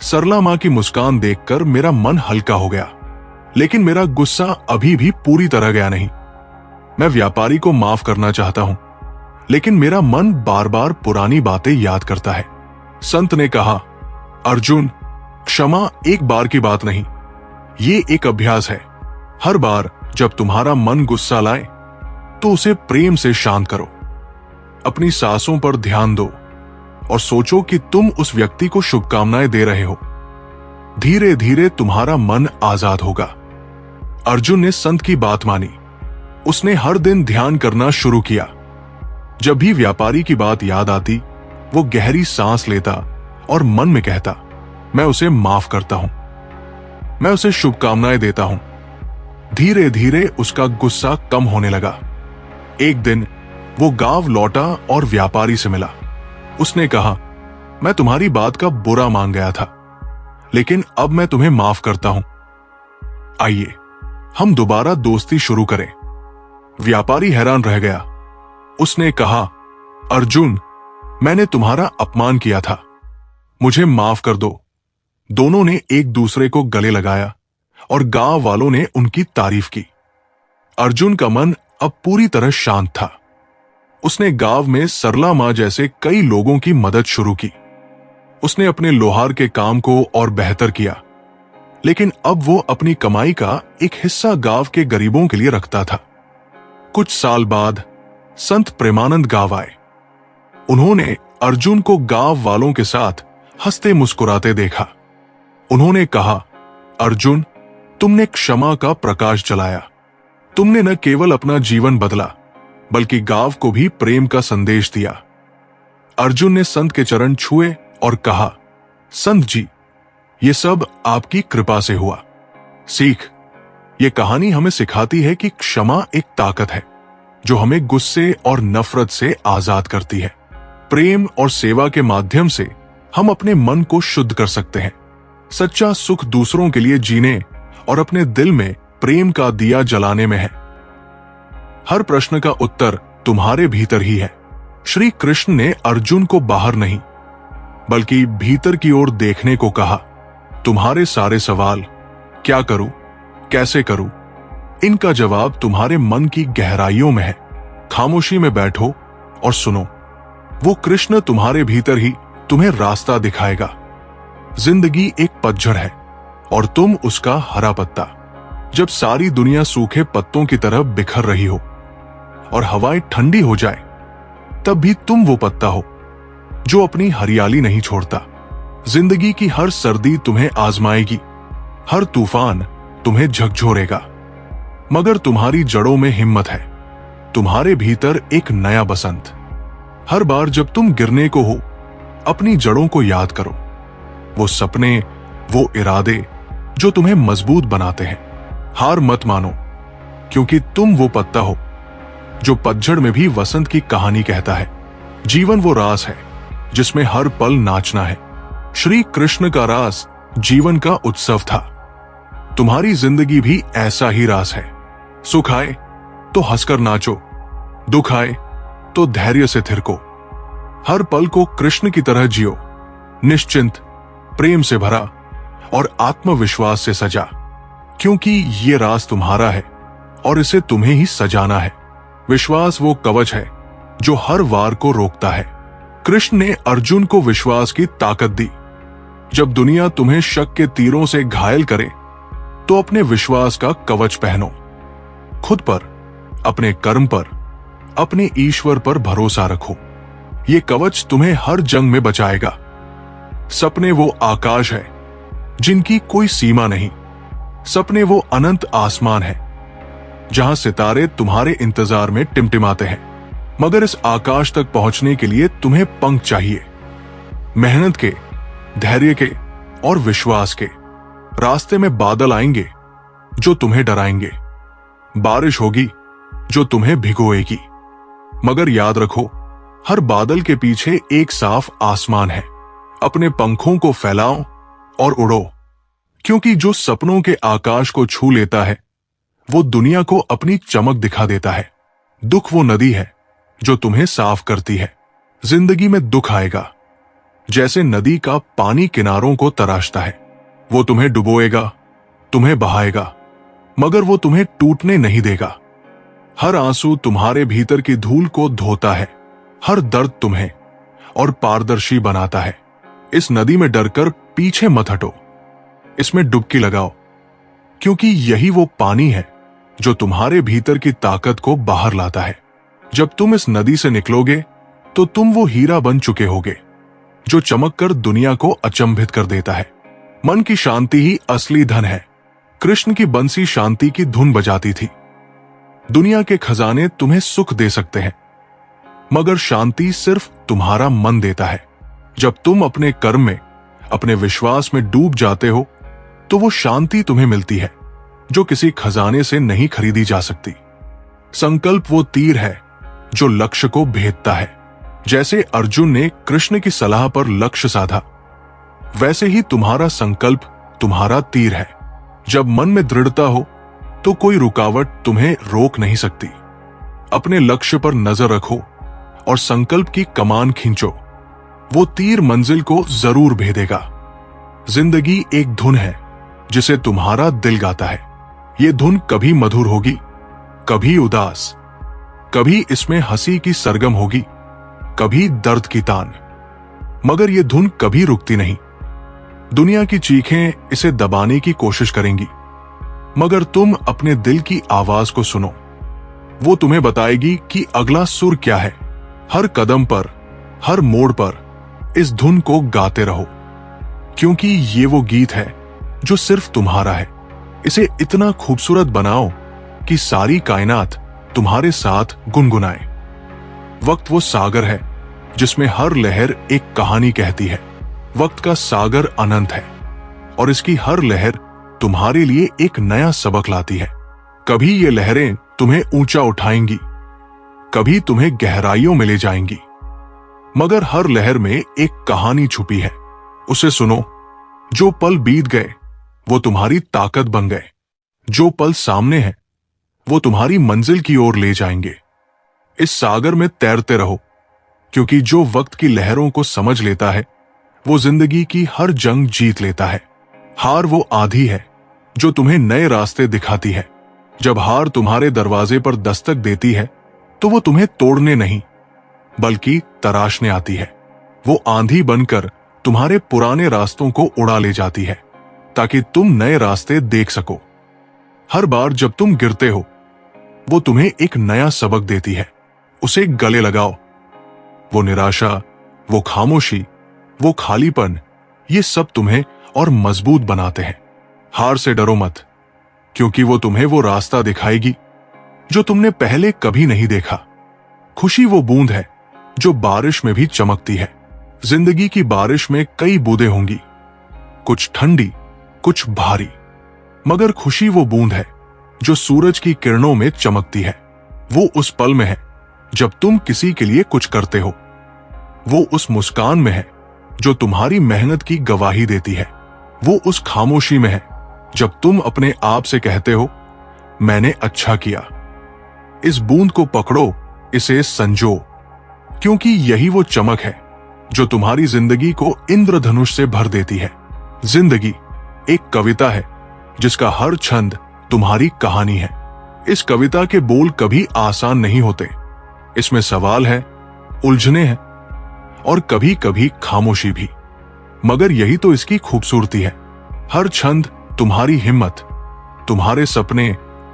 सरला मां की मुस्कान देखकर मेरा मन हल्का हो गया, लेकिन मेरा गुस्सा अभी भी पूरी तरह गया नहीं। मैं व्यापारी को माफ करना चाहता हूं, लेकिन मेरा मन बार बार पुरानी बातें याद करता है। संत ने कहा, अर्जुन, क्षमा एक बार की बात नहीं, ये एक अभ्यास है। हर बार जब तुम्हारा मन गुस्सा लाए तो उसे प्रेम से शांत करो। अपनी सांसों पर ध्यान दो और सोचो कि तुम उस व्यक्ति को शुभकामनाएं दे रहे हो। धीरे धीरे तुम्हारा मन आजाद होगा। अर्जुन ने संत की बात मानी। उसने हर दिन ध्यान करना शुरू किया। जब भी व्यापारी की बात याद आती, वो गहरी सांस लेता और मन में कहता, मैं उसे माफ करता हूं, मैं उसे शुभकामनाएं देता हूं। धीरे धीरे उसका गुस्सा कम होने लगा। एक दिन वो गांव लौटा और व्यापारी से मिला। उसने कहा, मैं तुम्हारी बात का बुरा मान गया था, लेकिन अब मैं तुम्हें माफ करता हूं। आइए हम दोबारा दोस्ती शुरू करें। व्यापारी हैरान रह गया। उसने कहा, अर्जुन, मैंने तुम्हारा अपमान किया था, मुझे माफ कर दो। दोनों ने एक दूसरे को गले लगाया और गांव वालों ने उनकी तारीफ की। अर्जुन का मन अब पूरी तरह शांत था। उसने गांव में सरला मां जैसे कई लोगों की मदद शुरू की। उसने अपने लोहार के काम को और बेहतर किया, लेकिन अब वो अपनी कमाई का एक हिस्सा गांव के गरीबों के लिए रखता था। कुछ साल बाद संत प्रेमानंद गांव आए। उन्होंने अर्जुन को गांव वालों के साथ हंसते मुस्कुराते देखा। उन्होंने कहा, अर्जुन, तुमने क्षमा का प्रकाश जलाया। तुमने न केवल अपना जीवन बदला, बल्कि गांव को भी प्रेम का संदेश दिया। अर्जुन ने संत के चरण छुए और कहा, संत जी, ये सब आपकी कृपा से हुआ। सीख, ये कहानी हमें सिखाती है कि क्षमा एक ताकत है जो हमें गुस्से और नफरत से आजाद करती है। प्रेम और सेवा के माध्यम से हम अपने मन को शुद्ध कर सकते हैं। सच्चा सुख दूसरों के लिए जीने और अपने दिल में प्रेम का दिया जलाने में है। हर प्रश्न का उत्तर तुम्हारे भीतर ही है। श्री कृष्ण ने अर्जुन को बाहर नहीं, बल्कि भीतर की ओर देखने को कहा। तुम्हारे सारे सवाल, क्या करूं, कैसे करूं, इनका जवाब तुम्हारे मन की गहराइयों में है। खामोशी में बैठो और सुनो। वो कृष्ण तुम्हारे भीतर ही तुम्हें रास्ता दिखाएगा। जिंदगी एक पतझड़ है और तुम उसका हरा पत्ता। जब सारी दुनिया सूखे पत्तों की तरह बिखर रही हो और हवाएं ठंडी हो जाए, तब भी तुम वो पत्ता हो जो अपनी हरियाली नहीं छोड़ता। जिंदगी की हर सर्दी तुम्हें आजमाएगी, हर तूफान तुम्हें झकझोरेगा, मगर तुम्हारी जड़ों में हिम्मत है। तुम्हारे भीतर एक नया बसंत। हर बार जब तुम गिरने को हो, अपनी जड़ों को याद करो। वो सपने, वो इरादे जो तुम्हें मजबूत बनाते हैं। हार मत मानो, क्योंकि तुम वो पत्ता हो जो पतझड़ में भी वसंत की कहानी कहता है। जीवन वो रास है जिसमें हर पल नाचना है। श्री कृष्ण का रास जीवन का उत्सव था। तुम्हारी जिंदगी भी ऐसा ही रास है। सुख आए तो हंसकर नाचो, दुख आए तो धैर्य से थिरको। हर पल को कृष्ण की तरह जियो, निश्चिंत, प्रेम से भरा और आत्मविश्वास से सजा, क्योंकि ये राज तुम्हारा है और इसे तुम्हें ही सजाना है। विश्वास वो कवच है जो हर वार को रोकता है। कृष्ण ने अर्जुन को विश्वास की ताकत दी। जब दुनिया तुम्हें शक के तीरों से घायल करे तो अपने विश्वास का कवच पहनो। खुद पर, अपने कर्म पर, अपने ईश्वर पर भरोसा रखो। ये कवच तुम्हें हर जंग में बचाएगा। सपने वो आकाश है जिनकी कोई सीमा नहीं। सपने वो अनंत आसमान है जहां सितारे तुम्हारे इंतजार में टिमटिमाते हैं। मगर इस आकाश तक पहुंचने के लिए तुम्हें पंख चाहिए, मेहनत के, धैर्य के और विश्वास के। रास्ते में बादल आएंगे जो तुम्हें डराएंगे, बारिश होगी जो तुम्हें भिगोएगी, मगर याद रखो, हर बादल के पीछे एक साफ आसमान है। अपने पंखों को फैलाओ और उड़ो, क्योंकि जो सपनों के आकाश को छू लेता है वो दुनिया को अपनी चमक दिखा देता है। दुख वो नदी है जो तुम्हें साफ करती है। जिंदगी में दुख आएगा, जैसे नदी का पानी किनारों को तराशता है। वो तुम्हें डुबोएगा, तुम्हें बहाएगा, मगर वो तुम्हें टूटने नहीं देगा। हर आंसू तुम्हारे भीतर की धूल को धोता है। हर दर्द तुम्हें और पारदर्शी बनाता है। इस नदी में डरकर पीछे मत हटो, इसमें डुबकी लगाओ, क्योंकि यही वो पानी है जो तुम्हारे भीतर की ताकत को बाहर लाता है। जब तुम इस नदी से निकलोगे तो तुम वो हीरा बन चुके होगे जो चमककर दुनिया को अचंभित कर देता है। मन की शांति ही असली धन है। कृष्ण की बंसी शांति की धुन बजाती थी। दुनिया के खजाने तुम्हें सुख दे सकते हैं, मगर शांति सिर्फ तुम्हारा मन देता है। जब तुम अपने कर्म में, अपने विश्वास में डूब जाते हो तो वो शांति तुम्हें मिलती है जो किसी खजाने से नहीं खरीदी जा सकती। संकल्प वो तीर है जो लक्ष्य को भेदता है। जैसे अर्जुन ने कृष्ण की सलाह पर लक्ष्य साधा, वैसे ही तुम्हारा संकल्प तुम्हारा तीर है। जब मन में दृढ़ता हो तो कोई रुकावट तुम्हें रोक नहीं सकती। अपने लक्ष्य पर नजर रखो और संकल्प की कमान खींचो, वो तीर मंजिल को जरूर भेदेगा। जिंदगी एक धुन है जिसे तुम्हारा दिल गाता है। ये धुन कभी मधुर होगी, कभी उदास, कभी इसमें हंसी की सरगम होगी, कभी दर्द की तान, मगर ये धुन कभी रुकती नहीं। दुनिया की चीखें इसे दबाने की कोशिश करेंगी, मगर तुम अपने दिल की आवाज को सुनो। वो तुम्हें बताएगी कि अगला सुर क्या है। हर कदम पर, हर मोड़ पर इस धुन को गाते रहो, क्योंकि ये वो गीत है जो सिर्फ तुम्हारा है। इसे इतना खूबसूरत बनाओ कि सारी कायनात तुम्हारे साथ गुनगुनाए। वक्त वो सागर है जिसमें हर लहर एक कहानी कहती है। वक्त का सागर अनंत है और इसकी हर लहर तुम्हारे लिए एक नया सबक लाती है। कभी ये लहरें तुम्हें ऊंचा उठाएंगी, कभी तुम्हें गहराइयों में ले जाएंगी, मगर हर लहर में एक कहानी छुपी है। उसे सुनो। जो पल बीत गए वो तुम्हारी ताकत बन गए। जो पल सामने है वो तुम्हारी मंजिल की ओर ले जाएंगे। इस सागर में तैरते रहो, क्योंकि जो वक्त की लहरों को समझ लेता है वो जिंदगी की हर जंग जीत लेता है। हार वो आंधी है जो तुम्हें नए रास्ते दिखाती है। जब हार तुम्हारे दरवाजे पर दस्तक देती है तो वो तुम्हें तोड़ने नहीं बल्कि तराशने आती है। वो आंधी बनकर तुम्हारे पुराने रास्तों को उड़ा ले जाती है ताकि तुम नए रास्ते देख सको। हर बार जब तुम गिरते हो वो तुम्हें एक नया सबक देती है। उसे गले लगाओ। वो निराशा, वो खामोशी, वो खालीपन, ये सब तुम्हें और मजबूत बनाते हैं। हार से डरो मत, क्योंकि वो तुम्हें वो रास्ता दिखाएगी जो तुमने पहले कभी नहीं देखा। खुशी वो बूंद है जो बारिश में भी चमकती है। जिंदगी की बारिश में कई बूंदें होंगी, कुछ ठंडी, कुछ भारी, मगर खुशी वो बूंद है जो सूरज की किरणों में चमकती है। वो उस पल में है जब तुम किसी के लिए कुछ करते हो। वो उस मुस्कान में है जो तुम्हारी मेहनत की गवाही देती है। वो उस खामोशी में है जब तुम अपने आप से कहते हो, मैंने अच्छा किया। इस बूंद को पकड़ो, इसे संजो क्योंकि यही वो चमक है जो तुम्हारी जिंदगी को इंद्रधनुष से भर देती है। जिंदगी एक कविता है जिसका हर छंद तुम्हारी कहानी है। इस कविता के बोल कभी आसान नहीं होते। इसमें सवाल है, उलझने हैं और कभी कभी खामोशी भी, मगर यही तो इसकी खूबसूरती है। हर छंद तुम्हारी हिम्मत, तुम्हारे सपने,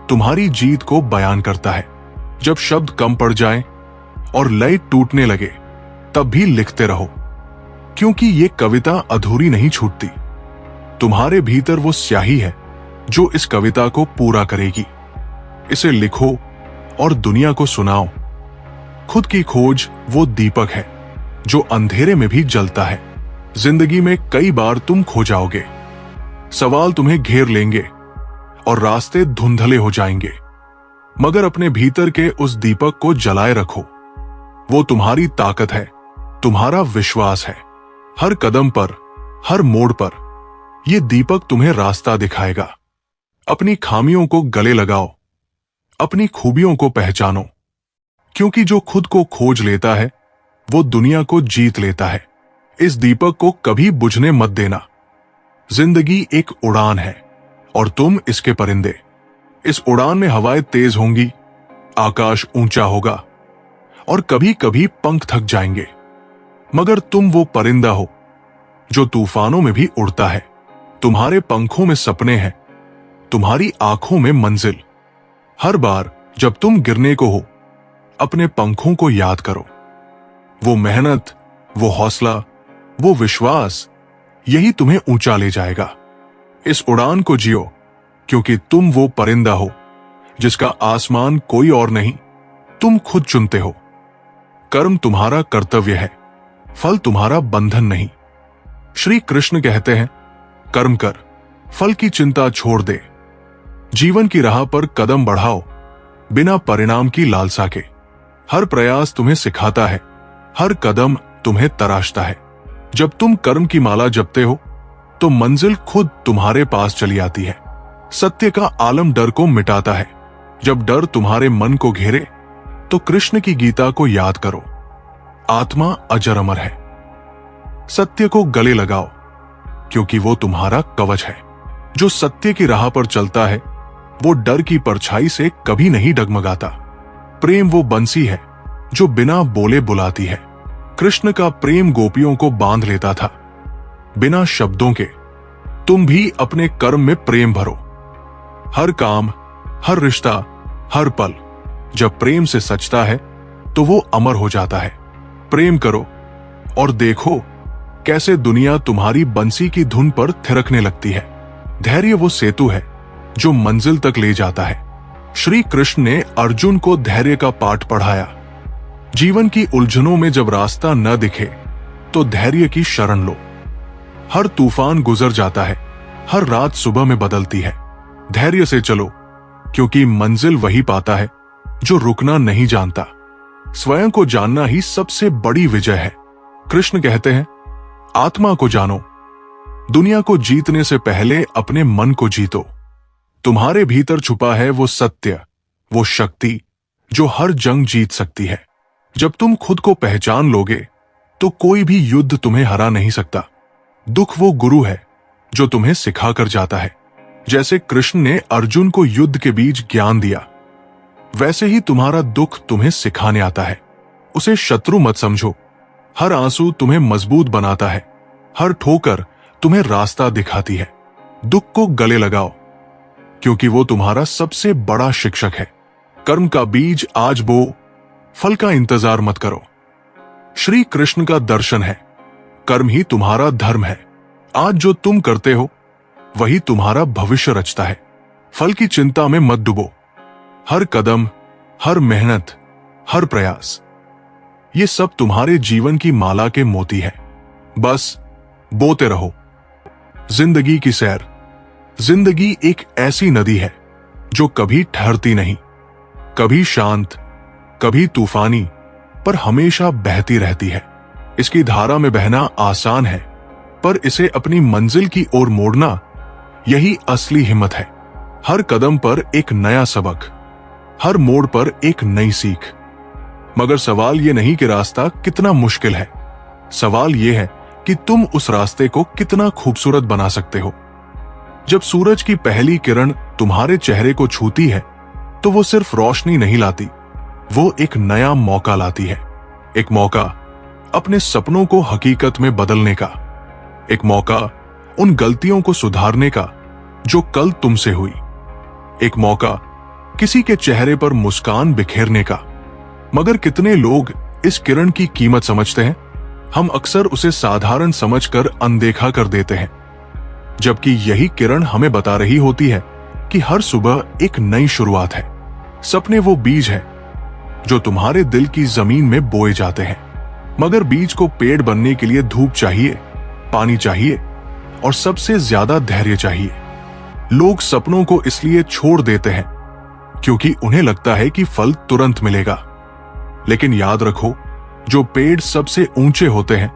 तुम्हारी जीत को बयान करता है। जब शब्द कम पड़ जाएं और लय टूटने लगे तब भी लिखते रहो, क्योंकि ये कविता अधूरी नहीं छूटती। तुम्हारे भीतर वो स्याही है जो इस कविता को पूरा करेगी। इसे लिखो और दुनिया को सुनाओ। खुद की खोज वो दीपक है जो अंधेरे में भी जलता है। जिंदगी में कई बार तुम खो जाओगे, सवाल तुम्हें घेर लेंगे और रास्ते धुंधले हो जाएंगे, मगर अपने भीतर के उस दीपक को जलाए रखो। वो तुम्हारी ताकत है, तुम्हारा विश्वास है। हर कदम पर, हर मोड़ पर ये दीपक तुम्हें रास्ता दिखाएगा। अपनी खामियों को गले लगाओ, अपनी खूबियों को पहचानो, क्योंकि जो खुद को खोज लेता है वो दुनिया को जीत लेता है। इस दीपक को कभी बुझने मत देना। जिंदगी एक उड़ान है और तुम इसके परिंदे। इस उड़ान में हवाएं तेज होंगी, आकाश ऊंचा होगा और कभी कभी पंख थक जाएंगे, मगर तुम वो परिंदा हो जो तूफानों में भी उड़ता है। तुम्हारे पंखों में सपने हैं, तुम्हारी आंखों में मंजिल। हर बार जब तुम गिरने को हो, अपने पंखों को याद करो। वो मेहनत, वो हौसला, वो विश्वास, यही तुम्हें ऊंचा ले जाएगा। इस उड़ान को जियो, क्योंकि तुम वो परिंदा हो जिसका आसमान कोई और नहीं, तुम खुद चुनते हो। कर्म तुम्हारा कर्तव्य है, फल तुम्हारा बंधन नहीं। श्री कृष्ण कहते हैं, कर्म कर, फल की चिंता छोड़ दे। जीवन की राह पर कदम बढ़ाओ बिना परिणाम की लालसा के। हर प्रयास तुम्हें सिखाता है, हर कदम तुम्हें तराशता है। जब तुम कर्म की माला जपते हो तो मंजिल खुद तुम्हारे पास चली आती है। सत्य का आलम डर को मिटाता है। जब डर तुम्हारे मन को घेरे तो कृष्ण की गीता को याद करो। आत्मा अजर अमर है। सत्य को गले लगाओ, क्योंकि वो तुम्हारा कवच है। जो सत्य की राह पर चलता है वो डर की परछाई से कभी नहीं डगमगाता। प्रेम वो बंसी है जो बिना बोले बुलाती है। कृष्ण का प्रेम गोपियों को बांध लेता था बिना शब्दों के। तुम भी अपने कर्म में प्रेम भरो। हर काम, हर रिश्ता, हर पल जब प्रेम से सचता है तो वो अमर हो जाता है। प्रेम करो और देखो कैसे दुनिया तुम्हारी बंसी की धुन पर थिरकने लगती है। धैर्य वो सेतु है जो मंजिल तक ले जाता है। श्री कृष्ण ने अर्जुन को धैर्य का पाठ पढ़ाया। जीवन की उलझनों में जब रास्ता न दिखे तो धैर्य की शरण लो। हर तूफान गुजर जाता है, हर रात सुबह में बदलती है। धैर्य से चलो, क्योंकि मंजिल वही पाता है जो रुकना नहीं जानता। स्वयं को जानना ही सबसे बड़ी विजय है। कृष्ण कहते हैं, आत्मा को जानो, दुनिया को जीतने से पहले अपने मन को जीतो। तुम्हारे भीतर छुपा है वो सत्य, वो शक्ति जो हर जंग जीत सकती है। जब तुम खुद को पहचान लोगे तो कोई भी युद्ध तुम्हें हरा नहीं सकता। दुख वो गुरु है जो तुम्हें सिखा कर जाता है। जैसे कृष्ण ने अर्जुन को युद्ध के बीच ज्ञान दिया, वैसे ही तुम्हारा दुख तुम्हें सिखाने आता है। उसे शत्रु मत समझो। हर आंसू तुम्हें मजबूत बनाता है, हर ठोकर तुम्हें रास्ता दिखाती है। दुख को गले लगाओ, क्योंकि वो तुम्हारा सबसे बड़ा शिक्षक है। कर्म का बीज आज बो, फल का इंतजार मत करो। श्री कृष्ण का दर्शन है, कर्म ही तुम्हारा धर्म है। आज जो तुम करते हो वही तुम्हारा भविष्य रचता है। फल की चिंता में मत डूबो। हर कदम, हर मेहनत, हर प्रयास, ये सब तुम्हारे जीवन की माला के मोती है। बस बोते रहो। जिंदगी की सैर। जिंदगी एक ऐसी नदी है जो कभी ठहरती नहीं, कभी शांत, कभी तूफानी, पर हमेशा बहती रहती है। इसकी धारा में बहना आसान है, पर इसे अपनी मंजिल की ओर मोड़ना, यही असली हिम्मत है। हर कदम पर एक नया सबक, हर मोड़ पर एक नई सीख। मगर सवाल ये नहीं कि रास्ता कितना मुश्किल है, सवाल ये है कि तुम उस रास्ते को कितना खूबसूरत बना सकते हो। जब सूरज की पहली किरण तुम्हारे चेहरे को छूती है तो वो सिर्फ रोशनी नहीं लाती, वो एक नया मौका लाती है। एक मौका अपने सपनों को हकीकत में बदलने का, एक मौका उन गलतियों को सुधारने का जो कल तुमसे हुई, एक मौका किसी के चेहरे पर मुस्कान बिखेरने का। मगर कितने लोग इस किरण की कीमत समझते हैं? हम अक्सर उसे साधारण समझकर अनदेखा कर देते हैं, जबकि यही किरण हमें बता रही होती है कि हर सुबह एक नई शुरुआत है। सपने वो बीज है जो तुम्हारे दिल की जमीन में बोए जाते हैं, मगर बीज को पेड़ बनने के लिए धूप चाहिए, पानी चाहिए और सबसे ज्यादा धैर्य चाहिए। लोग सपनों को इसलिए छोड़ देते हैं क्योंकि उन्हें लगता है कि फल तुरंत मिलेगा। लेकिन याद रखो, जो पेड़ सबसे ऊंचे होते हैं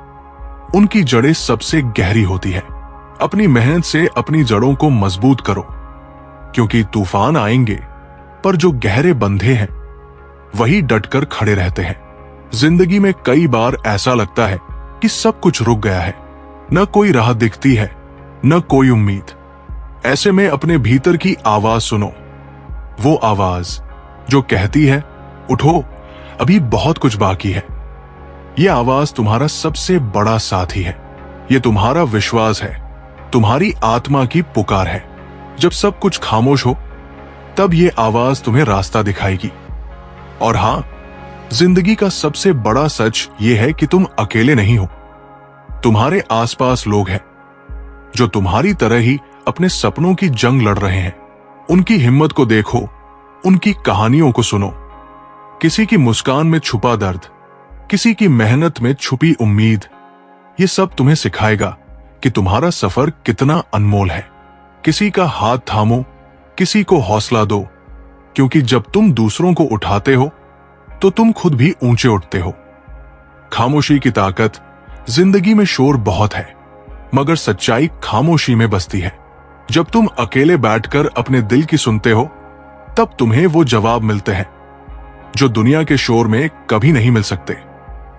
उनकी जड़ें सबसे गहरी होती है। अपनी मेहनत से अपनी जड़ों को मजबूत करो, क्योंकि तूफान आएंगे पर जो गहरे बंधे हैं वही डटकर खड़े रहते हैं। जिंदगी में कई बार ऐसा लगता है कि सब कुछ रुक गया है, न कोई राह दिखती है, न कोई उम्मीद। ऐसे में अपने भीतर की आवाज सुनो, वो आवाज जो कहती है उठो, अभी बहुत कुछ बाकी है। यह आवाज तुम्हारा सबसे बड़ा साथी है, यह तुम्हारा विश्वास है, तुम्हारी आत्मा की पुकार है। जब सब कुछ खामोश हो तब यह आवाज तुम्हें रास्ता दिखाएगी। और हां, जिंदगी का सबसे बड़ा सच यह है कि तुम अकेले नहीं हो। तुम्हारे आसपास लोग हैं जो तुम्हारी तरह ही अपने सपनों की जंग लड़ रहे हैं। उनकी हिम्मत को देखो, उनकी कहानियों को सुनो। किसी की मुस्कान में छुपा दर्द, किसी की मेहनत में छुपी उम्मीद, ये सब तुम्हें सिखाएगा कि तुम्हारा सफर कितना अनमोल है। किसी का हाथ थामो, किसी को हौसला दो, क्योंकि जब तुम दूसरों को उठाते हो तो तुम खुद भी ऊंचे उठते हो। खामोशी की ताकत। जिंदगी में शोर बहुत है, मगर सच्चाई खामोशी में बसती है। जब तुम अकेले बैठकर अपने दिल की सुनते हो तब तुम्हें वो जवाब मिलते हैं जो दुनिया के शोर में कभी नहीं मिल सकते।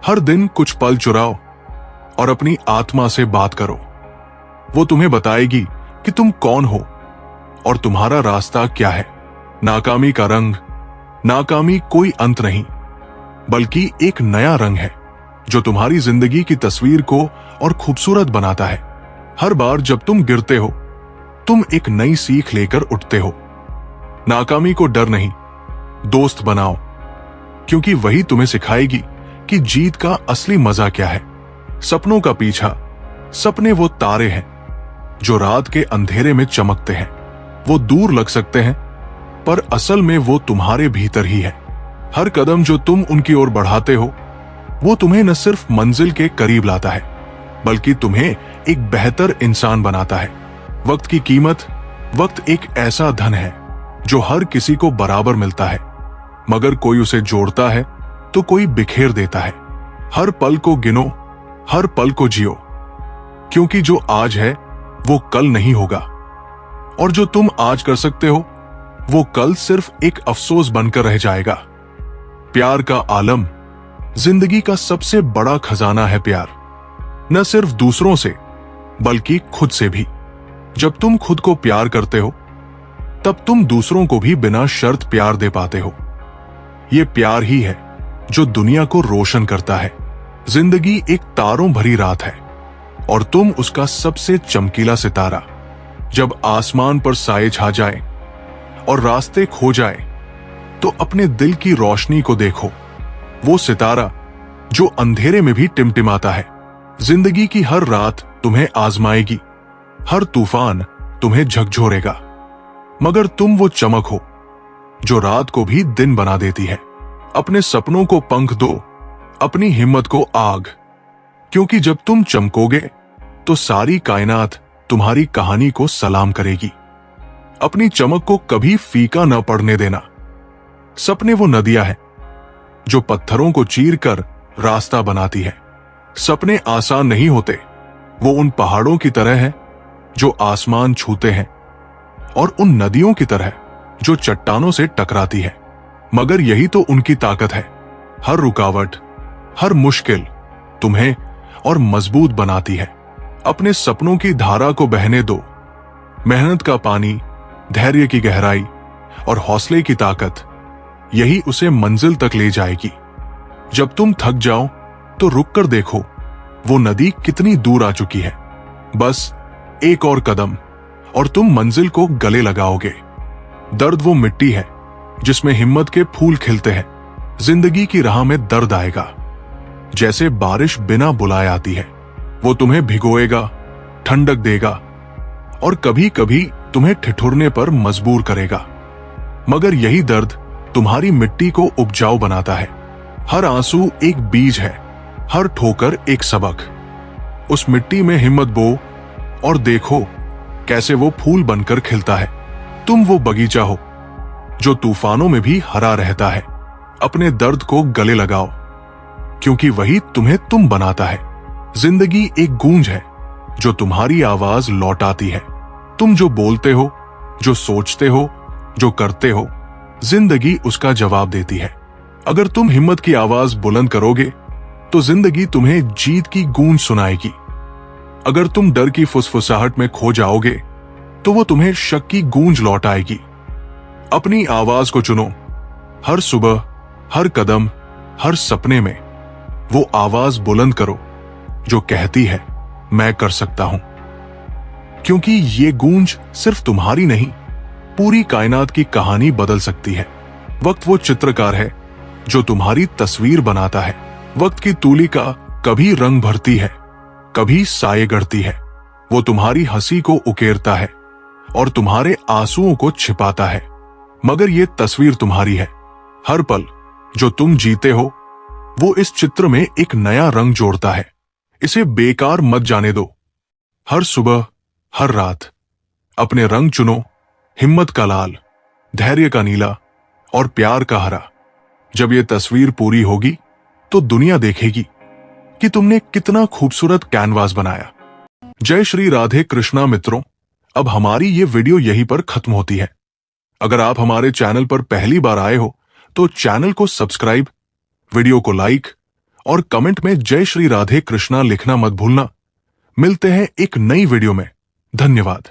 हर दिन कुछ पल चुराओ और अपनी आत्मा से बात करो। वो तुम्हें बताएगी कि तुम कौन हो और तुम्हारा रास्ता क्या है। नाकामी का रंग। नाकामी कोई अंत नहीं, बल्कि एक नया रंग है जो तुम्हारी जिंदगी की तस्वीर को और खूबसूरत बनाता है। हर बार जब तुम गिरते हो तुम एक नई सीख लेकर उठते हो। नाकामी को डर नहीं, दोस्त बनाओ, क्योंकि वही तुम्हें सिखाएगी कि जीत का असली मजा क्या है। सपनों का पीछा। सपने वो तारे हैं जो रात के अंधेरे में चमकते हैं। वो दूर लग सकते हैं पर असल में वो तुम्हारे भीतर ही है। हर कदम जो तुम उनकी ओर बढ़ाते हो वो तुम्हें न सिर्फ मंजिल के करीब लाता है, बल्कि तुम्हें एक बेहतर इंसान बनाता है। वक्त की कीमत। वक्त एक ऐसा धन है जो हर किसी को बराबर मिलता है, मगर कोई उसे जोड़ता है तो कोई बिखेर देता है। हर पल को गिनो, हर पल को जियो, क्योंकि जो आज है वो कल नहीं होगा, और जो तुम आज कर सकते हो वो कल सिर्फ एक अफसोस बनकर रह जाएगा। प्यार का आलम। जिंदगी का सबसे बड़ा खजाना है प्यार, न सिर्फ दूसरों से बल्कि खुद से भी। जब तुम खुद को प्यार करते हो तब तुम दूसरों को भी बिना शर्त प्यार दे पाते हो। यह प्यार ही है जो दुनिया को रोशन करता है। जिंदगी एक तारों भरी रात है और तुम उसका सबसे चमकीला सितारा। जब आसमान पर साए छा जाए और रास्ते खो जाए तो अपने दिल की रोशनी को देखो, वो सितारा जो अंधेरे में भी टिमटिमाता है। जिंदगी की हर रात तुम्हें आजमाएगी, हर तूफान तुम्हें झकझोरेगा, मगर तुम वो चमक हो जो रात को भी दिन बना देती है। अपने सपनों को पंख दो, अपनी हिम्मत को आग, क्योंकि जब तुम चमकोगे तो सारी कायनात तुम्हारी कहानी को सलाम करेगी। अपनी चमक को कभी फीका न पड़ने देना। सपने वो नदियां हैं जो पत्थरों को चीरकर रास्ता बनाती है। सपने आसान नहीं होते, वो उन पहाड़ों की तरह हैं जो आसमान छूते हैं और उन नदियों की तरह जो चट्टानों से टकराती है, मगर यही तो उनकी ताकत है। हर रुकावट, हर मुश्किल तुम्हें और मजबूत बनाती है। अपने सपनों की धारा को बहने दो। मेहनत का पानी, धैर्य की गहराई और हौसले की ताकत, यही उसे मंजिल तक ले जाएगी। जब तुम थक जाओ तो रुक कर देखो, वो नदी कितनी दूर आ चुकी है। बस एक और कदम और तुम मंजिल को गले लगाओगे। दर्द वो मिट्टी है जिसमें हिम्मत के फूल खिलते हैं। जिंदगी की राह में दर्द आएगा, जैसे बारिश बिना बुलाए आती है। वो तुम्हें भिगोएगा, ठंडक देगा और कभी कभी तुम्हें ठिठुरने पर मजबूर करेगा। मगर यही दर्द तुम्हारी मिट्टी को उपजाऊ बनाता है। हर आंसू एक बीज है, हर ठोकर एक सबक। उस मिट्टी में हिम्मत बो और देखो कैसे वो फूल बनकर खिलता है। तुम वो बगीचा हो जो तूफानों में भी हरा रहता है। अपने दर्द को गले लगाओ, क्योंकि वही तुम्हें तुम बनाता है। जिंदगी एक गूंज है जो तुम्हारी आवाज लौटाती है। तुम जो बोलते हो, जो सोचते हो, जो करते हो, जिंदगी उसका जवाब देती है। अगर तुम हिम्मत की आवाज बुलंद करोगे तो जिंदगी तुम्हें जीत की गूंज सुनाएगी। अगर तुम डर की फुसफुसाहट में खो जाओगे तो वो तुम्हें शक की गूंज लौटाएगी। अपनी आवाज को चुनो। हर सुबह, हर कदम, हर सपने में वो आवाज बुलंद करो जो कहती है मैं कर सकता हूं। क्योंकि ये गूंज सिर्फ तुम्हारी नहीं, पूरी कायनात की कहानी बदल सकती है। वक्त वो चित्रकार है जो तुम्हारी तस्वीर बनाता है। वक्त की तूलिका कभी रंग भरती है, कभी साये गढ़ती है। वो तुम्हारी हंसी को उकेरता है और तुम्हारे आंसुओं को छिपाता है। मगर ये तस्वीर तुम्हारी है। हर पल जो तुम जीते हो वो इस चित्र में एक नया रंग जोड़ता है। इसे बेकार मत जाने दो। हर सुबह, हर रात अपने रंग चुनो। हिम्मत का लाल, धैर्य का नीला और प्यार का हरा। जब ये तस्वीर पूरी होगी तो दुनिया देखेगी कि तुमने कितना खूबसूरत कैनवास बनाया। जय श्री राधे कृष्णा मित्रों, अब हमारी ये वीडियो यहीं पर खत्म होती है। अगर आप हमारे चैनल पर पहली बार आए हो तो चैनल को सब्सक्राइब, वीडियो को लाइक और कमेंट में जय श्री राधे कृष्णा लिखना मत भूलना। मिलते हैं एक नई वीडियो में। धन्यवाद।